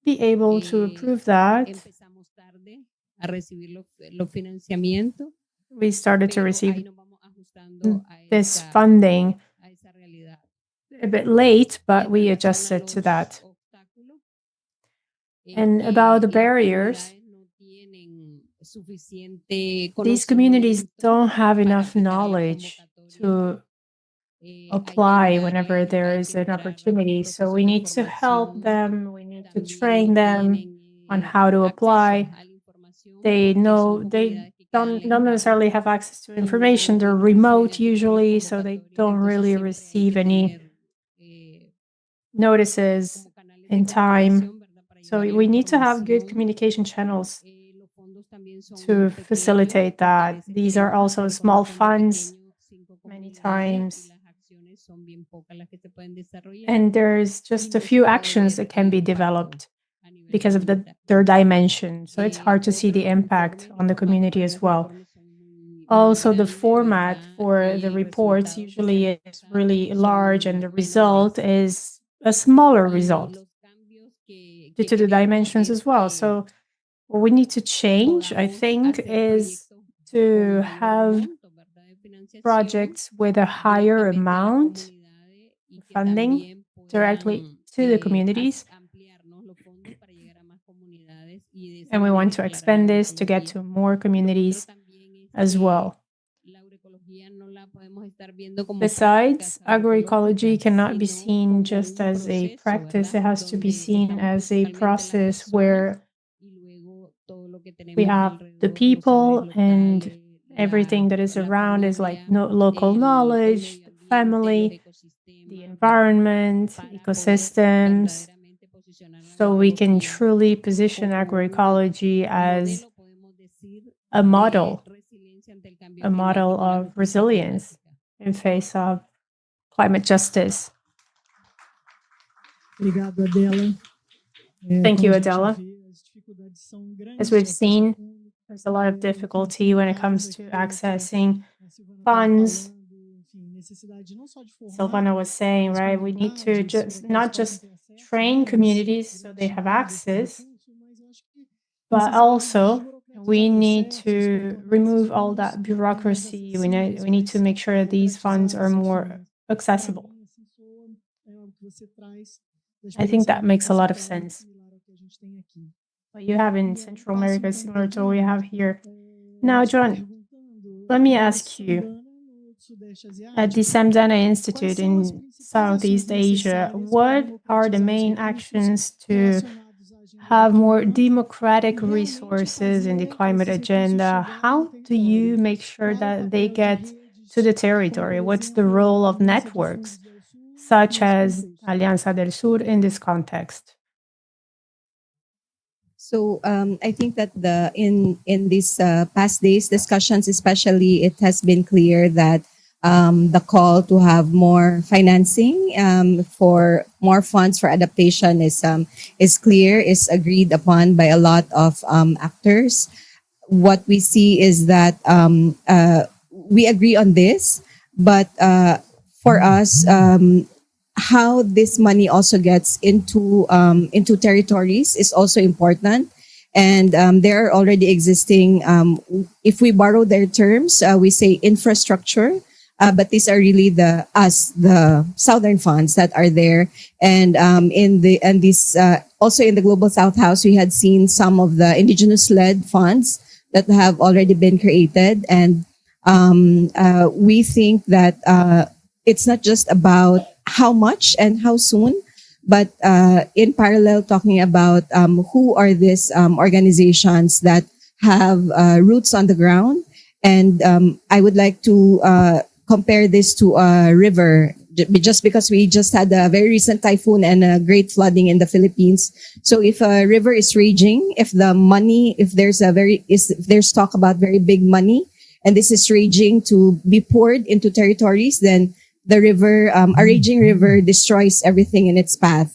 be able to approve that. We started to receive this funding a bit late, but we adjusted to that. And about the barriers, these communities don't have enough knowledge to apply whenever there is an opportunity. So we need to help them, we need to train them on how to apply. They don't necessarily have access to information. They're remote usually, so they don't really receive any notices in time. So we need to have good communication channels to facilitate that. These are also small funds many times. And there's just a few actions that can be developed because of their dimension. So it's hard to see the impact on the community as well. Also, the format for the reports usually is really large, and the result is a smaller result due to the dimensions as well. So what we need to change, I think, is to have projects with a higher amount of funding directly to the communities. And we want to expand this to get to more communities as well. Besides, agroecology cannot be seen just as a practice. It has to be seen as a process where we have the people and everything that is around is like local knowledge, the family, the environment, ecosystems. So we can truly position agroecology as a model of resilience in face of climate justice. Thank you, Adela. As we've seen, there's a lot of difficulty when it comes to accessing funds. Silvana was saying, right, we need to not just train communities so they have access, but also we need to remove all that bureaucracy. We need to make sure that these funds are more accessible. I think that makes a lot of sense. What you have in Central America is similar to what we have here. Now, John, let me ask you, at the Samdana Institute in Southeast Asia, what are the main actions to have more democratic resources in the climate agenda? How do you make sure that they get to the territory? What's the role of networks, such as Alianza del Sur, in this context? So I think that in these past days discussions, especially, it has been clear that the call to have more financing for more funds for adaptation is clear, is agreed upon by a lot of actors. What we see is that we agree on this, but for us, how this money also gets into territories is also important. And there are already existing, if we borrow their terms, we say infrastructure, but these are really the Southern funds that are there. And also in the Global South House, we had seen some of the indigenous-led funds that have already been created. And we think that it's not just about how much and how soon, but in parallel talking about who are these organizations that have roots on the ground. And I would like to compare this to a river, just because we just had a very recent typhoon and a great flooding in the Philippines. So if a river is raging, if there's talk about very big money, and this is raging to be poured into territories, then the river, a raging river, destroys everything in its path.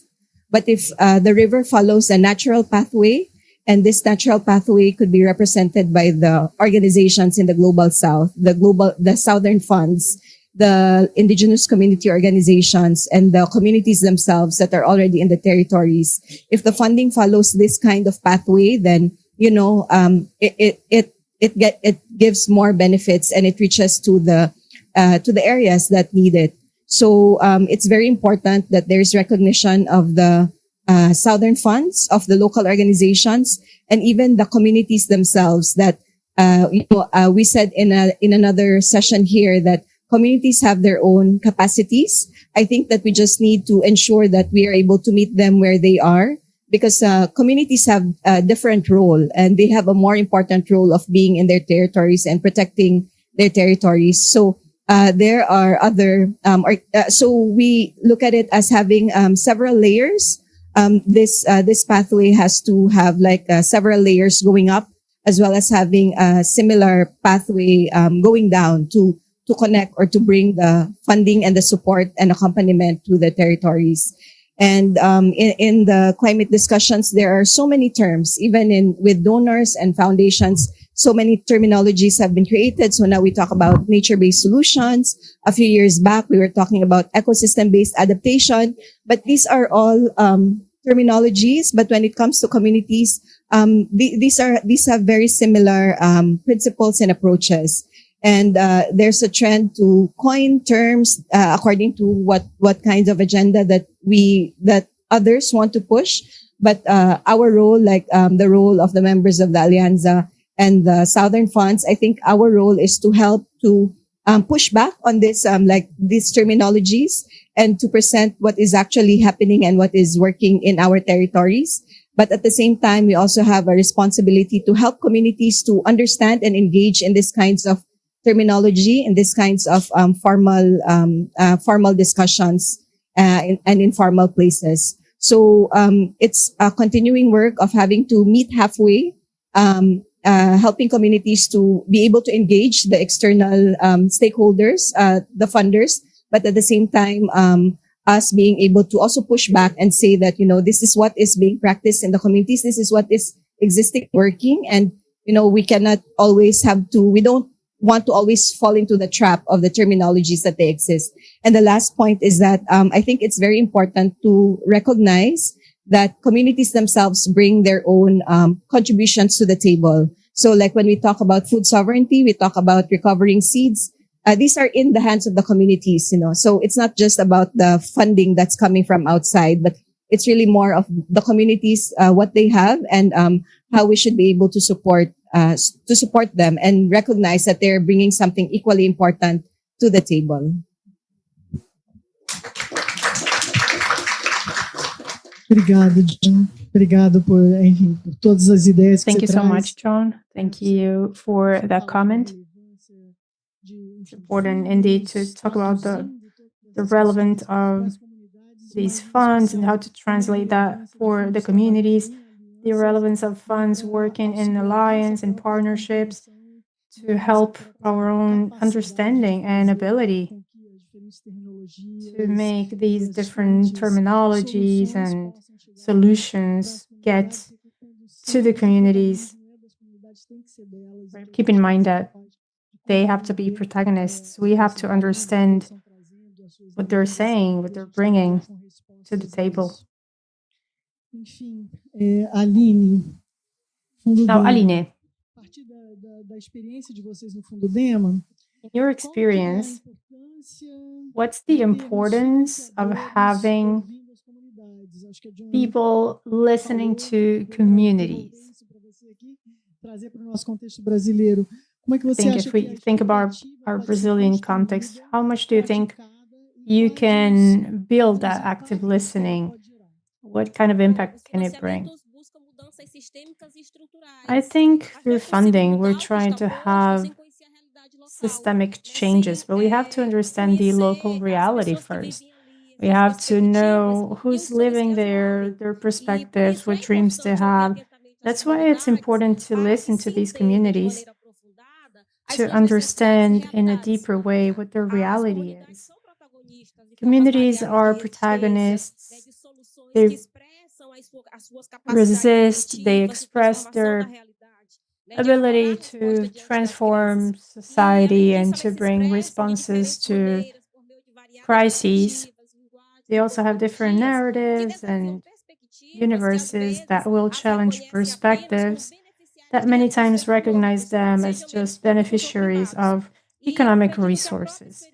But if the river follows a natural pathway, and this natural pathway could be represented by the organizations in the Global South, the Southern funds, the indigenous community organizations and the communities themselves that are already in the territories. If the funding follows this kind of pathway, then it gives more benefits and it reaches to the areas that need it. So it's very important that there is recognition of the southern funds of the local organizations and even the communities themselves. That we said in another session here that communities have their own capacities. I think that we just need to ensure that we are able to meet them where they are, because communities have a different role and they have a more important role of being in their territories and protecting their territories. So there are other, so we look at it as having several layers. This pathway has to have like several layers going up, as well as having a similar pathway going down to connect or to bring the funding and the support and accompaniment to the territories. And in the climate discussions, there are so many terms, even with donors and foundations. So many terminologies have been created. So now we talk about nature-based solutions. A few years back, we were talking about ecosystem-based adaptation. But these are all terminologies. But when it comes to communities, these have very similar principles and approaches. And there's a trend to coin terms according to what kinds of agenda that others want to push. But our role, like the role of the members of the Alianza and the Southern Funds, I think our role is to help to push back on this, like these terminologies, and to present what is actually happening and what is working in our territories. But at the same time, we also have a responsibility to help communities to understand and engage in these kinds of terminology, in these kinds of formal discussions and informal places. So it's a continuing work of having to meet halfway, helping communities to be able to engage the external stakeholders, the funders, but at the same time, us being able to also push back and say that, this is what is being practiced in the communities, this is what is existing, working, and, we cannot always we don't want to always fall into the trap of the terminologies that they exist. And the last point is that I think it's very important to recognize that communities themselves bring their own contributions to the table. So like when we talk about food sovereignty, we talk about recovering seeds. These are in the hands of the communities, So it's not just about the funding that's coming from outside, but it's really more of the communities, what they have, and how we should be able to support them and recognize that they're bringing something equally important to the table. Obrigado, John. Obrigado por todas as ideias que Thank você you so traz. much, John. Thank you for that comment. It's important indeed to talk about the relevance of these funds and how to translate that for the communities, the relevance of funds working in alliance and partnerships to help our own understanding and ability to make these different terminologies and solutions get to the communities. Keep in mind that they have to be protagonists. We have to understand what they're saying, what they're bringing to the table. Aline. Now, Aline, A partir da experiência de vocês no FundoDema, in your experience, what's the importance of having people listening to communities? I think if we think about our Brazilian context, how much do you think you can build that active listening? What kind of impact can it bring? I think through funding, we're trying to have systemic changes, but we have to understand the local reality first. We have to know who's living there, their perspectives, what dreams they have. That's why it's important to listen to these communities to understand in a deeper way what their reality is. Communities are protagonists. They resist, they express their ability to transform society and to bring responses to crises. They also have different narratives and universes that will challenge perspectives that many times recognize them as just beneficiaries of economic resources.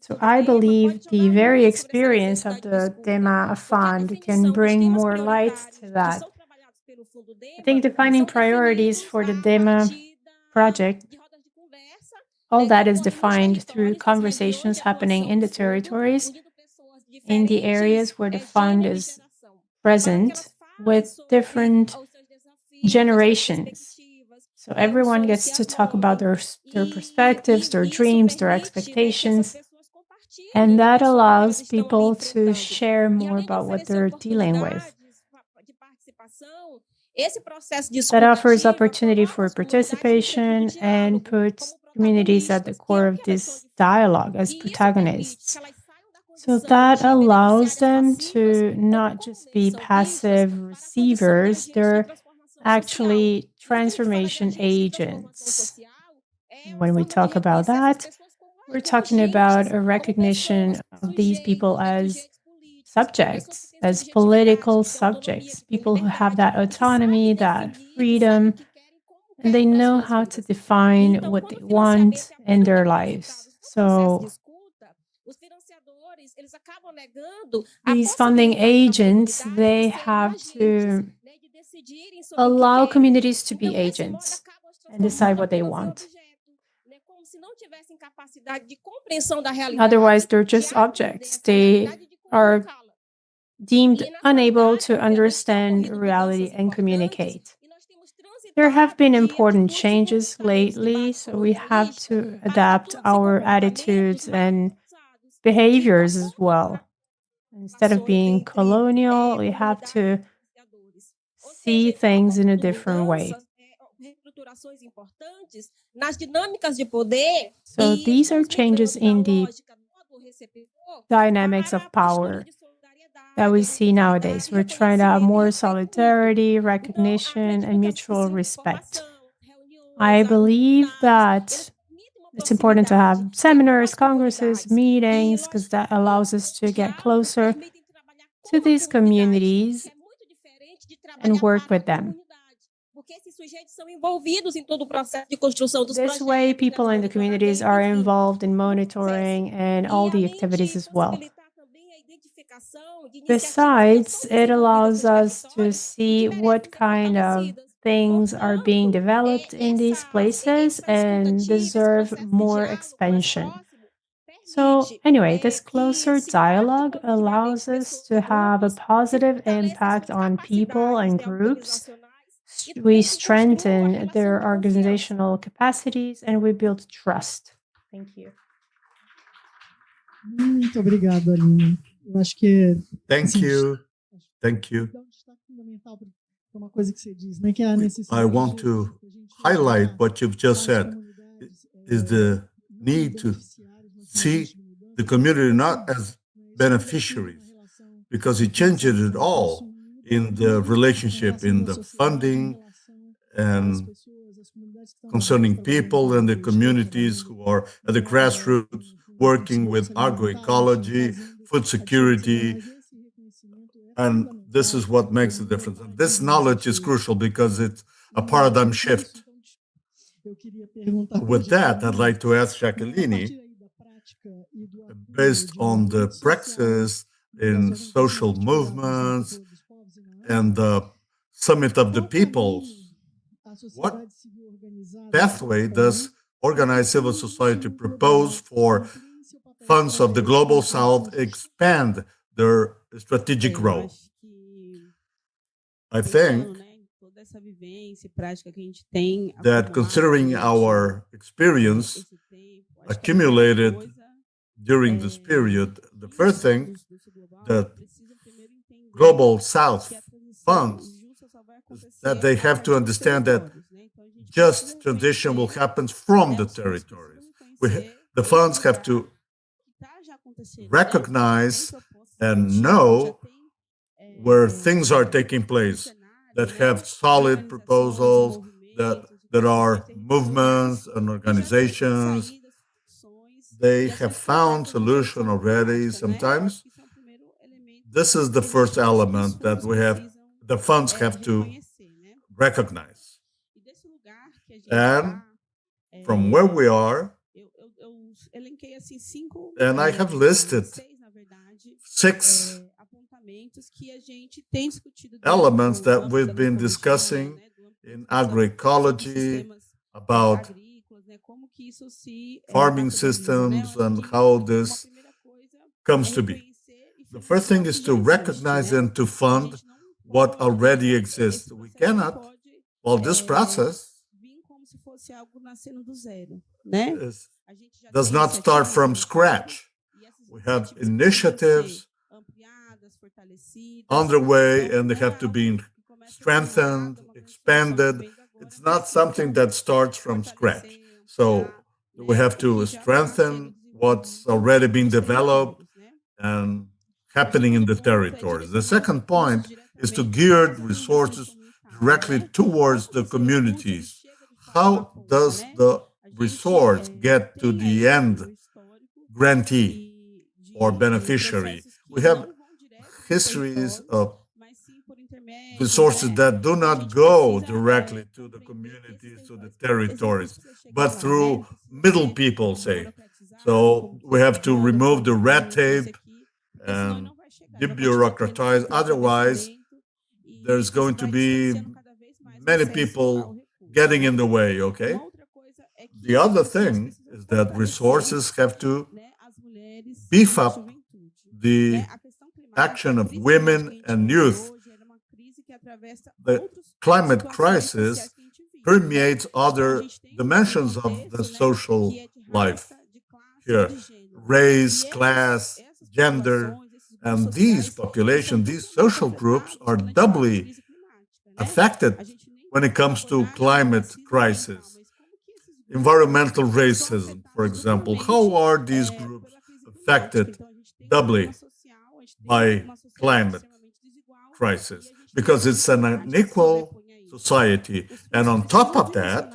So I believe the very experience of the DEMA Fund can bring more light to that. I think defining priorities for the DEMA project, all that is defined through conversations happening in the territories, in the areas where the fund is present, with different generations. So everyone gets to talk about their perspectives, their dreams, their expectations, and that allows people to share more about what they're dealing with. That offers opportunity for participation and puts communities at the core of this dialogue as protagonists. So that allows them to not just be passive receivers, they're actually transformation agents. When we talk about that, we're talking about a recognition of these people as subjects, as political subjects, people who have that autonomy, that freedom, and they know how to define what they want in their lives. So these funding agents, they have to allow communities to be agents and decide what they want. Otherwise, they're just objects. They are deemed unable to understand reality and communicate. There have been important changes lately, so we have to adapt our attitudes and behaviors as well. Instead of being colonial, we have to see things in a different way. So these are changes in the dynamics of power that we see nowadays. We're trying to have more solidarity, recognition, and mutual respect. I believe that it's important to have seminars, congresses, meetings, because that allows us to get closer to these communities and work with them. This way, people in the communities are involved in monitoring and all the activities as well. Besides, it allows us to see what kind of things are being developed in these places and deserve more expansion. So anyway, this closer dialogue allows us to have a positive impact on people and groups. We strengthen their organizational capacities and we build trust. Thank you. Muito obrigado, Aline. Eu acho que Thank you. Thank you. I want to highlight what you've just said, is the need to see the community not as beneficiaries, because it changes it all in the relationship, in the funding, and concerning people and the communities who are at the grassroots working with agroecology, food security, and this is what makes the difference. And this knowledge is crucial because it's a paradigm shift. With that, I'd like to ask Jacqueline, based on the praxis in social movements and the Summit of the Peoples, what pathway does organized civil society propose for funds of the Global South expand their strategic role? I think that considering our experience accumulated during this period, the first thing that Global South funds is that they have to understand that just transition will happen from the territories. The funds have to recognize and know where things are taking place, that have solid proposals, that There are movements and organizations. They have found solution already sometimes. This is the first element that the funds have to recognize. And from where we are, and I have listed 6 elements that we've been discussing in agroecology about farming systems and how this comes to be. The first thing is to recognize and to fund what already exists. We cannot, well, this process does not start from scratch. We have initiatives underway and they have to be strengthened, expanded. It's not something that starts from scratch. So we have to strengthen what's already been developed and happening in the territories. The second point is to gear resources directly towards the communities. How does the resource get to the end grantee or beneficiary? We have histories of resources that do not go directly to the communities, to the territories, but through middle people, say. So we have to remove the red tape and debureaucratize. Otherwise, there's going to be many people getting in the way, okay? The other thing is that resources have to beef up the action of women and youth. The climate crisis permeates other dimensions of the social life here. Race, class, gender, and these populations, these social groups are doubly affected when it comes to climate crisis. Environmental racism, for example, how are these groups affected doubly by climate crisis? Because it's an unequal society. And on top of that,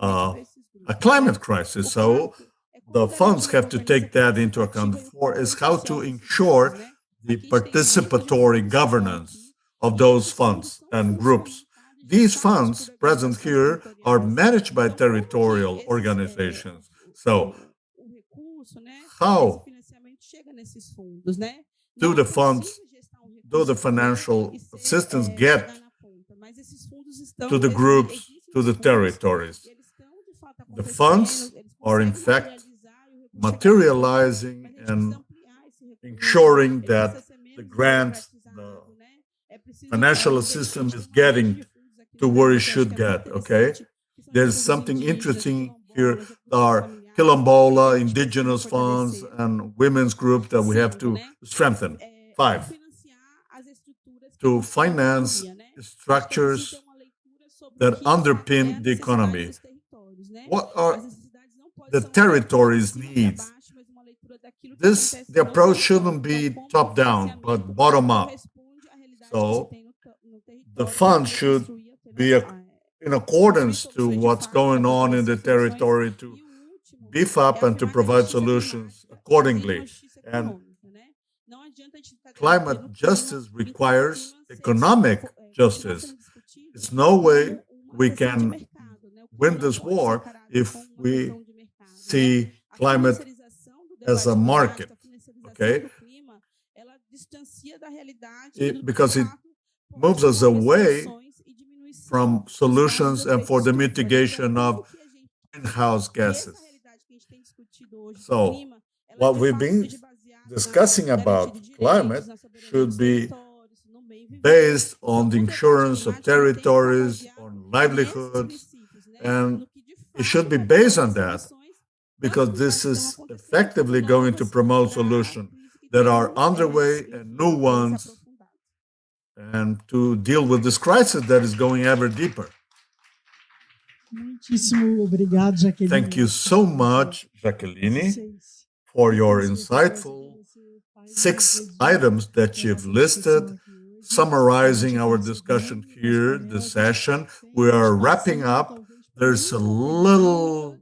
a climate crisis. So the funds have to take that into account. For is how to ensure the participatory governance of those funds and groups. These funds present here are managed by territorial organizations. So how do the funds, do the financial assistance get to the groups, to the territories? The funds are in fact materializing and ensuring that the grants, the financial assistance is getting to where it should get, okay? There's something interesting here. There are Quilombola, indigenous funds, and women's group that we have to strengthen. 5, to finance structures that underpin the economy. What are the territories' needs? The approach shouldn't be top-down, but bottom-up. So the fund should be in accordance to what's going on in the territory to beef up and to provide solutions accordingly. And climate justice requires economic justice. It's no way we can win this war if we see climate as a market, okay? Because it moves us away from solutions and for the mitigation of greenhouse gases. So what we've been discussing about climate should be based on the insurance of territories, on livelihoods, and it should be based on that because this is effectively going to promote solutions that are underway and new ones and to deal with this crisis that is going ever deeper. Thank you so much, Jacqueline, for your insightful 6 items that you've listed, summarizing our discussion here, this session. We are wrapping up there's a little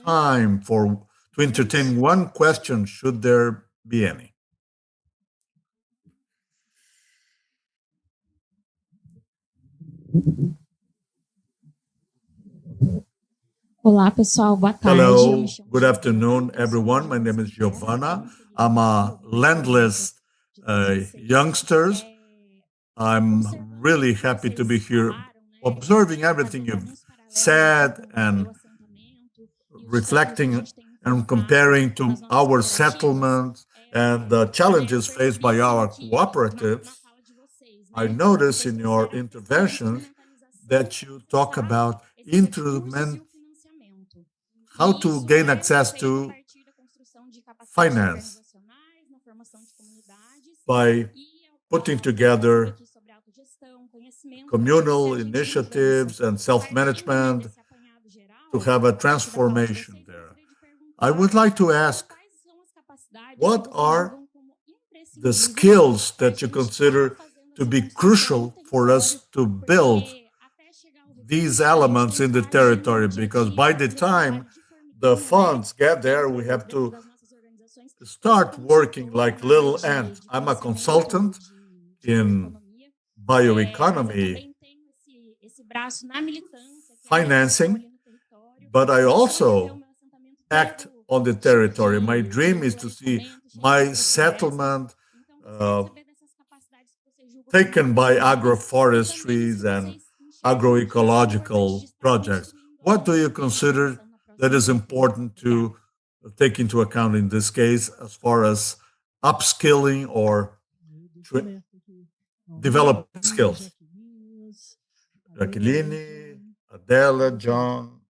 time to entertain one question, should there be any. Olá, pessoal. Boa tarde. Hello, good afternoon, everyone. My name is Giovanna. I'm a landless youngster. I'm really happy to be here observing everything you've said and reflecting and comparing to our settlements and the challenges faced by our cooperatives. I notice in your intervention that you talk about how to gain access to finance by putting together communal initiatives and self-management to have a transformation there. I would like to ask, what are the skills that you consider to be crucial for us to build these elements in the territory? Because by the time the funds get there, we have to start working like little ants. I'm a consultant in bioeconomy financing, but I also act on the territory. My dream is to see my settlement taken by agroforestries and agroecological projects. What do you consider that is important to take into account in this case as far as upskilling or developing skills? Jacqueline, Adela, John,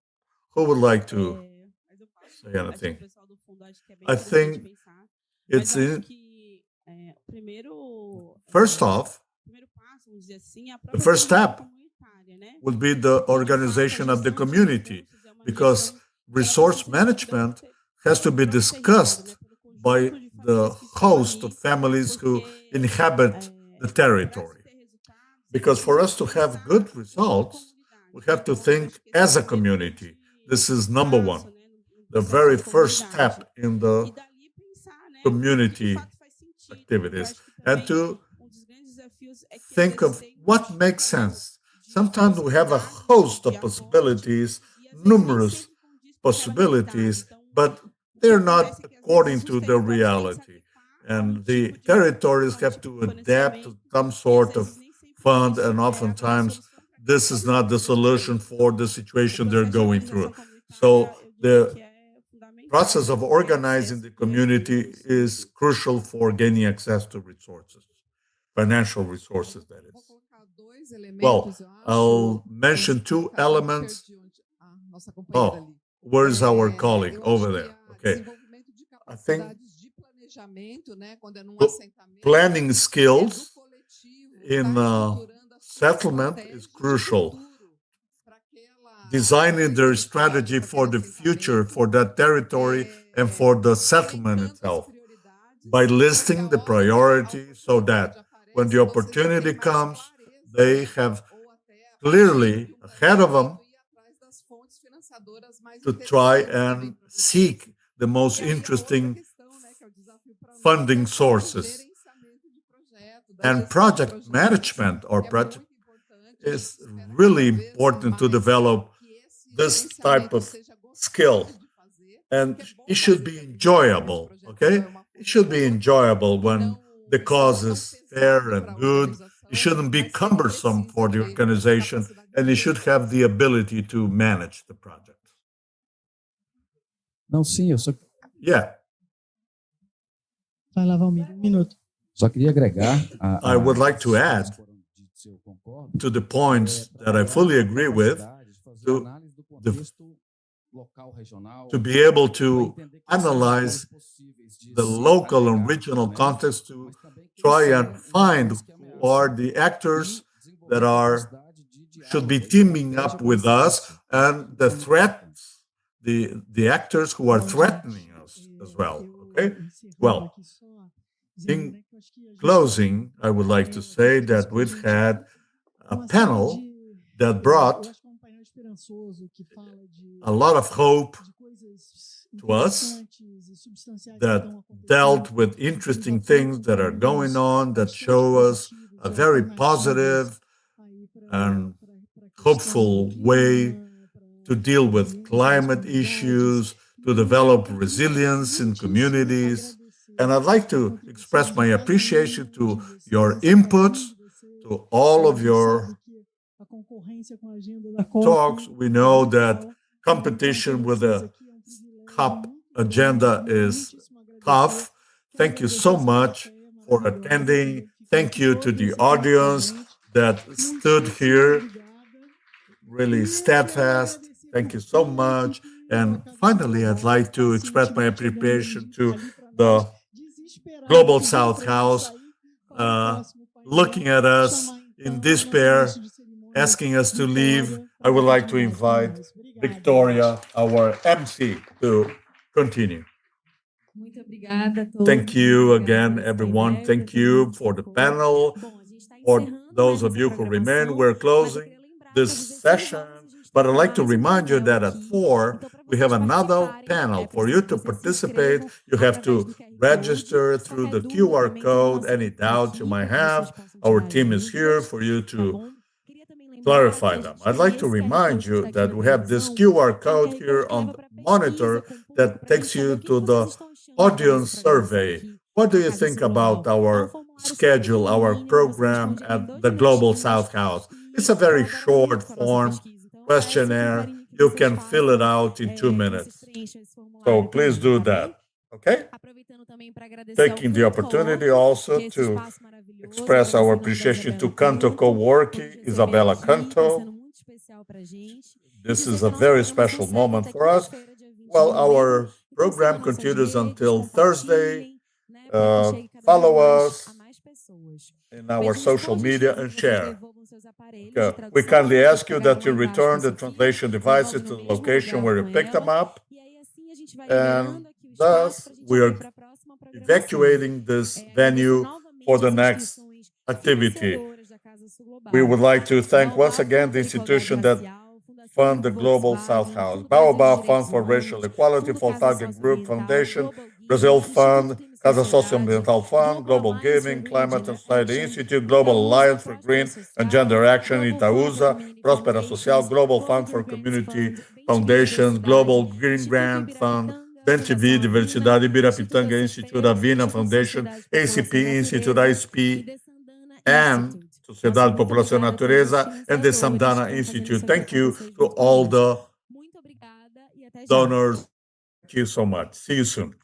who would like to say anything? I think it's first off, the first step would be the organization of the community, because resource management has to be discussed by the host of families who inhabit the territory. Because for us to have good results, we have to think as a community. This is number one, the very first step in the community activities, and to think of what makes sense. Sometimes we have a host of possibilities, numerous possibilities, but they're not according to the reality. And the territories have to adapt to some sort of fund, and oftentimes this is not the solution for the situation they're going through. So the process of organizing the community is crucial for gaining access to resources, financial resources, that is. Well, I'll mention two elements. Oh, where's our colleague? Over there. Okay. I think planning skills in settlement is crucial. Designing their strategy for the future, for that territory, and for the settlement itself, by listing the priorities so that when the opportunity comes, they have clearly ahead of them to try and seek the most interesting funding sources. And project management or project is really important to develop this type of skill. And it should be enjoyable, okay? It should be enjoyable when the cause is fair and good. It shouldn't be cumbersome for the organization, and it should have the ability to manage the project. Não, sim, eu só... Yeah. Vai lá, Valmir, minuto. Só queria agregar... I would like to add to the points that I fully agree with, to be able to analyze the local and regional context, to try and find who are the actors that should be teaming up with us, and the threats, the actors who are threatening us as well. Okay? Well, in closing, I would like to say that we've had a panel that brought a lot of hope to us, that dealt with interesting things that are going on, that show us a very positive and hopeful way to deal with climate issues, to develop resilience in communities. And I'd like to express my appreciation to your inputs, to all of your talks. We know that competition with the COP agenda is tough. Thank you so much for attending. Thank you to the audience that stood here, really steadfast. Thank you so much. And finally, I'd like to express my appreciation to the Global South House, looking at us in despair, asking us to leave. I would like to invite Victoria, our MC, to continue. Thank you again, everyone. Thank you for the panel. For those of you who remain, we're closing this session, but I'd like to remind you that at 4, we have another panel. For you to participate, you have to register through the QR code. Any doubts you might have, our team is here for you to clarify them. I'd like to remind you that we have this QR code here on the monitor that takes you to the audience survey. What do you think about our schedule, our program at the Global South House? It's a very short form questionnaire. You can fill it out in 2 minutes. So please do that, okay? Taking the opportunity also to express our appreciation to Canto Co-working, Isabela Canto. This is a very special moment for us. Well, our program continues until Thursday. Follow us in our social media and share. Okay. We kindly ask you that you return the translation devices to the location where you picked them up. And thus, we are evacuating this venue for the next activity. We would like to thank once again the institution that fund the Global South House, Baobab Fund for Racial Equality, Volkswagen Group Foundation, Brazil Fund, Casa Socio-environmental Fund, Global Giving, Climate and Society Institute, Global Alliance for Green and Gender Action, Itaúsa, Próspera Social, Global Fund for Community Foundations, Global Green Grant Fund, BenTV, Diversidade, Ibirapitanga Institute, Avina Foundation, ACP Institute, ISP, and Sociedade População Natureza, and the Samdana Institute. Thank you to all the donors. Thank you so much. See you soon.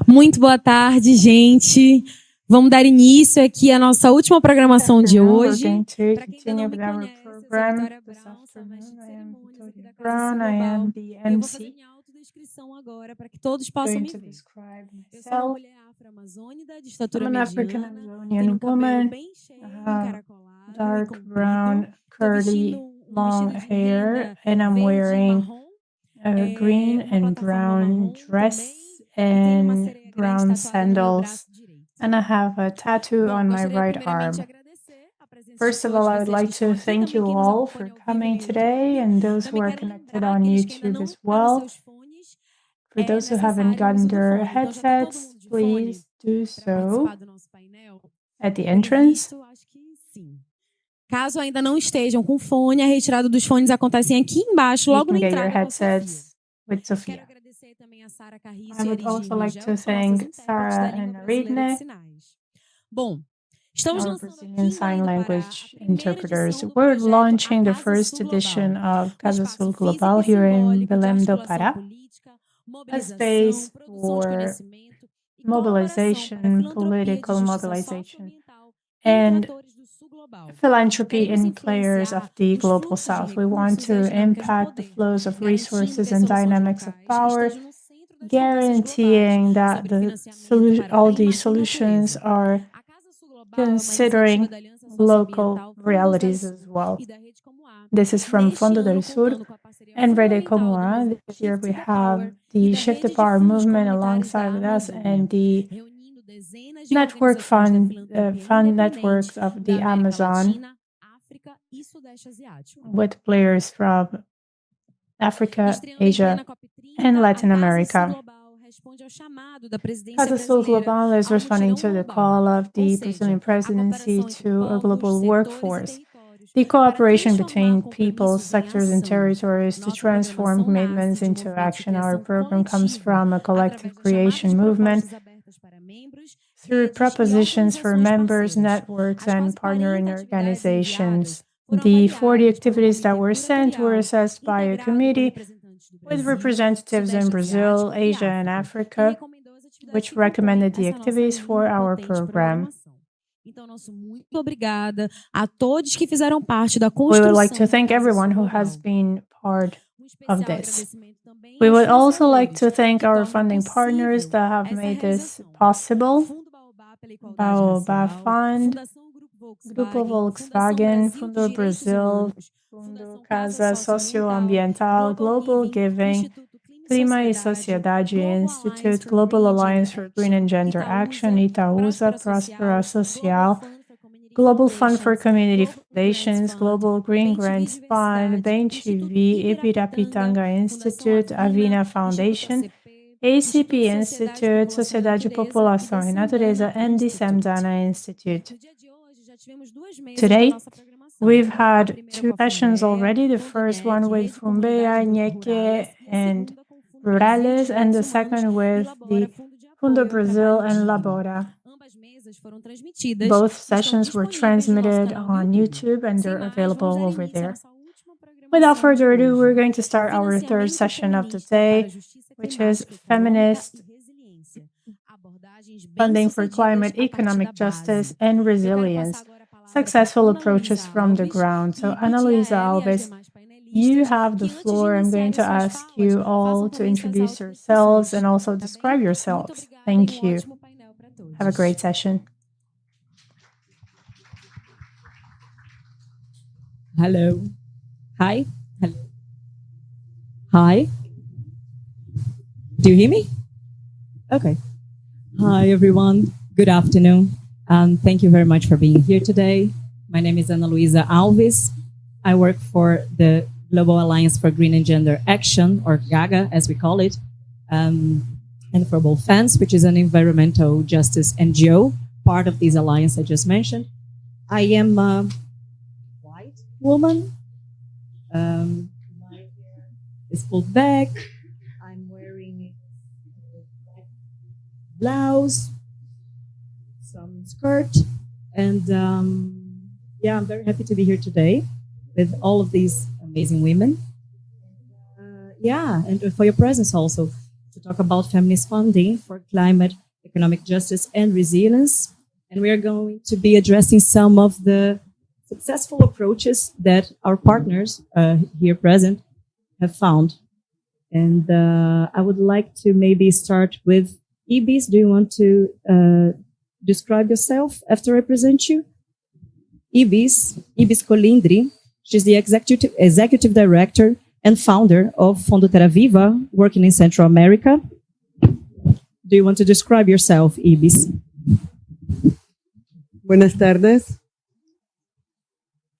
Muito boa tarde, gente. Vamos dar início aqui à nossa última programação de hoje. Para quem ainda não me conhece, eu sou Vitória Brown, mestre de cerimônias aqui da Casa Global. Eu vou fazer minha autodescrição agora, para que todos possam me ver. Eu sou uma mulher afro-amazônica, de estatura mediana, tenho um cabelo bem cheio, encaracolado, dark brown, curly, long hair, and I'm wearing a green and brown dress and brown sandals, and I have a tattoo on my right arm. First of all, I would like to thank you all for coming today and those who are connected on YouTube as well. For those who haven't gotten their headsets, please do so at the entrance. Caso ainda não estejam com fone, a retirada dos fones acontecem aqui embaixo, logo na entrada da headsets with Sofia. I would also like to thank Sarah and Aridne, our Brazilian Sign Language interpreters. We're launching the first edition of Casa Global here in Belém do Pará, a space for mobilization, political mobilization, and philanthropy in players of the Global South. We want to impact the flows of resources and dynamics of power, guaranteeing that all the solutions are considering local realities as well. This is from Fundo del Sur and Rede Comunidade. This year we have the Shift the Power movement alongside with us and the network fund networks of the Amazon with players from Africa, Asia, and Latin America. Casa Global is responding to the call of the Brazilian presidency to a global workforce. The cooperation between people, sectors, and territories to transform commitments into action. Our program comes from a collective creation movement through propositions for members, networks, and partnering organizations. The 40 activities that were sent were assessed by a committee with representatives in Brazil, Asia, and Africa, which recommended the activities for our program. We would like to thank everyone who has been part of this. We would also like to thank our funding partners that have made this possible. Baobá Fund, Grupo Volkswagen, Fundo Brazil, Fundo Casa, Socio-environmental, Global Giving, Clima e Sociedade Institute, Global Alliance for Green and Gender Action, Itaúsa, Prospera Social, Global Fund for Community Foundations, Global Green Grants Fund, Bem TV, Ibirapitanga Institute, Avina Foundation, ACP Institute, Sociedade População e Natureza, and the Semdana Institute. Today, we've had 2 sessions already, the first one with FunBEA, Nheke, and Rurales, and the second with the Fundo Brazil and Labora. Both sessions were transmitted on YouTube and they're available over there. Without further ado, we're going to start our 3rd session of the day, which is Feminist, Funding for Climate, Economic Justice, and Resilience, Successful Approaches from the Ground. So, Ana Luisa Alves, you have the floor. I'm going to ask you all to introduce yourselves and also describe yourselves. Thank you. Have a great session. Hello. Hi. Hello. Hi. Do you hear me? Okay. Hi, everyone. Good afternoon. Thank you very much for being here today. My name is Ana Luisa Alves. I work for the Global Alliance for Green and Gender Action, or GAGA, as we call it, and for Both Fans, which is an environmental justice NGO, part of this alliance I just mentioned. I am a white woman. My hair is pulled back. I'm wearing a black blouse, some skirt, and yeah, I'm very happy to be here today with all of these amazing women. Yeah, and for your presence also to talk about feminist funding for climate, economic justice, and resilience. And we are going to be addressing some of the successful approaches that our partners here present have found. And I would like to maybe start with Ibis. Do you want to describe yourself after I present you? Ibis Colindri. She's the executive director and founder of Fundo Terra Viva, working in Central America. Do you want to describe yourself, Ibis? Buenas tardes.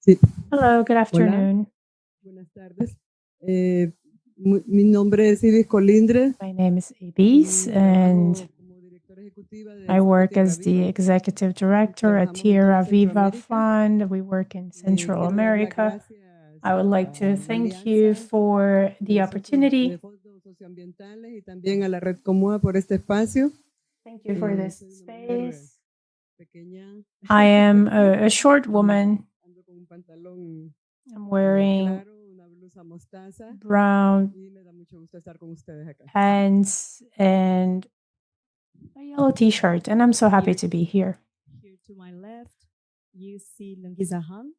Sí. Hello, good afternoon. Buenas tardes. Mi nombre es Ibis Colindre. My name is Ibis, and I work as the executive director at Tierra Viva Fund. We work in Central America. I would like to thank you for the opportunity. Socio-environmental y también a la Red Común por este espacio. Thank you for this space. I am a short woman. I'm wearing brown pants and a yellow t-shirt, and I'm so happy to be here. Here to my left, you see Lungiza Han,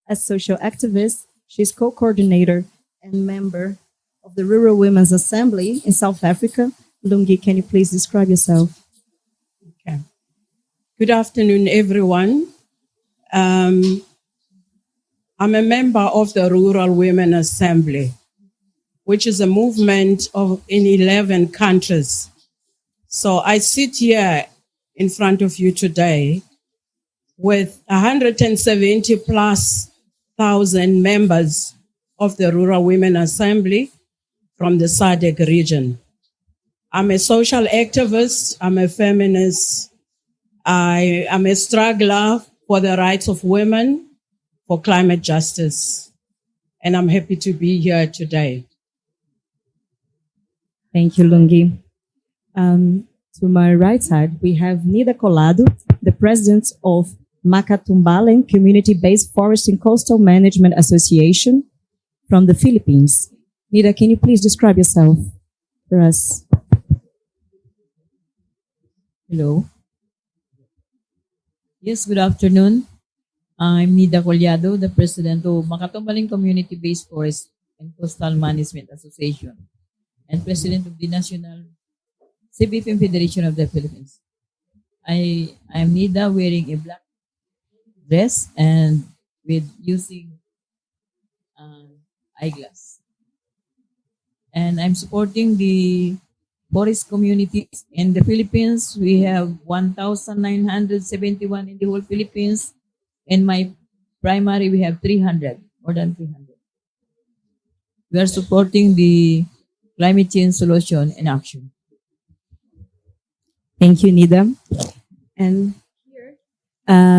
a social activist. She's co-coordinator and member of the Rural Women's Assembly in South Africa. Lungi, can you please describe yourself? Okay. Good afternoon, everyone. I'm a member of the Rural Women Assembly, which is a movement in 11 countries. So I sit here in front of you today with 170 plus thousand members of the Rural Women Assembly from the SADC region. I'm a social activist, I'm a feminist, I am a struggler for the rights of women, for climate justice, and I'm happy to be here today. Thank you, Lungi. To my right side, we have Nida Colado, the president of Macatumbalen Community-Based Forest and Coastal Management Association from the Philippines. Nida, can you please describe yourself for us? Hello. Yes, good afternoon. I'm Nida Collado, the president of Macatumbalen Community-Based Forest and Coastal Management Association and president of the National CBFM Federation of the Philippines. I am Nida, wearing a black dress and with using eyeglass. And I'm supporting the forest communities in the Philippines. We have 1,971 in the whole Philippines. In my primary, we have 300, more than 300. We are supporting the climate change solution and action. Thank you, Nida. And here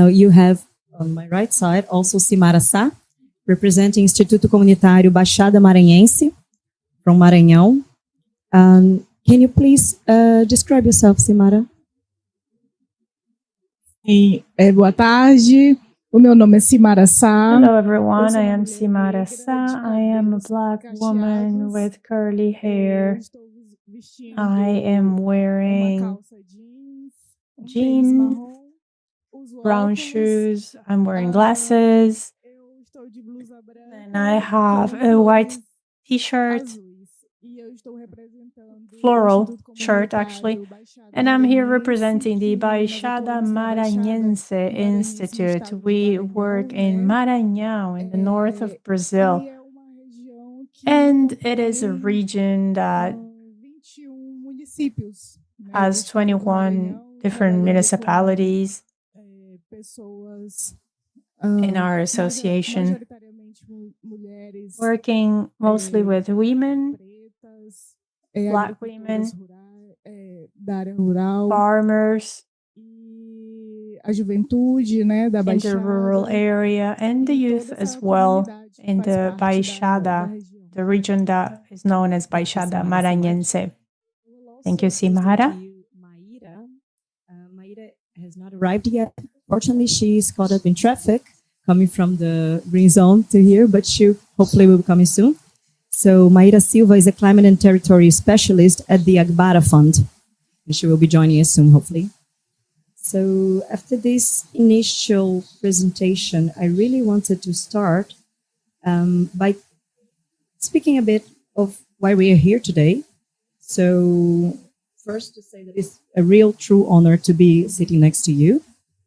you have on my right side also Semíramis Sá, representing Instituto Comunitário Baixada Maranhense from Maranhão. Can you please describe yourself, Semíramis? Boa tarde. O meu nome é Semíramis Sá. Hello, everyone. I am Semíramis Sá. I am a black woman with curly hair. I am wearing jeans, brown shoes. I'm wearing glasses. And I have a white t-shirt, floral shirt actually. And I'm here representing the Baixada Maranhense Institute. We work in Maranhão, in the north of Brazil. And it is a region that has 21 different municipalities in our association, working mostly with women, black women, farmers, in the rural area, and the youth as well in the Baixada, the region that is known as Baixada Maranhense. Thank you, Semíramis. Maíra has not arrived yet. Fortunately, she's caught up in traffic coming from the green zone to here, but she hopefully will be coming soon. So Maíra Silva is a climate and territorial specialist at the Agbara Fund, and she will be joining us soon, hopefully. So after this initial presentation, I really wanted to start by speaking a bit of why we are here today. So first to say that it's a real true honor to be sitting next to you,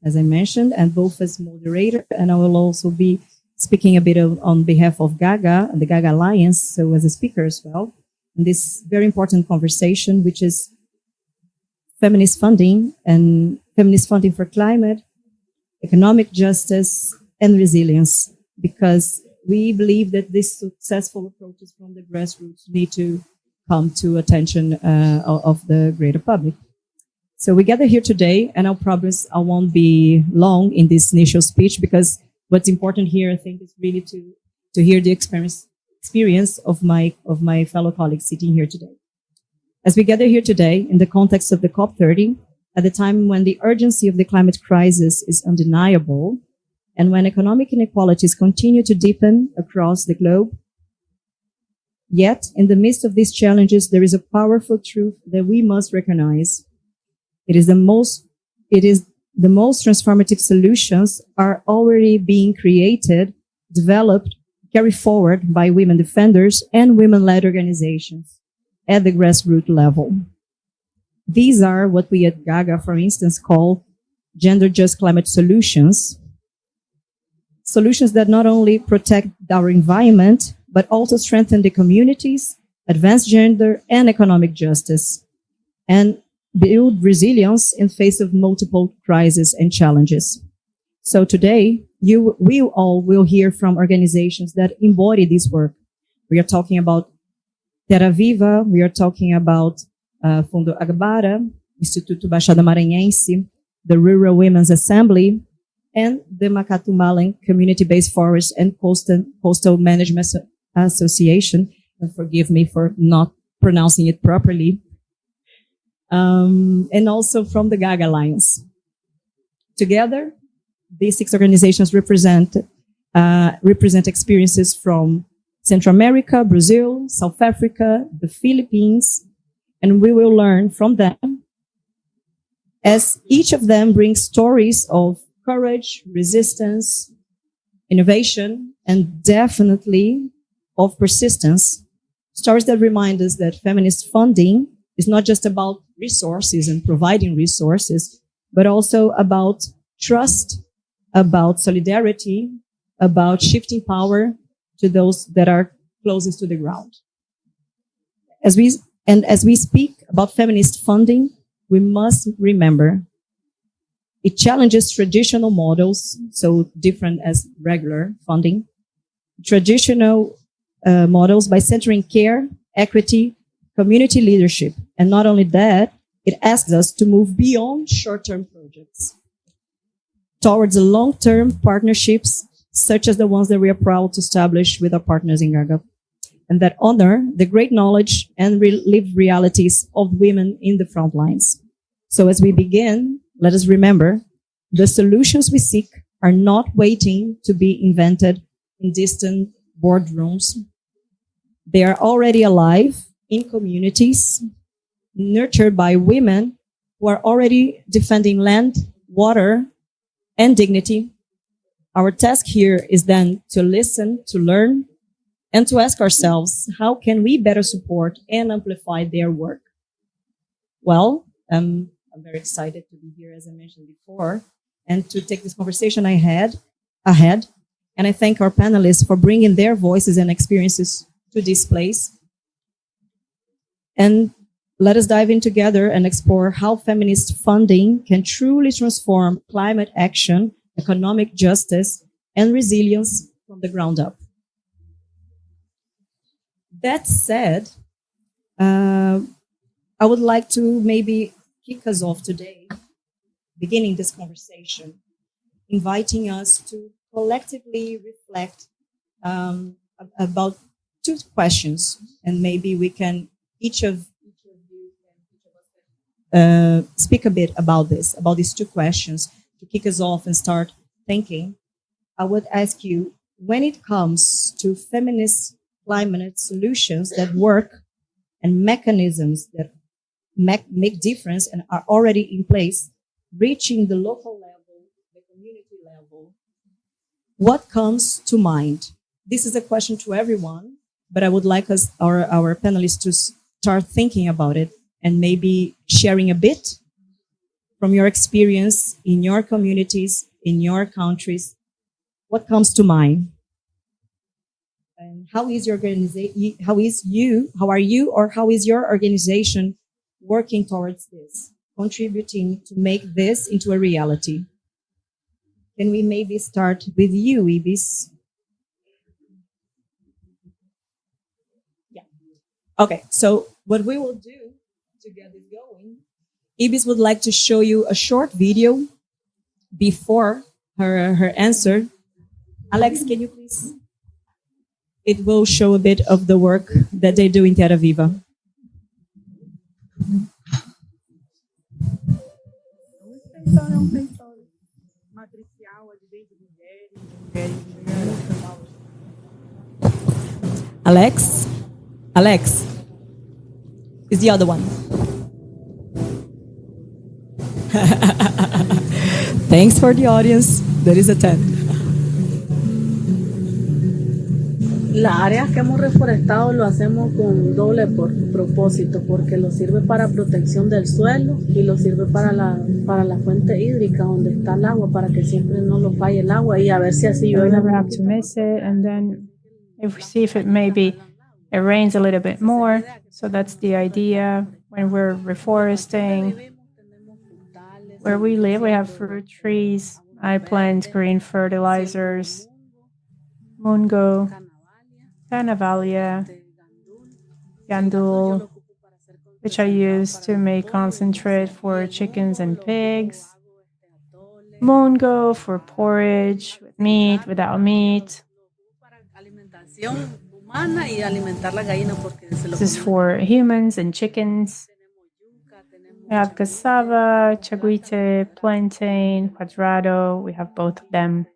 as I mentioned, and both as moderator, and I will also be speaking a bit on behalf of Gaga and the Gaga Alliance, so as a speaker as well, in this very important conversation, which is feminist funding and feminist funding for climate, economic justice, and resilience. because we believe that these successful approaches from the grassroots need to come to attention of the greater public. So we gather here today, and I'll promise I won't be long in this initial speech, because what's important here, I think, is really to hear the experience of my fellow colleagues sitting here today. As we gather here today in the context of the COP30, at the time when the urgency of the climate crisis is undeniable, and when economic inequalities continue to deepen across the globe, yet in the midst of these challenges, there is a powerful truth that we must recognize. It is the most transformative solutions are already being created, developed, carried forward by women defenders and women-led organizations at the grassroots level. These are what we at Gaga, for instance, call gender-just climate solutions. Solutions that not only protect our environment, but also strengthen the communities, advance gender and economic justice, and build resilience in face of multiple crises and challenges. So today, we all will hear from organizations that embody this work. We are talking about Terra Viva, we are talking about Fundo Agbara, Instituto Baixada Maranhense, the Rural Women's Assembly, and the Makatumalan Community-Based Forest and Coastal Management Association. And forgive me for not pronouncing it properly. And also from the Gaga Alliance. Together, these 6 organizations represent experiences from Central America, Brazil, South Africa, the Philippines, and we will learn from them, as each of them brings stories of courage, resistance, innovation, and definitely of persistence. Stories that remind us that feminist funding is not just about resources and providing resources, but also about trust, about solidarity, about shifting power to those that are closest to the ground. As we speak about feminist funding, we must remember it challenges traditional models, so different as regular funding, traditional models by centering care, equity, community leadership. And not only that, it asks us to move beyond short-term projects towards long-term partnerships, such as the ones that we are proud to establish with our partners in Gaga, and that honor the great knowledge and lived realities of women in the front lines. So as we begin, let us remember the solutions we seek are not waiting to be invented in distant boardrooms. They are already alive in communities, nurtured by women who are already defending land, water, and dignity. Our task here is then to listen, to learn, and to ask ourselves, how can we better support and amplify their work? Well, I'm very excited to be here, as I mentioned before, and to take this conversation ahead. And I thank our panelists for bringing their voices and experiences to this place. And let us dive in together and explore how feminist funding can truly transform climate action, economic justice, and resilience from the ground up. That said, I would like to maybe kick us off today, beginning this conversation, inviting us to collectively reflect about 2 questions, and maybe we can each of you speak a bit about these 2 questions to kick us off and start thinking. I would ask you, when it comes to feminist climate solutions that work and mechanisms that make difference and are already in place, reaching the local level, the community level, what comes to mind? This is a question to everyone, but I would like our panelists to start thinking about it and maybe sharing a bit from your experience in your communities, in your countries. What comes to mind? And how is your organization, how is your organization working towards this, contributing to make this into a reality? Can we maybe start with you, Ibis? Okay, so what we will do to get it going, Ibis would like to show you a short video before her answer. Alex, can you please? It will show a bit of the work that they do in Terra Viva. Alex? Alex is the other one. Thanks for the audience. That is a 10. Las áreas que hemos reforestado lo hacemos con doble propósito, porque lo sirve para protección del suelo y lo sirve para la fuente hídrica donde está el agua, para que siempre no lo falle el agua y a ver si así we never have to miss it. And then if we see if it maybe it rains a little bit more. So that's the idea when we're reforesting. Where we live, we have fruit trees. I plant green fertilizers, mungo, Canavalia, Gandul, which I use to make concentrate for chickens and pigs. Mungo for porridge, with meat, without meat. This is for humans and chickens. We have cassava, chaguite, plantain, cuadrado. We have both of them.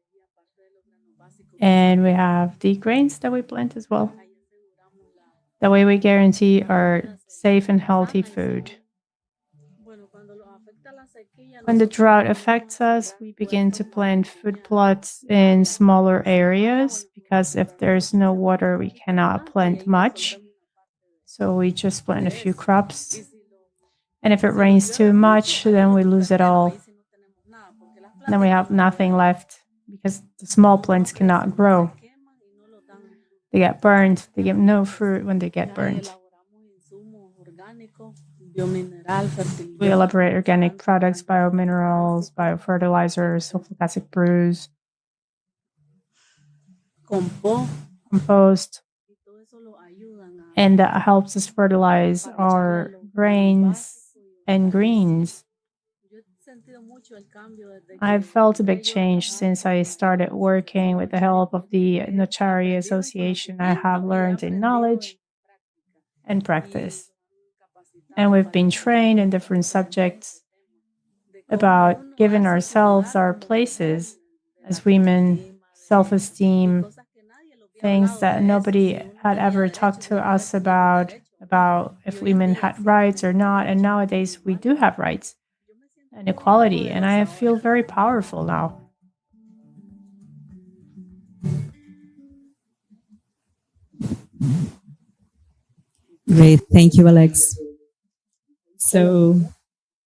And we have the grains that we plant as well. That way we guarantee our safe and healthy food. When the drought affects us, we begin to plant food plots in smaller areas, because if there's no water, we cannot plant much. So we just plant a few crops. And if it rains too much, then we lose it all. Then we have nothing left, because the small plants cannot grow. They get burned. They get no fruit when they get burned. We elaborate organic products, biominerals, biofertilizers, sulfuric acid brews, compost, and that helps us fertilize our grains and greens. I've felt a big change since I started working with the help of the Notary Association. I have learned in knowledge and practice. And we've been trained in different subjects about giving ourselves our places as women, self-esteem, things that nobody had ever talked to us about if women had rights or not. And nowadays we do have rights and equality, and I feel very powerful now. Great, thank you, Alex. So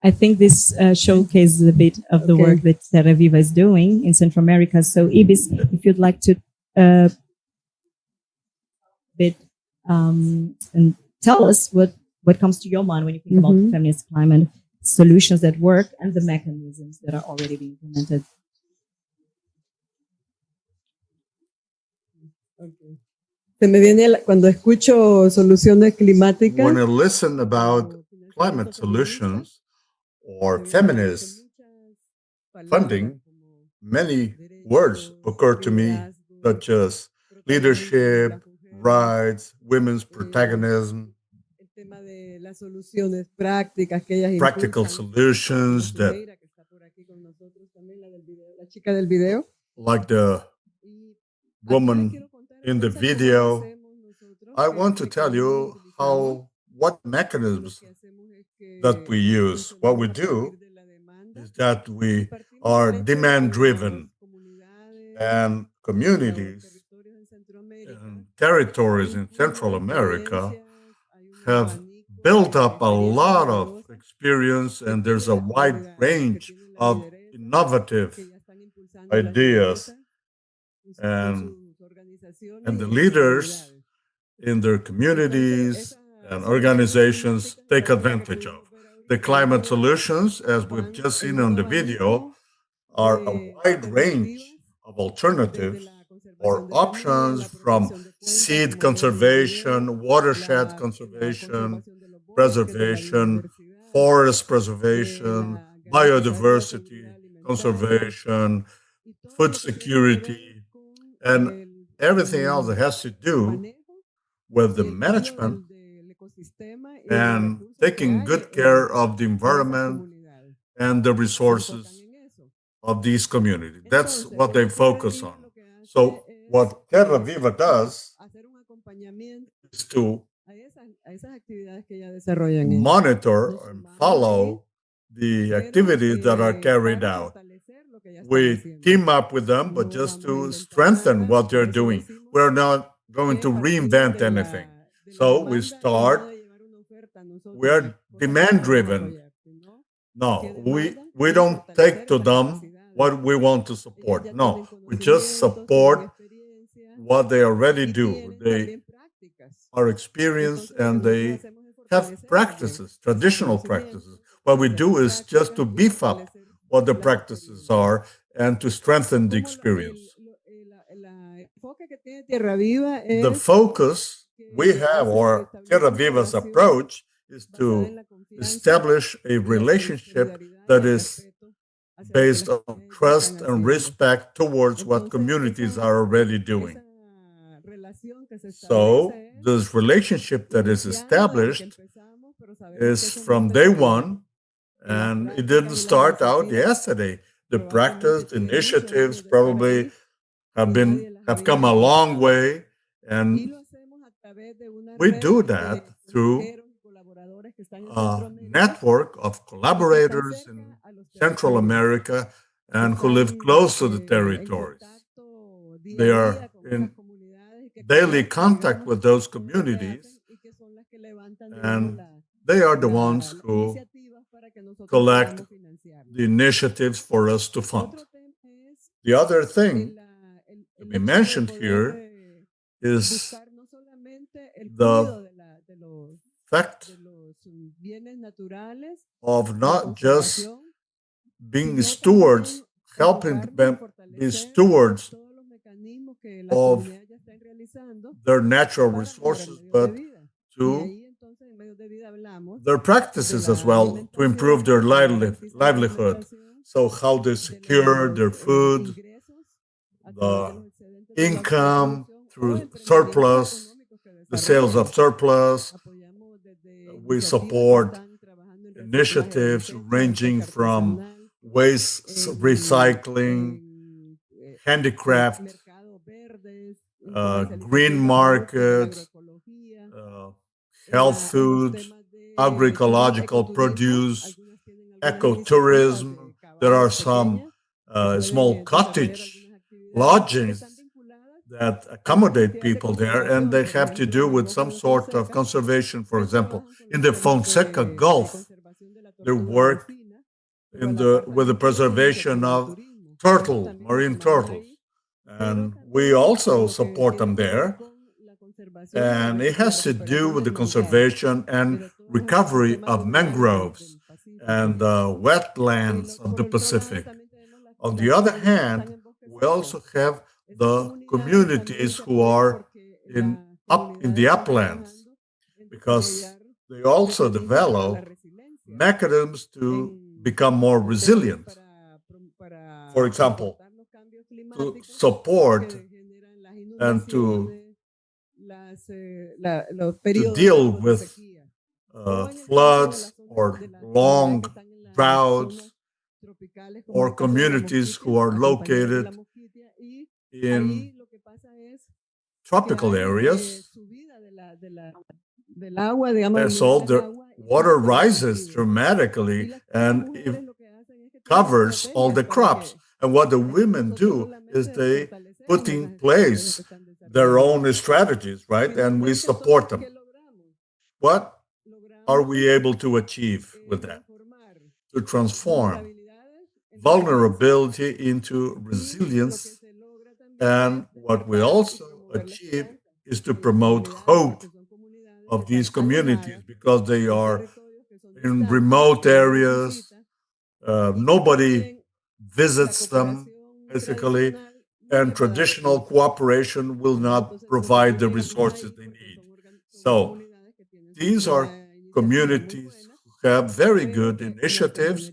I think this showcases a bit of the work that Terra Viva is doing in Central America. So Ibis, if you'd like to and tell us what comes to your mind when you think about the feminist climate solutions that work and the mechanisms that are already being implemented. Se me viene cuando escucho soluciones climáticas. When I listen about climate solutions or feminist funding, many words occur to me, such as leadership, rights, women's protagonism, practical solutions that, like the woman in the video. I want to tell you what mechanisms that we use. What we do is that we are demand-driven, and communities and territories in Central America have built up a lot of experience, and there's a wide range of innovative ideas, and the leaders in their communities and organizations take advantage of. The climate solutions, as we've just seen on the video, are a wide range of alternatives or options, from seed conservation, watershed conservation, preservation, forest preservation, biodiversity conservation, food security, and everything else that has to do with the management and taking good care of the environment and the resources of these communities. That's what they focus on. So what Terra Viva does is to monitor and follow the activities that are carried out. We team up with them, but just to strengthen what they're doing. We're not going to reinvent anything. So we are demand-driven. No, we don't take to them what we want to support. No, we just support what they already do. They are experienced and they have practices, traditional practices. What we do is just to beef up what the practices are and to strengthen the experience. The focus we have, or Terra Viva's approach, is to establish a relationship that is based on trust and respect towards what communities are already doing. So this relationship that is established is from day one, and it didn't start out yesterday. The practice, the initiatives probably have come a long way, and we do that through a network of collaborators in Central America and who live close to the territories. They are in daily contact with those communities, and they are the ones who collect the initiatives for us to fund. The other thing to be mentioned here is the fact of not just being stewards, helping them be stewards of their natural resources, but to their practices as well, to improve their livelihood. So how they secure their food, the income through surplus, the sales of surplus. We support initiatives ranging from waste recycling, handicraft, green markets, health food, agroecological produce, ecotourism. There are some small cottage lodgings that accommodate people there, and they have to do with some sort of conservation. For example, in the Fonseca Gulf, they work with the preservation of marine turtles, and we also support them there. And it has to do with the conservation and recovery of mangroves and wetlands of the Pacific. On the other hand, we also have the communities who are up in the uplands, because they also develop mechanisms to become more resilient. For example, to support and to deal with floods or long droughts, or communities who are located in tropical areas. And so the water rises dramatically and it covers all the crops. And what the women do is they put in place their own strategies, right? And we support them. What are we able to achieve with that? To transform vulnerability into resilience. And what we also achieve is to promote hope of these communities, because they are in remote areas. Nobody visits them, basically. and traditional cooperation will not provide the resources they need. So these are communities who have very good initiatives,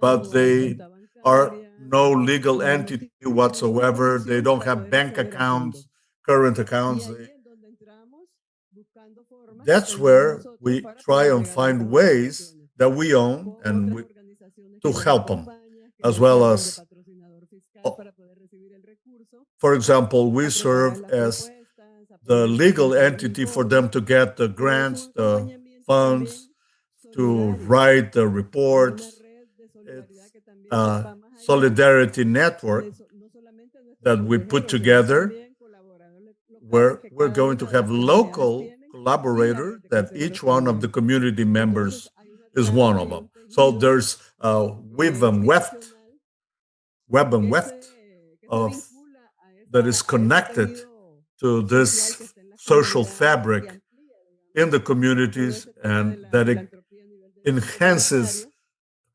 but they are no legal entity whatsoever. They don't have bank accounts, current accounts. That's where we try and find ways that we own and to help them, as well as, for example, we serve as the legal entity for them to get the grants, the funds, to write the reports. It's a solidarity network that we put together where we're going to have local collaborators that each one of the community members is one of them. So there's a web and weft of that is connected to this social fabric in the communities, and that it enhances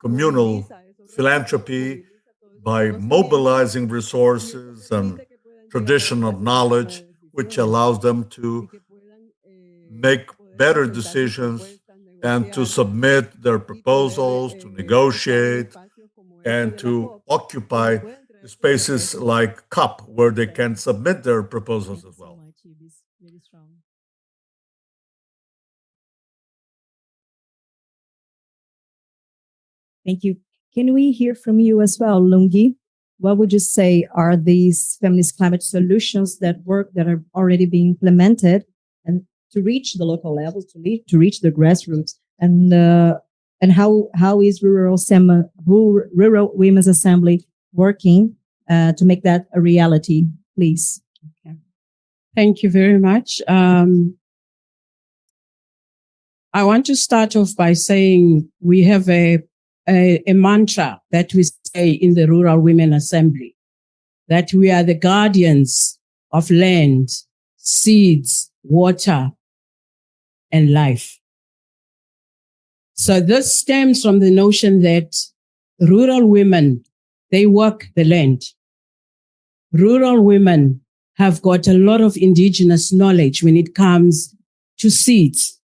communal philanthropy by mobilizing resources and traditional knowledge, which allows them to make better decisions and to submit their proposals, to negotiate, and to occupy spaces like COP, where they can submit their proposals as well. Thank you. Can we hear from you as well, Lungi? What would you say are these feminist climate solutions that are already being implemented and to reach the local levels, to reach the grassroots, and how is rural women's assembly working to make that a reality, please? Okay. Thank you very much. I want to start off by saying we have a mantra that we say in the Rural Women Assembly, that we are the guardians of land, seeds, water, and life. So this stems from the notion that rural women, they work the land. Rural women have got a lot of indigenous knowledge when it comes to seeds,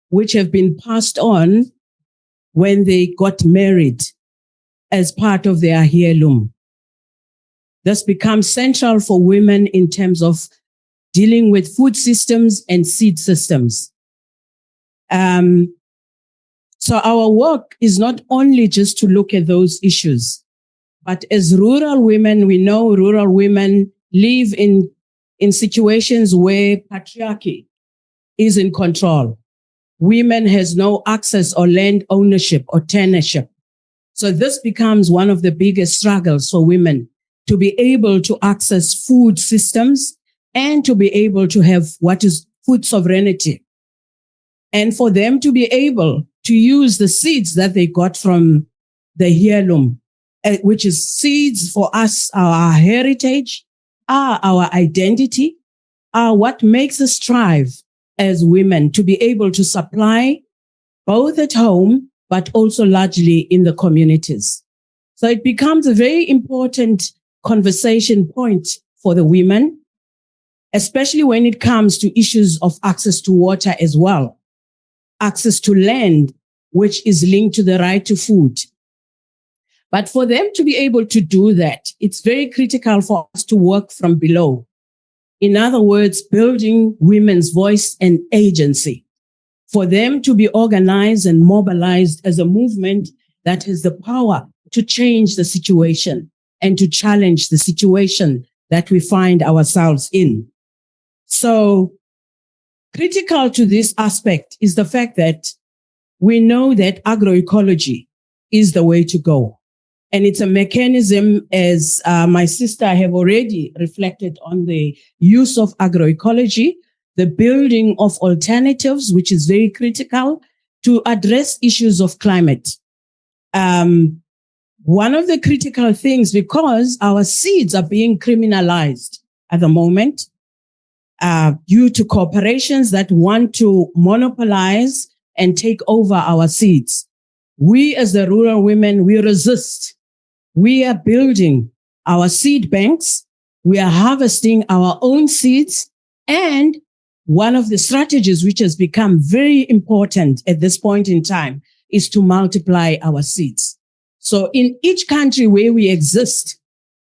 which have been passed on when they got married as part of their heirloom. This becomes central for women in terms of dealing with food systems and seed systems. So our work is not only just to look at those issues, but as rural women, we know rural women live in situations where patriarchy is in control. Women has no access or land ownership or tenureship. So this becomes one of the biggest struggles for women, to be able to access food systems and to be able to have what is food sovereignty. And for them to be able to use the seeds that they got from the heirloom, which is seeds for us, our heritage, our identity, what makes us thrive as women, to be able to supply both at home, but also largely in the communities. So it becomes a very important conversation point for the women, especially when it comes to issues of access to water as well, access to land, which is linked to the right to food. But for them to be able to do that, it's very critical for us to work from below. In other words, building women's voice and agency, for them to be organized and mobilized as a movement that has the power to change the situation and to challenge the situation that we find ourselves in. So critical to this aspect is the fact that we know that agroecology is the way to go. And it's a mechanism, as my sister have already reflected on the use of agroecology, the building of alternatives, which is very critical to address issues of climate. One of the critical things, because our seeds are being criminalized at the moment, due to corporations that want to monopolize and take over our seeds. We as the rural women, we resist. We are building our seed banks We are harvesting our own seeds. And one of the strategies which has become very important at this point in time is to multiply our seeds. So in each country where we exist,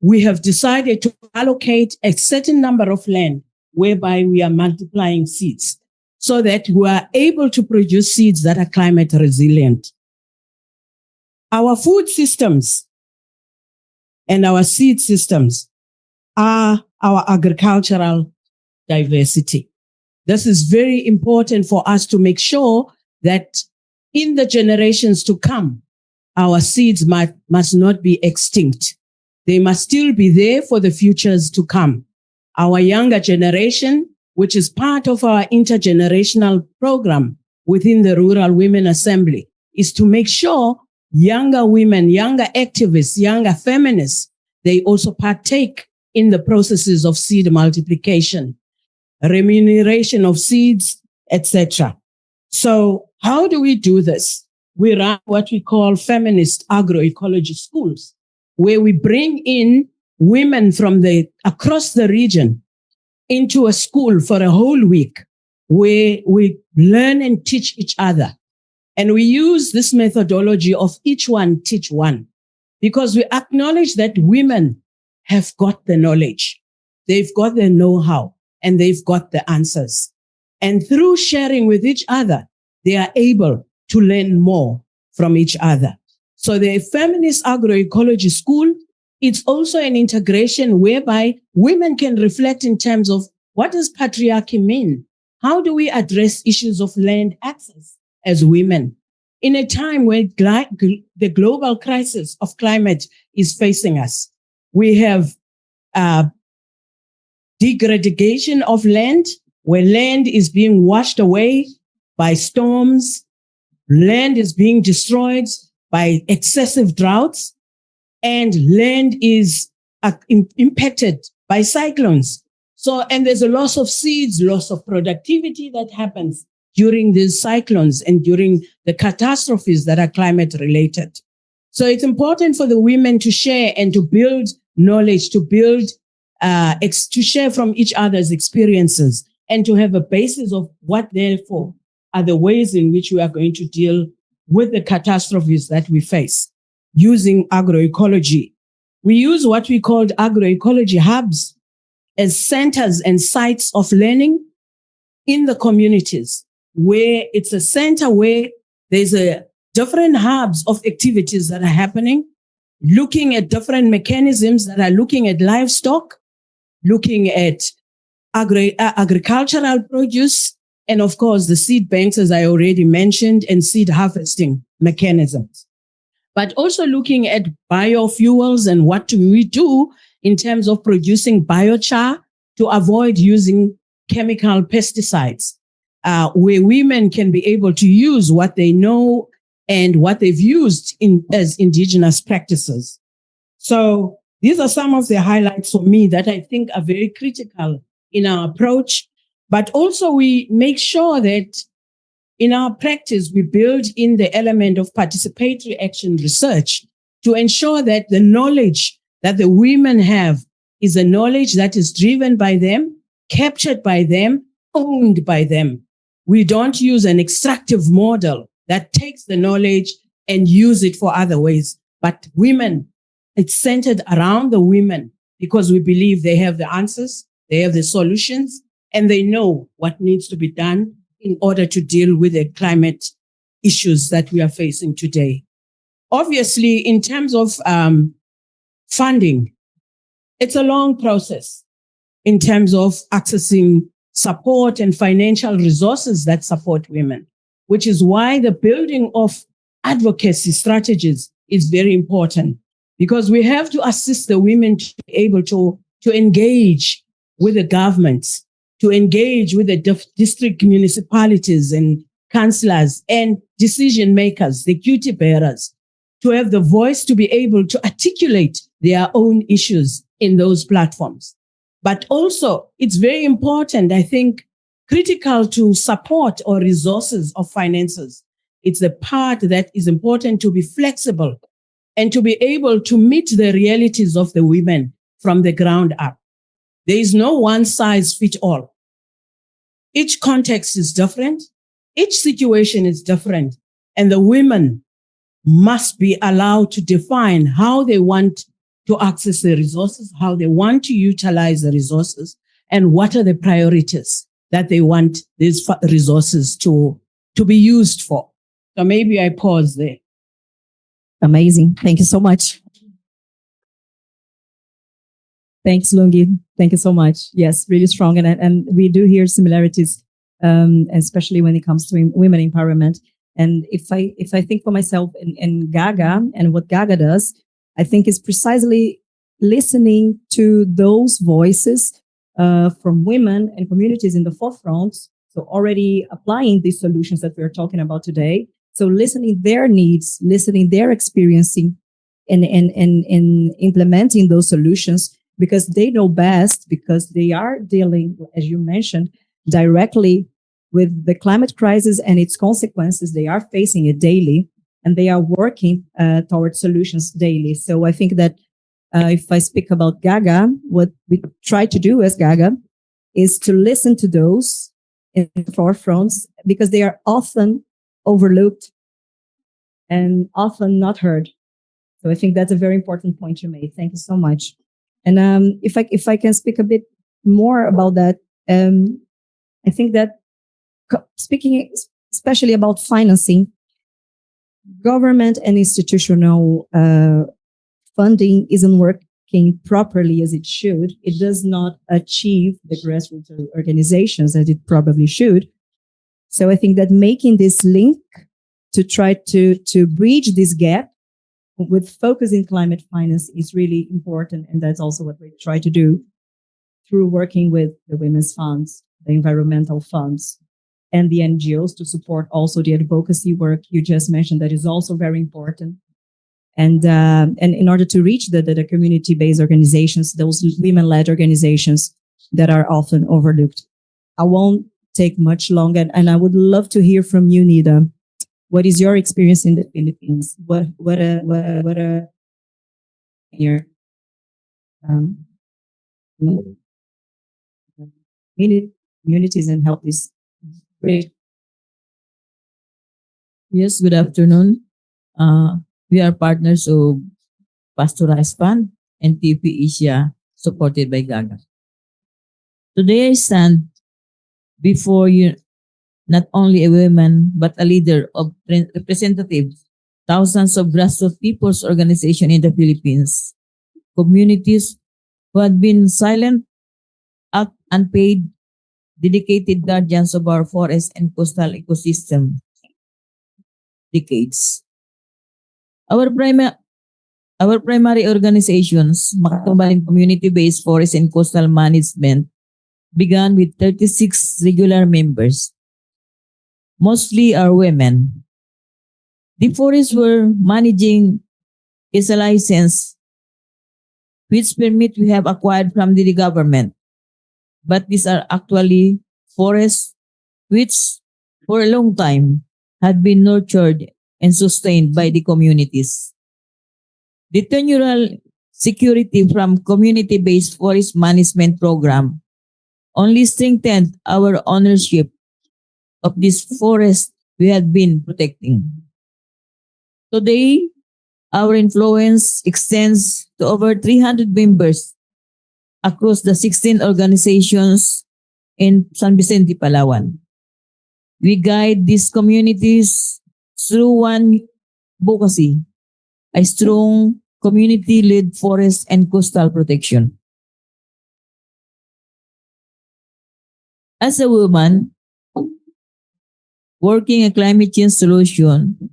we have decided to allocate a certain number of land whereby we are multiplying seeds so that we are able to produce seeds that are climate resilient. Our food systems and our seed systems are our agricultural diversity. This is very important for us to make sure that in the generations to come, our seeds must not be extinct. They must still be there for the futures to come. Our younger generation, which is part of our intergenerational program within the Rural Women Assembly, is to make sure younger women, younger activists, younger feminists, they also partake in the processes of seed multiplication, remuneration of seeds, etc. So how do we do this? We run what we call feminist agroecology schools, where we bring in women from across the region into a school for a whole week, where we learn and teach each other. And we use this methodology of each one teach one, because we acknowledge that women have got the knowledge, they've got the know-how, and they've got the answers. And through sharing with each other, they are able to learn more from each other. So the Feminist Agroecology School, it's also an integration whereby women can reflect in terms of what does patriarchy mean? How do we address issues of land access as women in a time where the global crisis of climate is facing us? We have degradation of land, where land is being washed away by storms, land is being destroyed by excessive droughts, and land is impacted by cyclones. So, and there's a loss of seeds, loss of productivity that happens during these cyclones and during the catastrophes that are climate related. So it's important for the women to share and to build knowledge, to build, to share from each other's experiences, and to have a basis of what therefore are the ways in which we are going to deal with the catastrophes that we face using agroecology. We use what we called agroecology hubs as centers and sites of learning in the communities, where it's a center where there's different hubs of activities that are happening, looking at different mechanisms that are looking at livestock, looking at agricultural produce, and of course the seed banks, as I already mentioned, and seed harvesting mechanisms. But also looking at biofuels and what do we do in terms of producing biochar to avoid using chemical pesticides, where women can be able to use what they know and what they've used as indigenous practices. So these are some of the highlights for me that I think are very critical in our approach. But also we make sure that in our practice, we build in the element of participatory action research to ensure that the knowledge that the women have is a knowledge that is driven by them, captured by them, owned by them. We don't use an extractive model that takes the knowledge and use it for other ways. But women, it's centered around the women because we believe they have the answers, they have the solutions, and they know what needs to be done in order to deal with the climate issues that we are facing today. Obviously, in terms of funding, it's a long process in terms of accessing support and financial resources that support women, which is why the building of advocacy strategies is very important, because we have to assist the women to be able to engage with the governments, to engage with the district municipalities and councillors and decision makers, the duty bearers, to have the voice to be able to articulate their own issues in those platforms. But also, it's very important, I think, critical to support or resources of finances. It's the part that is important to be flexible and to be able to meet the realities of the women from the ground up. There is no one size fits all. Each context is different. Each situation is different. And the women must be allowed to define how they want to access the resources, how they want to utilize the resources, and what are the priorities that they want these resources to be used for. So maybe I pause there. Amazing. Thank you so much. Thanks, Lungi. Thank you so much. Yes, really strong. And we do hear similarities, especially when it comes to women empowerment. And if I think for myself in Gaga and what Gaga does, I think is precisely listening to those voices from women and communities in the forefront. So already applying these solutions that we're talking about today. So listening their needs, listening their experiencing and implementing those solutions because they know best, because they are dealing, as you mentioned, directly with the climate crisis and its consequences. They are facing it daily and they are working towards solutions daily. So I think that if I speak about Gaga, what we try to do as Gaga is to listen to those in the forefronts because they are often overlooked and often not heard. So I think that's a very important point you made. Thank you so much. And if I can speak a bit more about that, I think that speaking especially about financing, government and institutional funding isn't working properly as it should. It does not achieve the grassroots organizations as it probably should. So I think that making this link to try to bridge this gap with focus in climate finance is really important. And that's also what we try to do through working with the women's funds, the environmental funds, and the NGOs to support also the advocacy work you just mentioned. That is also very important. And in order to reach the community-based organizations, those women-led organizations that are often overlooked. I won't take much longer, and I would love to hear from you, Nida. What is your experience in the Philippines? What here? Communities and help is great. Yes, good afternoon. We are partners of Pastorized Fund and TP Asia, supported by Gaga. Today I stand before you, not only a woman, but a leader of representatives, thousands of grassroots people's organizations in the Philippines, communities who had been silent, unpaid, dedicated guardians of our forest and coastal ecosystem decades. Our primary organizations, Makatumbang Community-Based Forest and Coastal Management, began with 36 regular members. Mostly are women. The forests we're managing is a license which permit we have acquired from the government. But these are actually forests which for a long time had been nurtured and sustained by the communities. The territorial security from community-based forest management program only strengthened our ownership of this forest we had been protecting. Today, our influence extends to over 300 members across the 16 organizations in San Vicente, Palawan. We guide these communities through one advocacy, a strong community-led forest and coastal protection. As a woman working a climate change solution,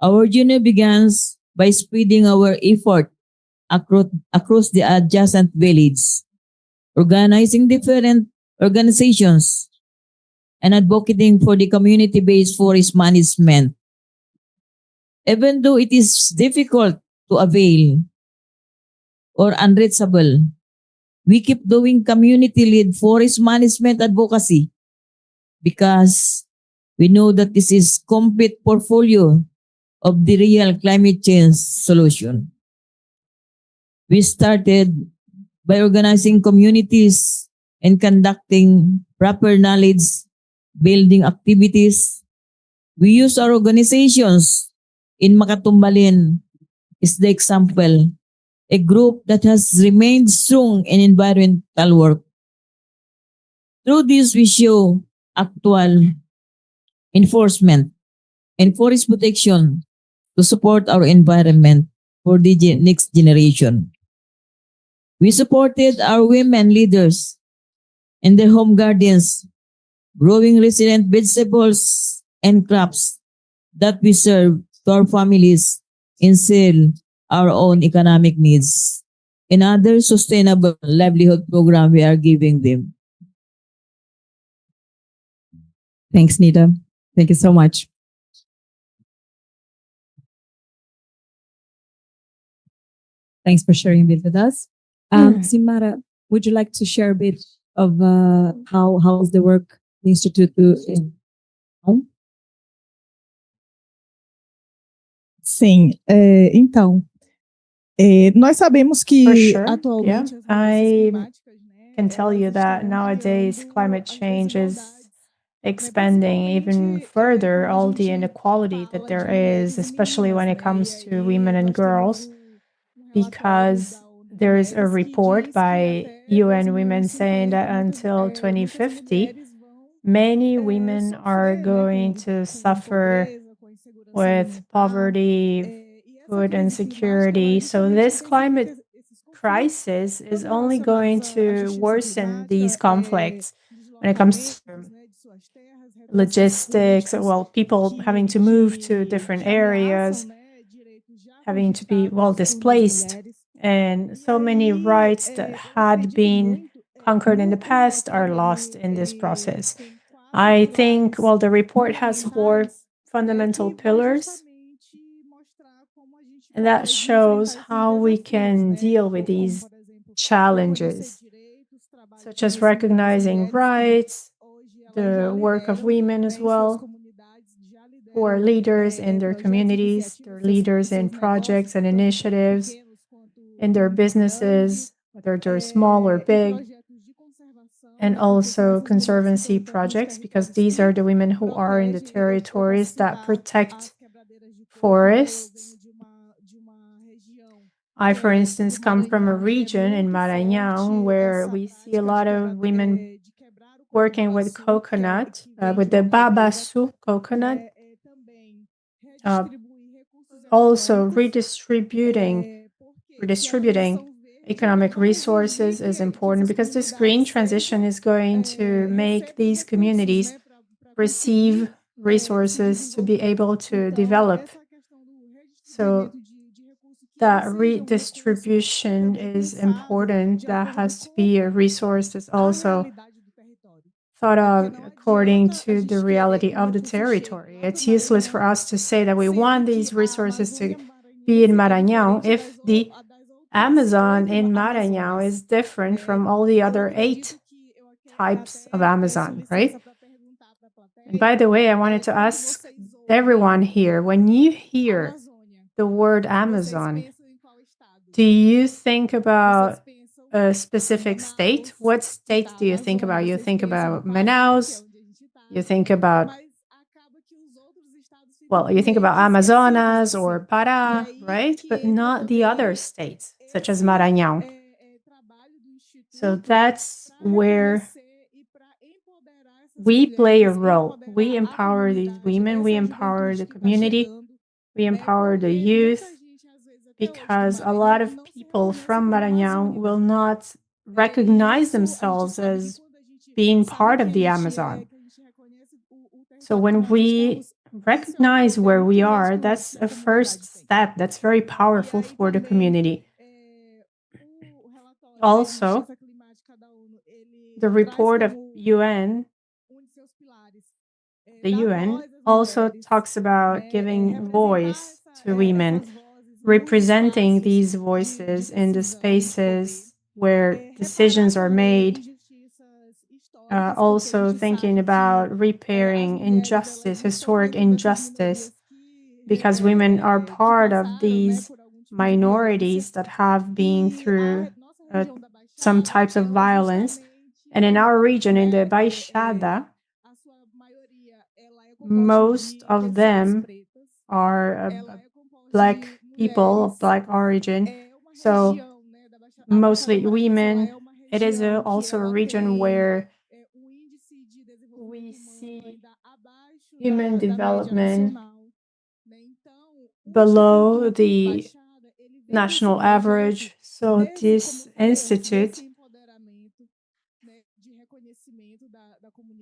our journey begins by spreading our effort across the adjacent village, organizing different organizations, and advocating for the community-based forest management. Even though it is difficult to avail or unreachable, we keep doing community-led forest management advocacy because we know that this is complete portfolio of the real climate change solution. We started by organizing communities and conducting proper knowledge building activities. We use our organizations. In Makatumbalin is the example, a group that has remained strong in environmental work. Through this, we show actual enforcement and forest protection to support our environment for the next generation. We supported our women leaders in their home gardens, growing resilient vegetables and crops that we serve to our families and sell our own economic needs. Another sustainable livelihood program we are giving them. Thanks, Nita. Thank you so much. Thanks for sharing it with us. Simara, would you like to share a bit of how's the work the Institute home? Sim, então, nós sabemos que atualmente I can tell you that nowadays climate change is expanding even further all the inequality that there is, especially when it comes to women and girls, because there is a report by UN Women saying that until 2050, many women are going to suffer with poverty, food insecurity. So this climate crisis is only going to worsen these conflicts when it comes to logistics, well, people having to move to different areas, having to be displaced, and so many rights that had been conquered in the past are lost in this process. I think, the report has 4 fundamental pillars, and that shows how we can deal with these challenges, such as recognizing rights, the work of women as well, who are leaders in their communities, they're leaders in projects and initiatives, in their businesses, whether they're small or big, and also conservancy projects, because these are the women who are in the territories that protect forests. I, for instance, come from a region in Maranhão where we see a lot of women working with coconut, with the babaçu coconut, also redistributing economic resources is important, because this green transition is going to make these communities receive resources to be able to develop. So that redistribution is important. That has to be a resource that's also thought of according to the reality of the territory. It's useless for us to say that we want these resources to be in Maranhão if the Amazon in Maranhão is different from all the other 8 types of Amazon, right? And by the way, I wanted to ask everyone here, when you hear the word Amazon, do you think about a specific state? What state do you think about? You think about Manaus, you think about Amazonas or Pará, right? But not the other states, such as Maranhão. So that's where we play a role. We empower these women, we empower the community, we empower the youth, because a lot of people from Maranhão will not recognize themselves as being part of the Amazon. So when we recognize where we are, that's a first step. That's very powerful for the community. Also, the report of the UN also talks about giving voice to women, representing these voices in the spaces where decisions are made, also thinking about repairing injustice, historic injustice, because women are part of these minorities that have been through some types of violence. And in our region, in the Baixada, most of them are Black people of Black origin. So mostly women. It is also a region where we see human development below the national average. So this institute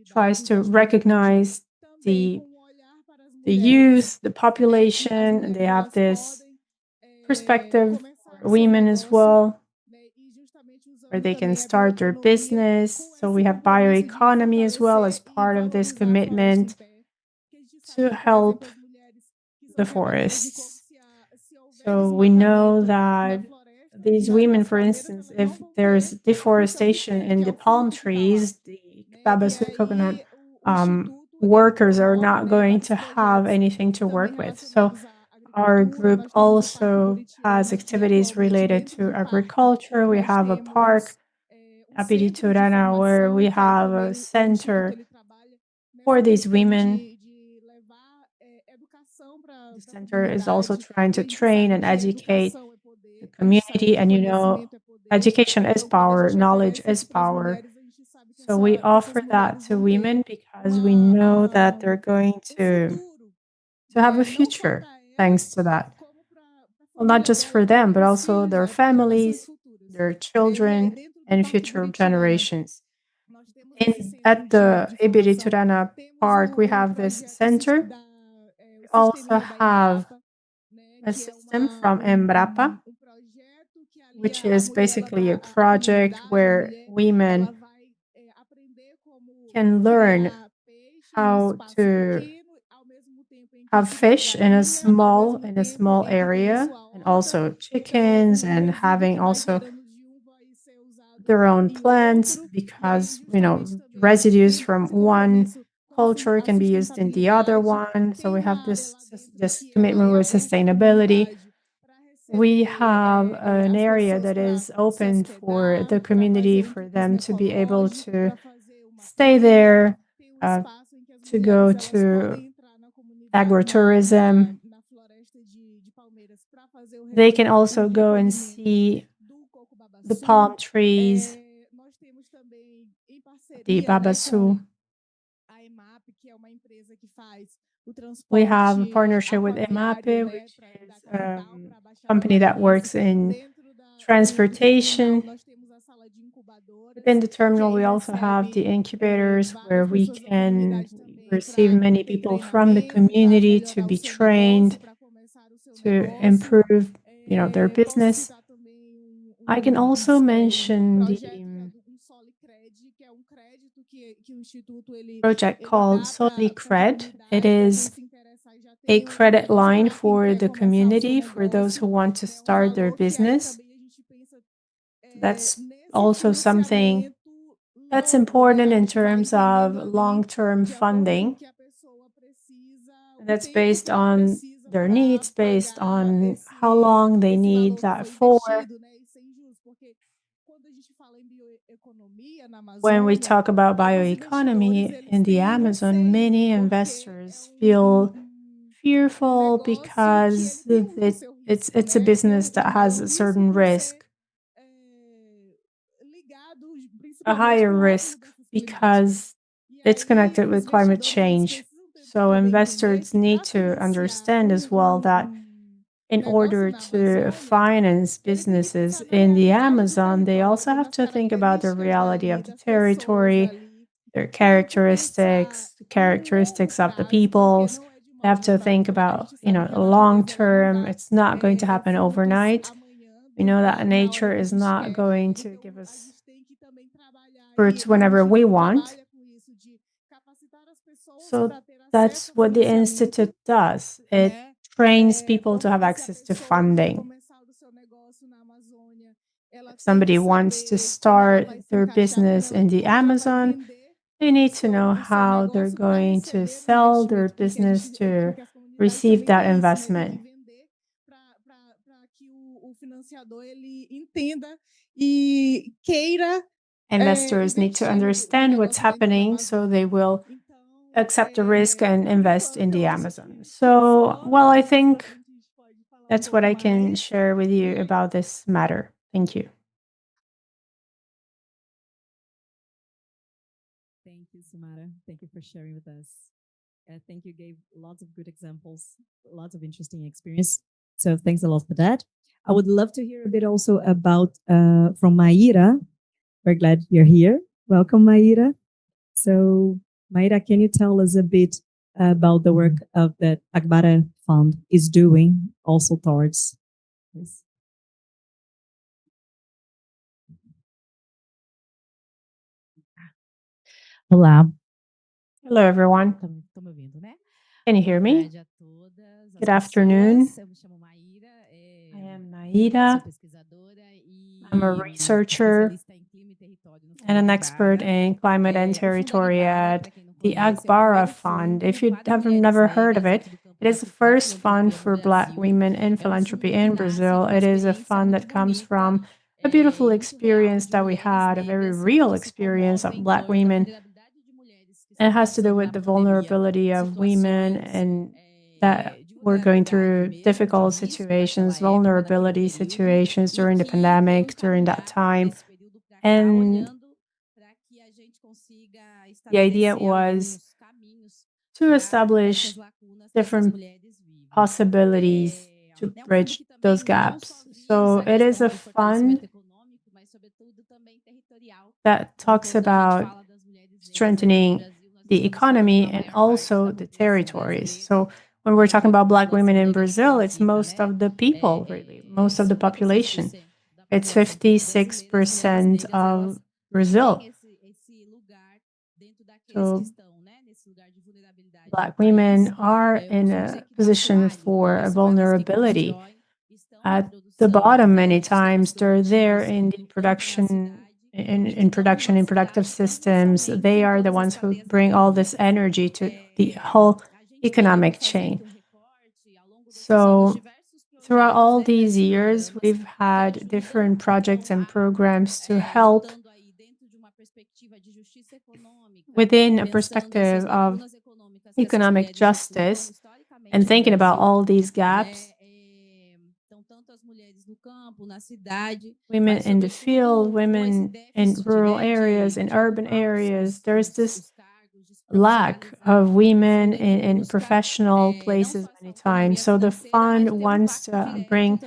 tries to recognize the youth, the population, and they have this perspective for women as well, where they can start their business. So we have bioeconomy as well as part of this commitment to help the forests. So we know that these women, for instance, if there's deforestation in the palm trees, the Babasu coconut workers are not going to have anything to work with. So our group also has activities related to agriculture. We have a park, Apiriturana, where we have a center for these women. The center is also trying to train and educate the community. And education is power, knowledge is power. So we offer that to women because we know that they're going to have a future thanks to that. Well, not just for them, but also their families, their children, and future generations. At the Ibiriturana Park, we have this center. We also have a system from Embrapa, which is basically a project where women can learn how to have fish in a small area, and also chickens, and having also their own plants, because residues from one culture can be used in the other one. So we have this commitment with sustainability. We have an area that is open for the community, for them to be able to stay there, to go to agrotourism. They can also go and see the palm trees, the Babasu. We have a partnership with EMAPE, which is a company that works in transportation. Within the terminal, we also have the incubators where we can receive many people from the community to be trained to improve, their business. I can also mention the project called SoliCred. It is a credit line for the community, for those who want to start their business. That's also something that's important in terms of long-term funding. That's based on their needs, based on how long they need that for. When we talk about bioeconomy in the Amazon, many investors feel fearful because it's a business that has a certain risk, a higher risk, because it's connected with climate change. So investors need to understand as well that in order to finance businesses in the Amazon, they also have to think about the reality of the territory, their characteristics, the characteristics of the peoples. They have to think about, long term. It's not going to happen overnight. We know that nature is not going to give us fruits whenever we want. So that's what the Institute does. It trains people to have access to funding. If somebody wants to start their business in the Amazon, they need to know how they're going to sell their business to receive that investment. e queira Investors need to understand what's happening so they will accept the risk and invest in the Amazon. So, well, I think that's what I can share with you about this matter. Thank you. Thank you, Samara. Thank you for sharing with us. I think you gave lots of good examples, lots of interesting experience. So thanks a lot for that. I would love to hear a bit also about from Mayra. We're glad you're here. Welcome, Mayra. So, Mayra, can you tell us a bit about the work of that Agbara Fund is doing also towards this? Olá. Hello, everyone. Can you hear me? Good afternoon. I am Mayra. I'm a researcher and an expert in climate and territory at the Agbara Fund. If you have never heard of it, it is the first fund for Black women in philanthropy in Brazil. It is a fund that comes from a beautiful experience that we had, a very real experience of Black women. And it has to do with the vulnerability of women and that we're going through difficult situations, vulnerability situations during the pandemic, during that time. And the idea was to establish different possibilities to bridge those gaps. So it is a fund that talks about strengthening the economy and also the territories. So when we're talking about Black women in Brazil, it's most of the people, really, most of the population. It's 56% of Brazil. So Black women are in a position for a vulnerability. At the bottom, many times, they're there in the production, in productive systems. They are the ones who bring all this energy to the whole economic chain. So throughout all these years, we've had different projects and programs to help within a perspective of economic justice and thinking about all these gaps. Women in the field, women in rural areas, in urban areas, there's this lack of women in professional places many times. So the fund wants to bring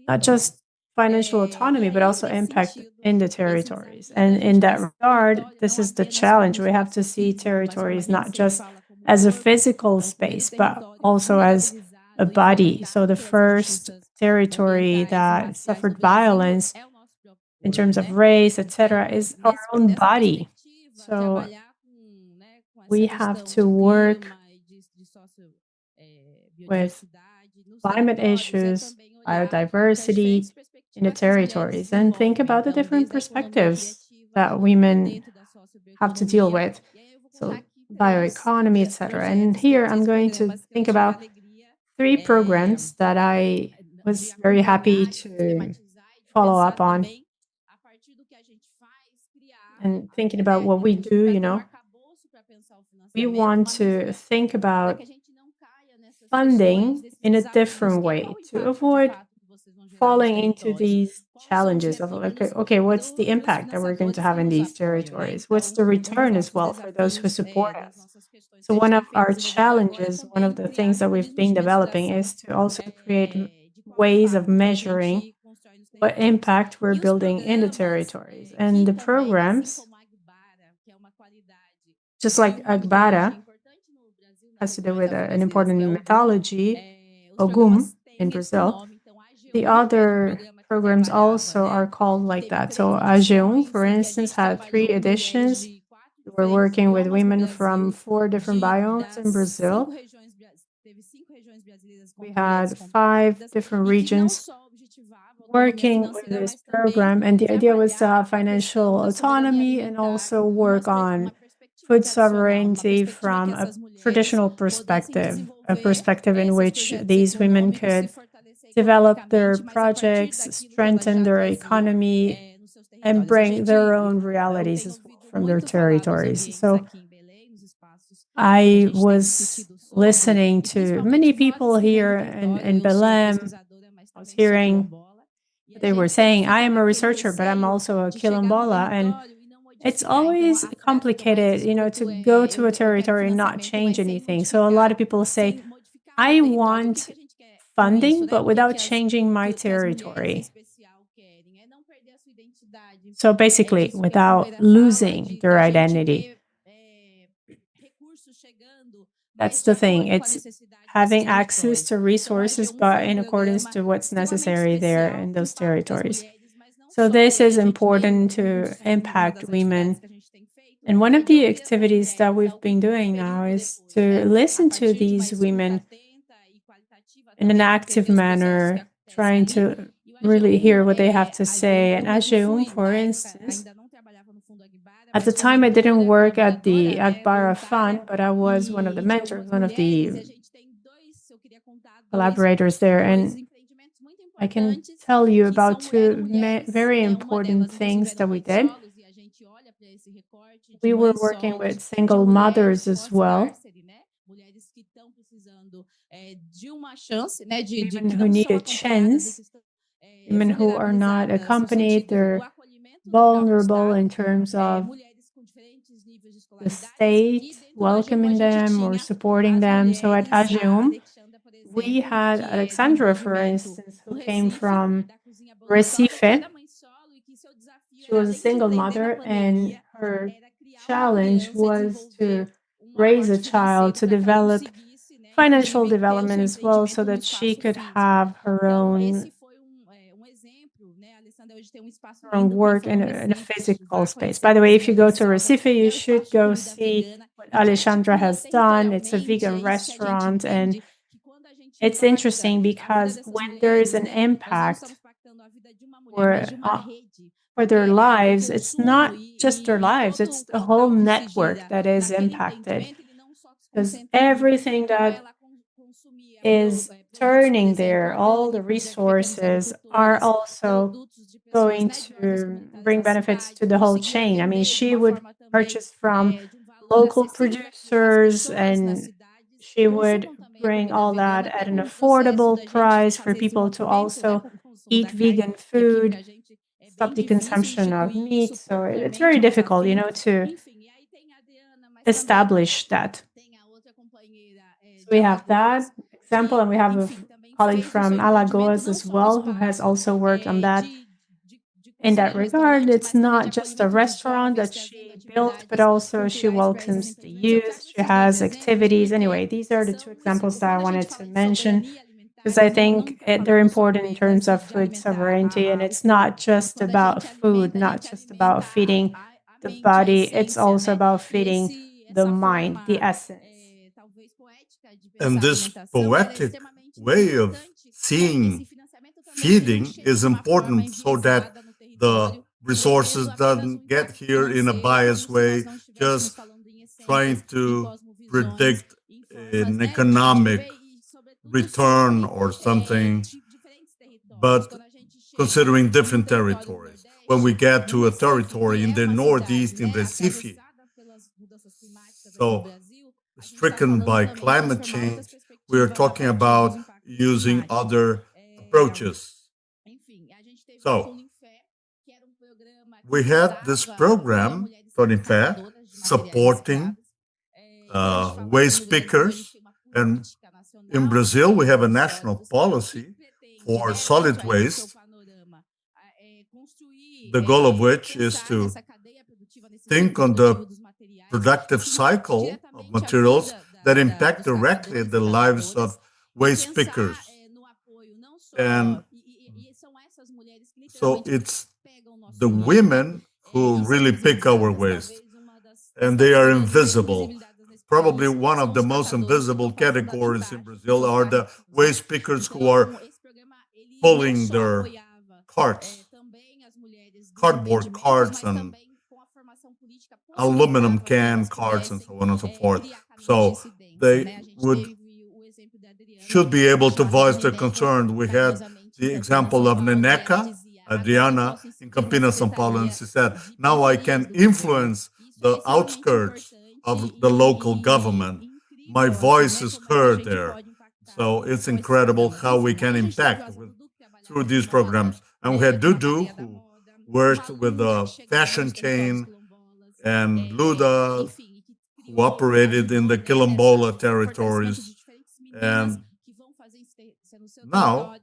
not just financial autonomy, but also impact in the territories. And in that regard, this is the challenge. We have to see territories not just as a physical space, but also as a body. So the first territory that suffered violence in terms of race, etc., is our own body. So we have to work with climate issues, biodiversity in the territories, and think about the different perspectives that women have to deal with. So bioeconomy, etc. And here I'm going to think about 3 programs that I was very happy to follow up on. And thinking about what we do, we want to think about funding in a different way to avoid falling into these challenges of okay, what's the impact that we're going to have in these territories? What's the return as well for those who support us? So one of our challenges, one of the things that we've been developing is to also create ways of measuring what impact we're building in the territories. And the programs, just like Agbara, has to do with an important methodology, OGUM, in Brazil. The other programs also are called like that. So AG1, for instance, had 3 editions. We're working with women from 4 different biomes in Brazil. We had 5 different regions working with this program, and the idea was to have financial autonomy and also work on food sovereignty from a traditional perspective, a perspective in which these women could develop their projects, strengthen their economy and bring their own realities from their territories. So I was listening to many people here in Belém. I was hearing they were saying, I am a researcher, but I'm also a quilombola. And it's always complicated, to go to a territory and not change anything. So a lot of people say, I want funding, but without changing my territory. So basically, without losing their identity. That's the thing. It's having access to resources, but in accordance to what's necessary there in those territories. So this is important to impact women. And one of the activities that we've been doing now is to listen to these women in an active manner, trying to really hear what they have to say. And AGEUM, for instance, at the time I didn't work at the Agbara Fund, but I was one of the mentors, one of the collaborators there. And I can tell you about two very important things that we did. We were working with single mothers as well, women who need a chance, women who are not accompanied, they're vulnerable in terms of the state welcoming them or supporting them. So at AGEUM, we had Alexandra, for instance, who came from Recife. She was a single mother, and her challenge was to raise a child, to develop financial development as well, so that she could have her own work in a physical space. By the way, if you go to Recife, you should go see what Alexandra has done. It's a vegan restaurant, and it's interesting because when there is an impact for their lives, it's not just their lives, it's the whole network that is impacted. Because everything that is turning there, all the resources are also going to bring benefits to the whole chain. I mean, she would purchase from local producers, and she would bring all that at an affordable price for people to also eat vegan food, stop the consumption of meat. So it's very difficult, to establish that. So we have that example, and we have a colleague from Alagoas as well who has also worked on that. In that regard, it's not just a restaurant that she built, but also she welcomes the youth, she has activities. Anyway, these are the two examples that I wanted to mention, because I think they're important in terms of food sovereignty, and it's not just about food, not just about feeding the body, it's also about feeding the mind, the essence. And this poetic way of seeing feeding is important so that the resources doesn't get here in a biased way, just trying to predict an economic return or something, but considering different territories. When we get to a territory in the Northeast, in Recife, so stricken by climate change, we are talking about using other approaches. So we had this program, FunBEA, supporting waste pickers. And in Brazil, we have a national policy for solid waste, the goal of which is to think on the productive cycle of materials that impact directly the lives of waste pickers. And so it's the women who really pick our waste, and they are invisible. Probably one of the most invisible categories in Brazil are the waste pickers who are pulling their carts, cardboard carts and aluminum can carts and so on and so forth. So they should be able to voice their concern. We had the example of Neneca, Adriana, in Campinas, São Paulo, and she said, now I can influence the outskirts of the local government. My voice is heard there. So it's incredible how we can impact through these programs. And we had Dudu, who worked with the fashion chain, and Luda, who operated in the Quilombola territories. And now,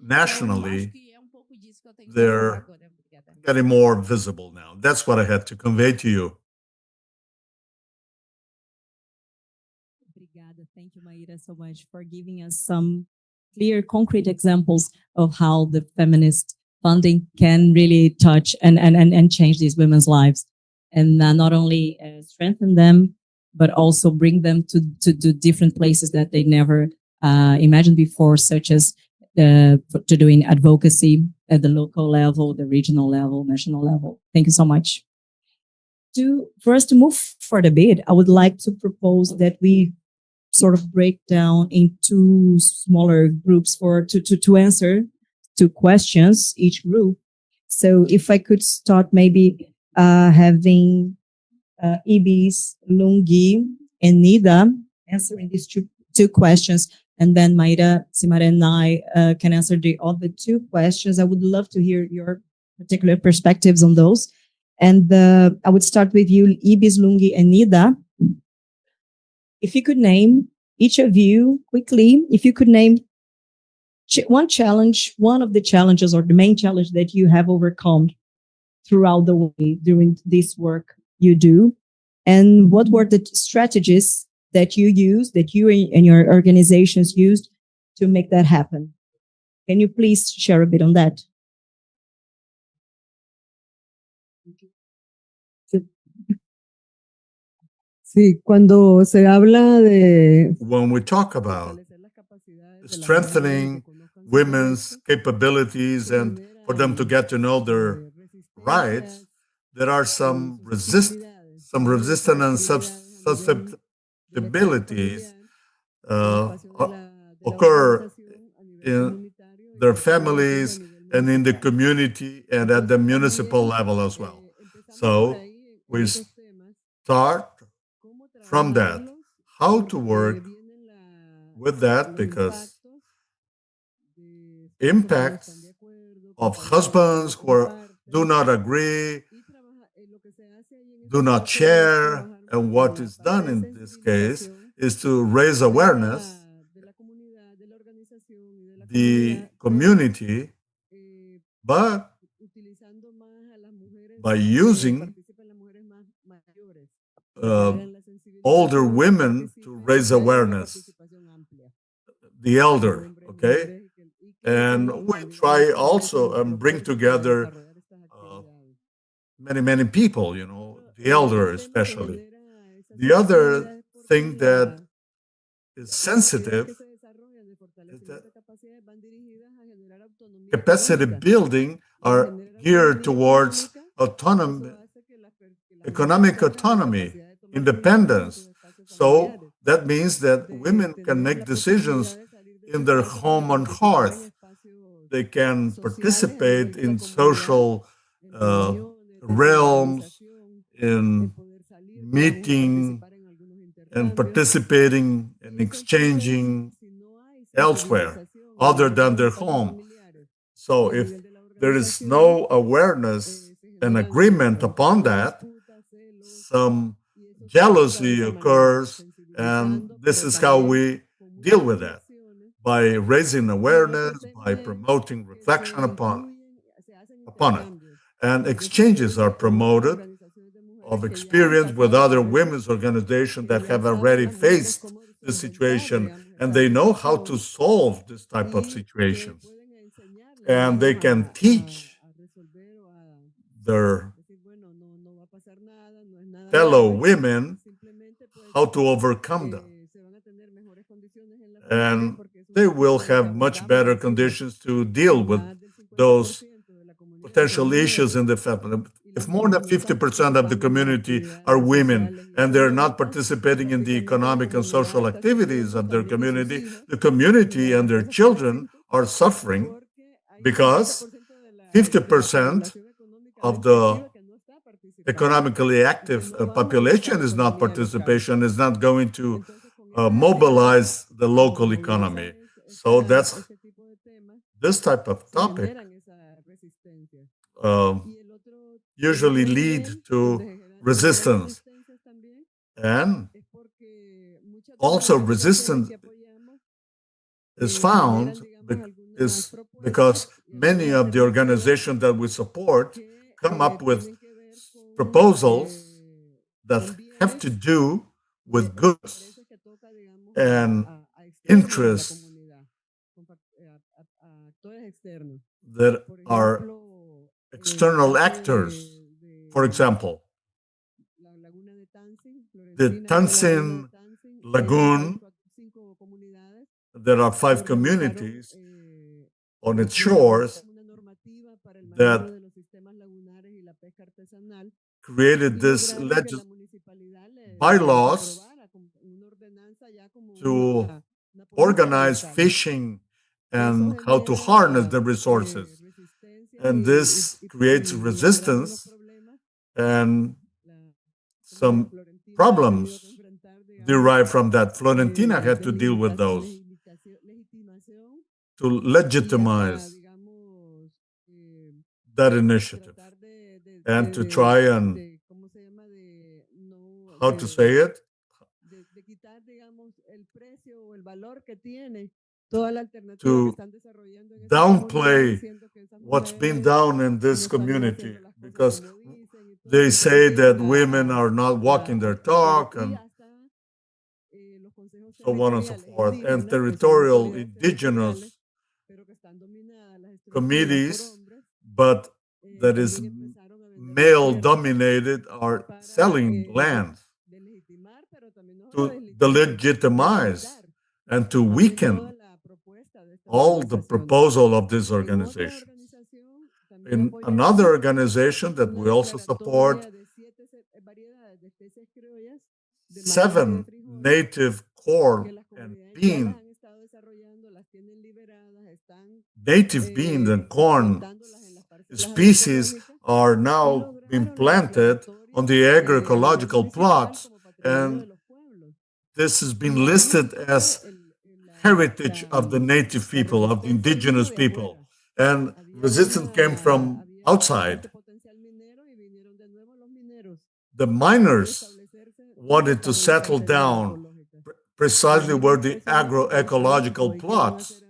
nationally, they're getting more visible now. That's what I had to convey to you. Thank you, Maíra, so much for giving us some clear, concrete examples of how the feminist funding can really touch and change these women's lives. And not only strengthen them, but also bring them to different places that they never imagined before, such as to doing advocacy at the local level, the regional level, national level. Thank you so much. For us to move further a bit, I would like to propose that we sort of break down into smaller groups to answer 2 questions each group. So if I could start maybe having Ibis, Lungi, and Nida answering these two questions, and then Maíra, Simara, and I can answer the other 2 questions. I would love to hear your particular perspectives on those. And I would start with you, Ibis, Lungi, and Nida. If you could name, each of you, quickly, if you could name one challenge, one of the challenges or the main challenge that you have overcome throughout the way during this work you do, and what were the strategies that you used, that you and your organizations used to make that happen? Can you please share a bit on that? Sí, cuando se habla de... When we talk about strengthening women's capabilities and for them to get to know their rights, there are some resistance and susceptibilities occur in their families and in the community and at the municipal level as well. So we start from that, how to work with that, because impacts of husbands who do not agree, do not share, and what is done in this case is to raise awareness, the community, but by using older women to raise awareness, the elder, okay? And we try also and bring together many people, the elder especially. The other thing that is sensitive is that capacity building are geared towards autonomy, economic autonomy, independence. So that means that women can make decisions in their home and hearth. They can participate in social realms, in meeting and participating and exchanging elsewhere other than their home. So if there is no awareness and agreement upon that, some jealousy occurs, and this is how we deal with that, by raising awareness, by promoting reflection upon it. And exchanges are promoted of experience with other women's organizations that have already faced this situation, and they know how to solve this type of situations. And they can teach their fellow women how to overcome them. And they will have much better conditions to deal with those potential issues in the family. If more than 50% of the community are women and they're not participating in the economic and social activities of their community, the community and their children are suffering because 50% of the economically active population is not participation, is not going to mobilize the local economy. So that's this type of topic usually lead to resistance. And also resistance is found is because many of the organizations that we support come up with proposals that have to do with goods and interests that are external actors. For example, the Tansin Lagoon, there are 5 communities on its shores that created this bylaws to organize fishing and how to harness the resources. And this creates resistance and some problems derived from that. Florentina had to deal with those to legitimize that initiative and to try and, how to say it, to downplay what's been done in this community, because they say that women are not walking their talk and so on and so forth. And territorial indigenous committees, but that is male dominated, are selling land to delegitimize and to weaken all the proposal of this organization. In another organization that we also support, 7 native corn and bean, native bean and corn species are now being planted on the agroecological plots, and this has been listed as heritage of the native people, of the indigenous people. And resistance came from outside. The miners wanted to settle down precisely where the agroecological plots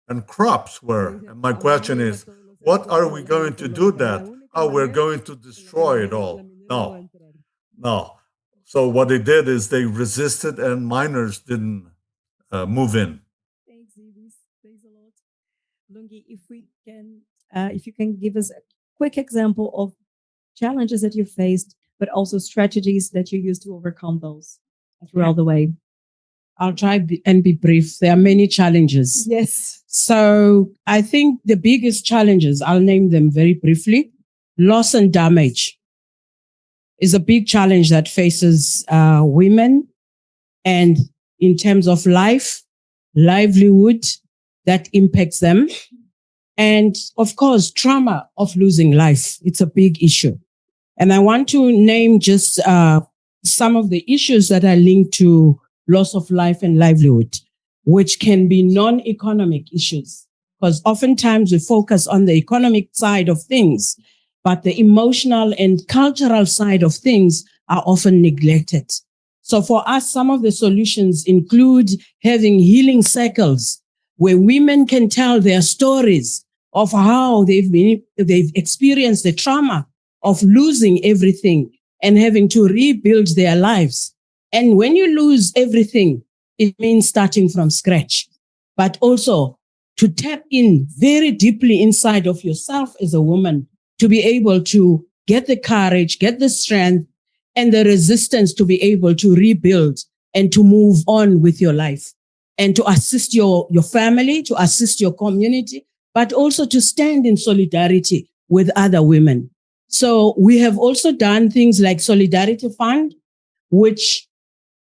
and crops were. And my question is, what are we going to do that? Oh, we're going to destroy it all. No. So what they did is they resisted and miners didn't move in. Thanks, Ibis. Thanks a lot. Lungi, if you can give us a quick example of challenges that you faced, but also strategies that you used to overcome those throughout the way. I'll try and be brief. There are many challenges. Yes. So I think the biggest challenges, I'll name them very briefly. Loss and damage is a big challenge that faces women, and in terms of life, livelihood, that impacts them. And of course, trauma of losing life. It's a big issue. And I want to name just some of the issues that are linked to loss of life and livelihood, which can be non-economic issues. Because oftentimes we focus on the economic side of things, but the emotional and cultural side of things are often neglected. So for us, some of the solutions include having healing circles where women can tell their stories of how they've experienced the trauma of losing everything and having to rebuild their lives. And when you lose everything, it means starting from scratch, but also to tap in very deeply inside of yourself as a woman to be able to get the courage, get the strength, and the resistance to be able to rebuild and to move on with your life and to assist your family, to assist your community, but also to stand in solidarity with other women. So we have also done things like Solidarity Fund, which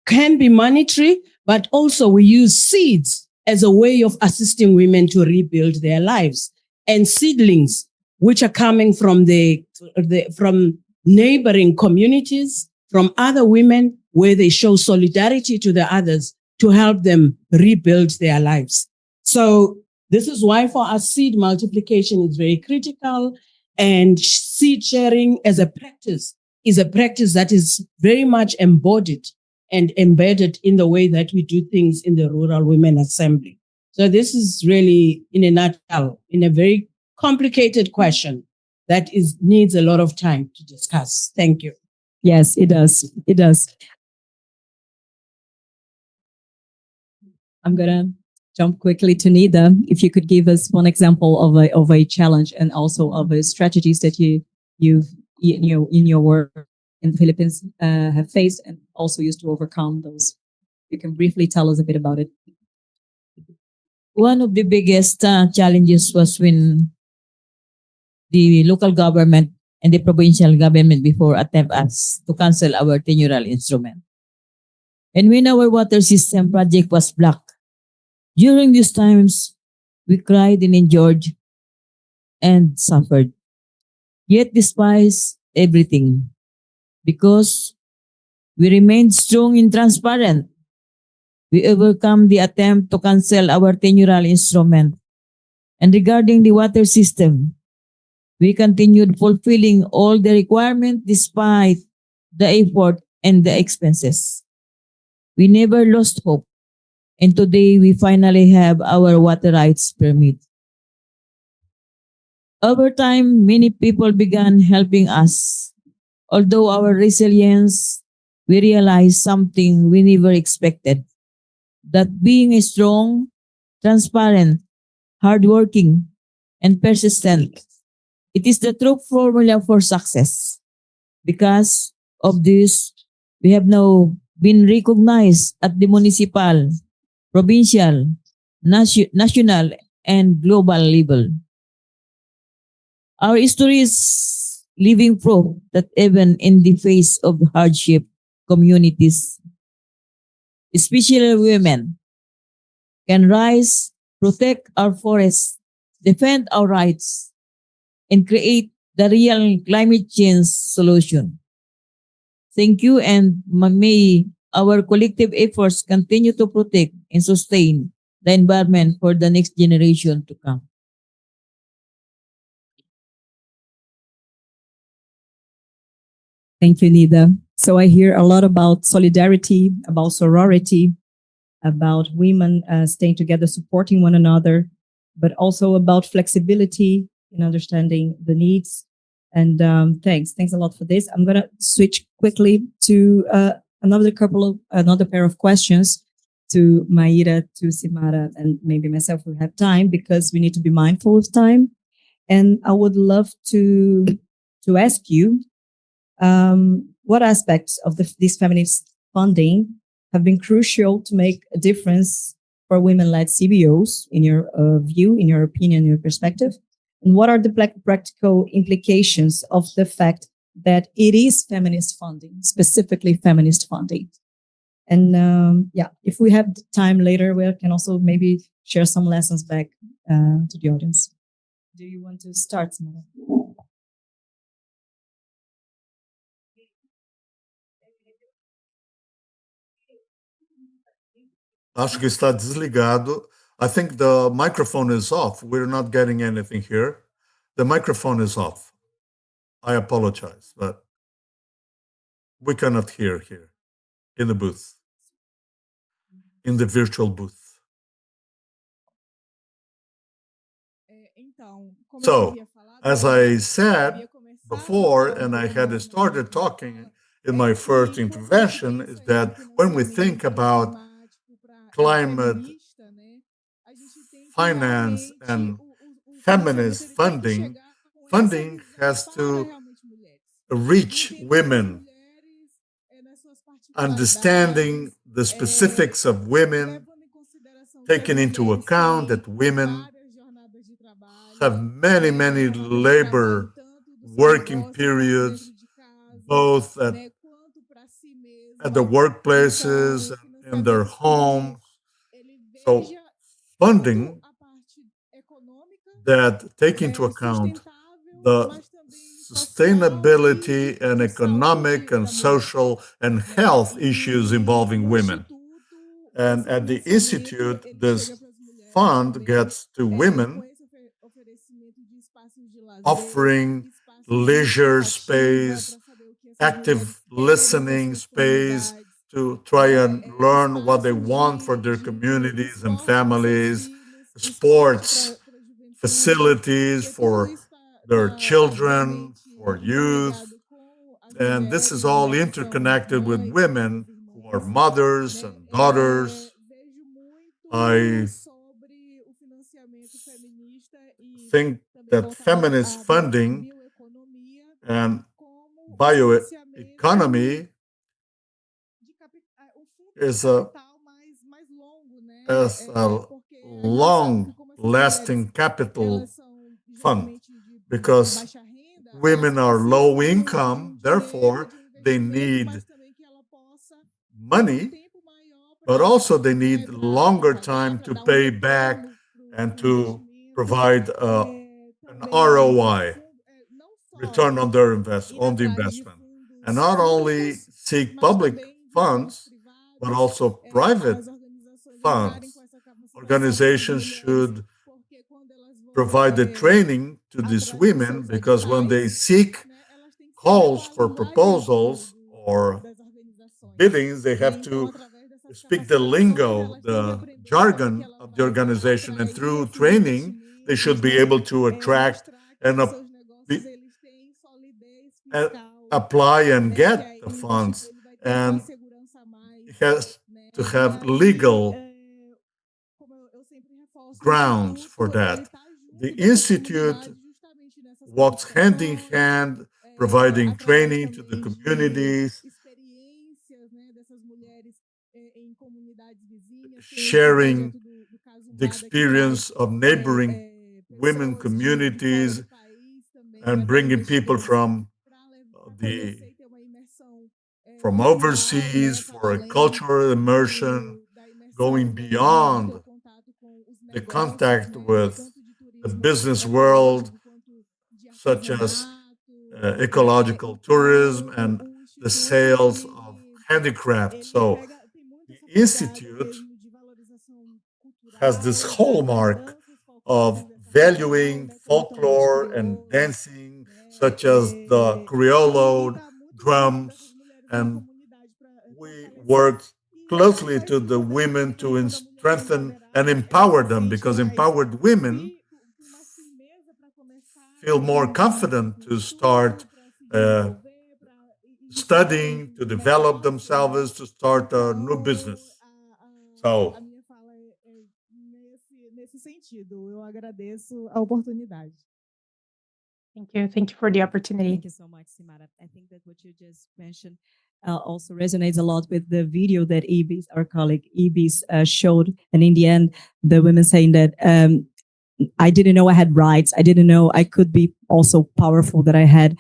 can be monetary, but also we use seeds as a way of assisting women to rebuild their lives. and seedlings, which are coming from from neighboring communities, from other women, where they show solidarity to the others to help them rebuild their lives. So this is why for us, seed multiplication is very critical, and seed sharing as a practice is a practice that is very much embodied and embedded in the way that we do things in the Rural Women Assembly. So this is really, in a nutshell, in a very complicated question that needs a lot of time to discuss. Thank you. Yes, it does. It does. I'm gonna jump quickly to Nida. If you could give us one example of a challenge and also of a strategies that you've in your work in the Philippines have faced and also used to overcome those. You can briefly tell us a bit about it. One of the biggest challenges was when the local government and the provincial government before attempt us to cancel our territorial instrument. And when our water system project was blocked, during these times, we cried and endured and suffered. Yet despite everything, because we remained strong and transparent, we overcome the attempt to cancel our territorial instrument. And regarding the water system, we continued fulfilling all the requirements despite the effort and the expenses. We never lost hope. And today we finally have our water rights permit. Over time, many people began helping us. Although our resilience, we realized something we never expected. That being a strong, transparent, hardworking, and persistent, it is the true formula for success. Because of this, we have now been recognized at the municipal, provincial, national, and global level. Our history is living proof that even in the face of hardship, communities, especially women, can rise, protect our forests, defend our rights, and create the real climate change solution. Thank you, and may our collective efforts continue to protect and sustain the environment for the next generation to come. Thank you, Nida. So I hear a lot about solidarity, about sorority, about women staying together, supporting one another, but also about flexibility in understanding the needs. And thanks a lot for this. I'm gonna switch quickly to another pair of questions to Maíra, to Simara, and maybe myself will have time because we need to be mindful of time. And I would love to ask you what aspects of this feminist funding have been crucial to make a difference for women-led CBOs in your view, in your opinion, in your perspective? And what are the practical implications of the fact that it is feminist funding, specifically feminist funding? And if we have time later, we can also maybe share some lessons back to the audience. Do you want to start, Samara? Acho que está desligado. I think the microphone is off. We're not getting anything here. The microphone is off. I apologize, but we cannot hear here in the booth, in the virtual booth. So, as I said before, and I had started talking in my first intervention, is that when we think about climate finance and feminist funding, funding has to reach women, understanding the specifics of women, taking into account that women have many, many labor working periods, both at the workplaces and in their homes. So funding that take into account the sustainability and economic and social and health issues involving women. And at the Institute, this fund gets to women, offering leisure space, active listening space to try and learn what they want for their communities and families, sports facilities for their children, for youth. And this is all interconnected with women who are mothers and daughters. I think that feminist funding and bioeconomy is a long-lasting capital fund because women are low income, therefore they need money, but also they need longer time to pay back and to provide an ROI, return on their on the investment. And not only seek public funds, but also private funds. Organizations should provide the training to these women because when they seek calls for proposals or biddings, they have to speak the lingo, the jargon of the organization, and through training, they should be able to attract and apply and get the funds. And it has to have legal grounds for that. The Institute walks hand in hand, providing training to the communities, sharing the experience of neighboring women communities and bringing people from overseas for a cultural immersion, going beyond the contact with the business world, such as ecological tourism and the sales of handicraft. So the Institute has this hallmark of valuing folklore and dancing, such as the criollo drums, and we work closely to the women to strengthen and empower them, because empowered women feel more confident to start studying, to develop themselves, to start a new business. So, thank you. Thank you for the opportunity. Thank you so much, Simara. I think that what you just mentioned also resonates a lot with the video that Ibis, our colleague Ibis, showed. And in the end, the women saying that I didn't know I had rights. I didn't know I could be also powerful, that I had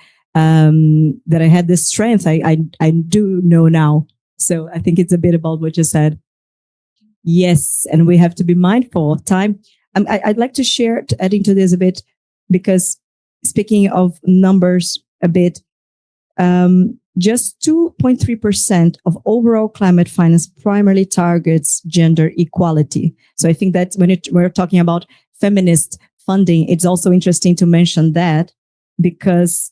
this strength. I do know now. So I think it's a bit about what you said. Yes, and we have to be mindful of time. I'd like to share, adding to this a bit, because speaking of numbers a bit, just 2.3% of overall climate finance primarily targets gender equality. So I think that when we're talking about feminist funding, it's also interesting to mention that, because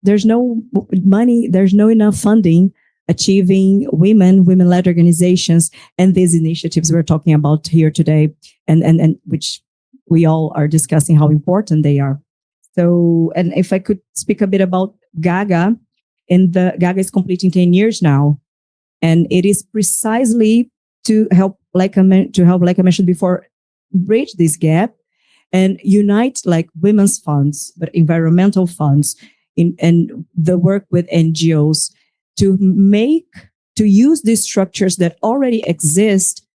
there's no money, there's no enough funding achieving women-led organizations, and these initiatives we're talking about here today, and which we all are discussing how important they are. So, and if I could speak a bit about Gaga, Gaga is completing 10 years now, and it is precisely to help, like I mentioned before, bridge this gap and unite like women's funds, but environmental funds, and the work with NGOs to use these structures that already exist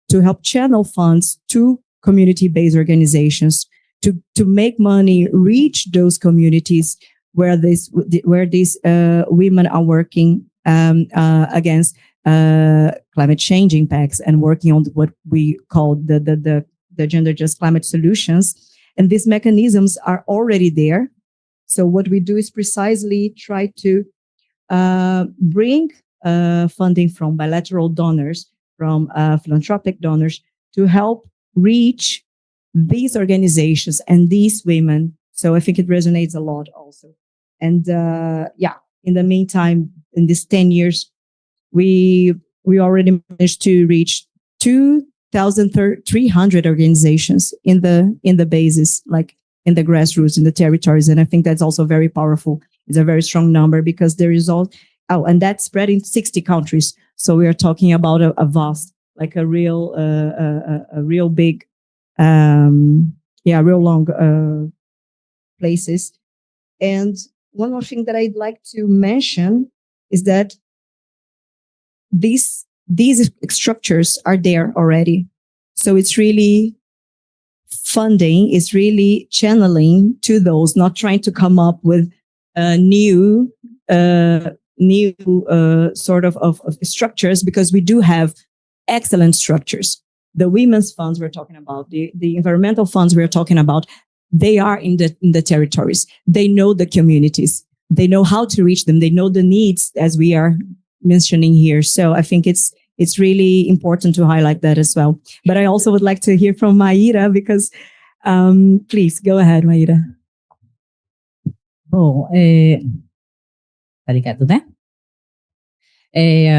to help channel funds to community-based organizations to make money reach those communities where these women are working against climate change impacts and working on what we call the gender just climate solutions. And these mechanisms are already there. So what we do is precisely try to bring funding from bilateral donors, from philanthropic donors, to help reach these organizations and these women. So I think it resonates a lot also. And in the meantime, in these 10 years, we already managed to reach 2,300 organizations in the basis, like in the grassroots, in the territories. And I think that's also very powerful. It's a very strong number because there is and that's spread in 60 countries. So we are talking about a vast, like a real big, real long places. And one more thing that I'd like to mention is that these structures are there already. So it's really funding, is really channeling to those, not trying to come up with new sort of structures, because we do have excellent structures. The women's funds we're talking about, the environmental funds we're talking about, they are in the territories. They know the communities. They know how to reach them. They know the needs, as we are mentioning here. So I think it's really important to highlight that as well. But I also would like to hear from Maíra, because please go ahead, Maíra. Bom, tá ligado, né?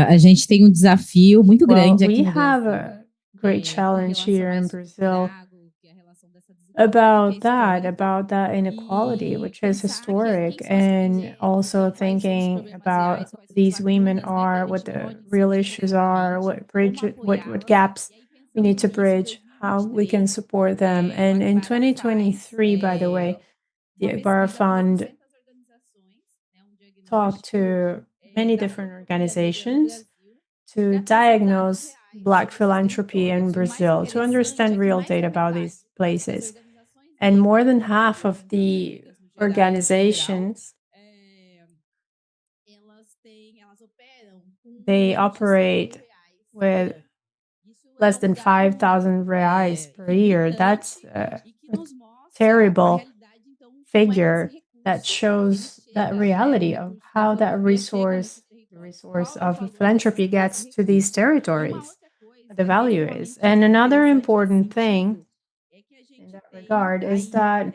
A gente tem desafio muito grande aqui no Brasil. We have a great challenge here in Brazil about that inequality, which is historic, and also thinking about who these women are, what the real issues are, what gaps we need to bridge, how we can support them. And in 2023, by the way, the Agbar Fund talked to many different organizations to diagnose Black philanthropy in Brazil, to understand real data about these places. And more than half of the organizations, they operate with less than 5,000 reais per year. That's a terrible figure that shows that reality of how that the resource of philanthropy gets to these territories, what the value is. And another important thing in that regard is that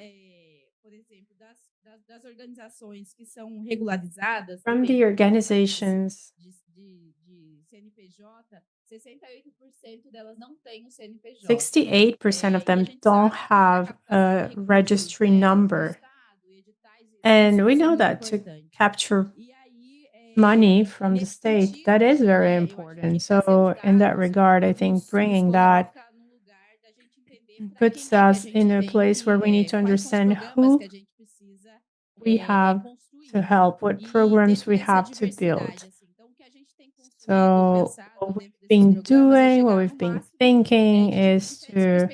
from the organizations, 68% of them don't have a registry number. And we know that to capture money from the state, that is very important. So in that regard, I think bringing that puts us in a place where we need to understand who we have to help, what programs we have to build. So what we've been doing, what we've been thinking is to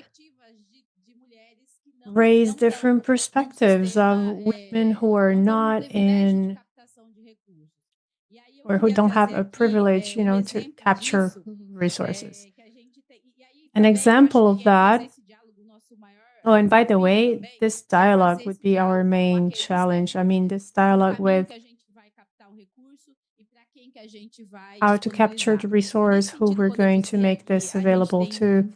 raise different perspectives of women who are not in, or who don't have a privilege, to capture resources. An example of that, and by the way, this dialogue would be our main challenge. I mean, this dialogue with how to capture the resource, who we're going to make this available to.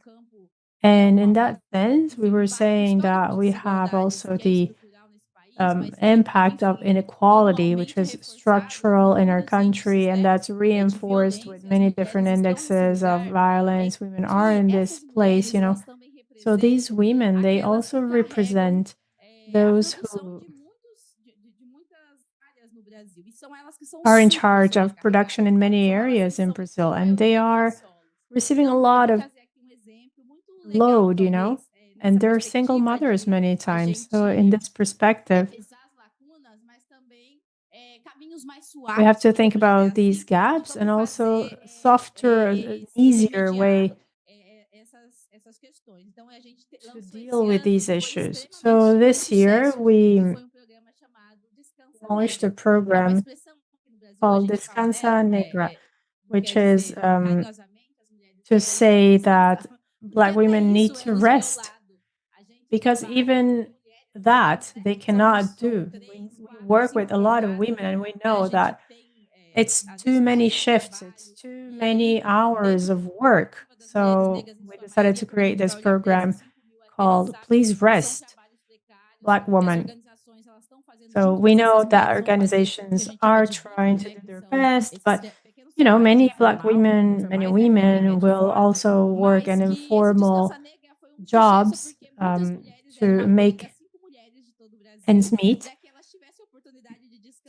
And in that sense, we were saying that we have also the impact of inequality, which is structural in our country, and that's reinforced with many different indexes of violence. Women are in this place, So these women, they also represent those who are in charge of production in many areas in Brazil, and they are receiving a lot of load, and they're single mothers many times. So in this perspective, we have to think about these gaps and also softer, easier way to deal with these issues. So this year, we launched a program called Descansa Negra, which is to say that Black women need to rest. because even that they cannot do. We work with a lot of women, and we know that it's too many shifts, it's too many hours of work. So we decided to create this program called Please Rest, Black Woman. So we know that organizations are trying to do their best, but many Black women, many women will also work in informal jobs to make ends meet.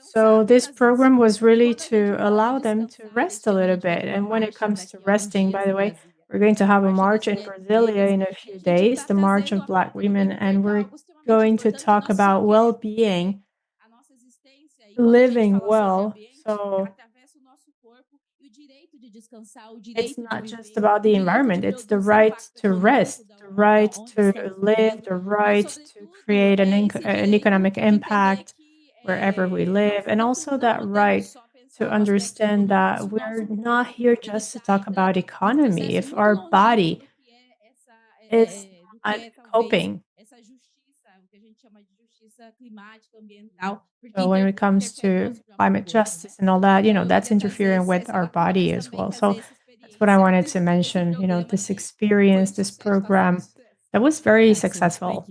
So this program was really to allow them to rest a little bit. And when it comes to resting, by the way, we're going to have a march in Brasileiro in a few days, the March of Black Women, and we're going to talk about well-being, living well. So it's not just about the environment, it's the right to rest, the right to live, the right to create an economic impact wherever we live, and also that right to understand that we're not here just to talk about economy. If our body is not coping, so when it comes to climate justice and all that, that's interfering with our body as well. So that's what I wanted to mention, this experience, this program that was very successful.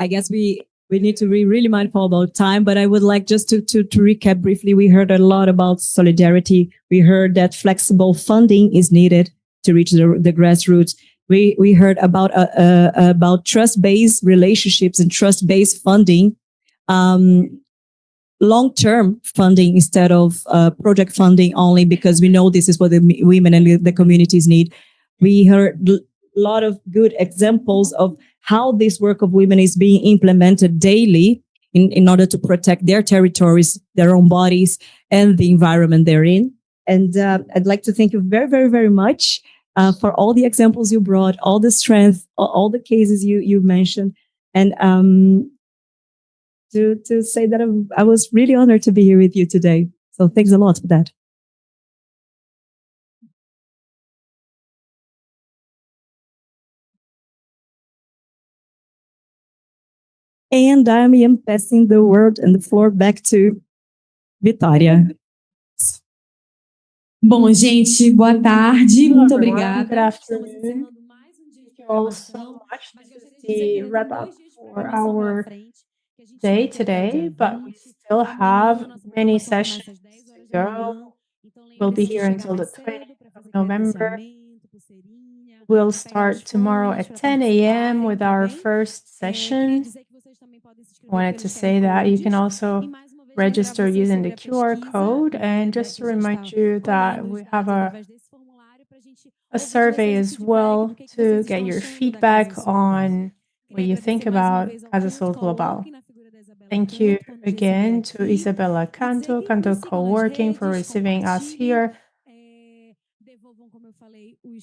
I guess we need to be really mindful about time, but I would like just to recap briefly. We heard a lot about solidarity. We heard that flexible funding is needed to reach the grassroots. We heard about trust-based relationships and trust-based funding, long-term funding instead of project funding only, because we know this is what the women and the communities need. We heard a lot of good examples of how this work of women is being implemented daily in order to protect their territories, their own bodies, and the environment they're in. And I'd like to thank you very, very, very much for all the examples you brought, all the strength, all the cases you mentioned, and to say that I was really honored to be here with you today. So thanks a lot for that. And I am passing the word and the floor back to Vitória. Bom, gente, boa tarde. Muito obrigada. Good afternoon. Thank you all so much. This is the wrap up for our day today, but we still have many sessions to go. We'll be here until the 20th of November. We'll start tomorrow at 10 a.m. with our first session. I wanted to say that you can also register using the QR code. And just to remind you that we have a survey as well to get your feedback on what you think about Casa Global. Thank you again to Isabella Canto Co-working for receiving us here.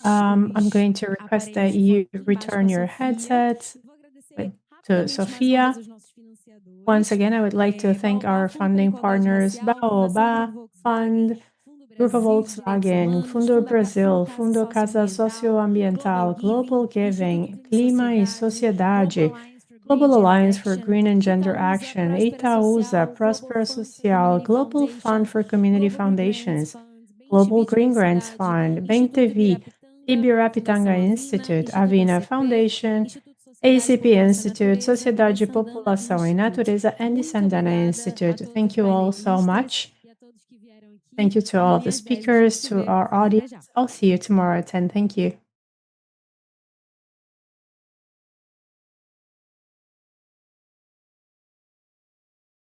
I'm going to request that you return your headsets to Sophia. Once again, I would like to thank our funding partners, Baobá, Fund, Grupo Volkswagen, Fundo Brazil, Fundo Casa, Socio-environmental, Global Giving, Clima e Sociedade, Global Alliance for Green and Gender Action, Itaúsa, Prospera Social, Global Fund for Community Foundations, Global Green Grants Fund, Bem TV, Ibirapitanga Institute, Avina Foundation, ACP Institute, Sociedade População e Natureza, and the Sandana Institute. Thank you all so much. Thank you to all of the speakers, to our audience. I'll see you tomorrow at 10. Thank you.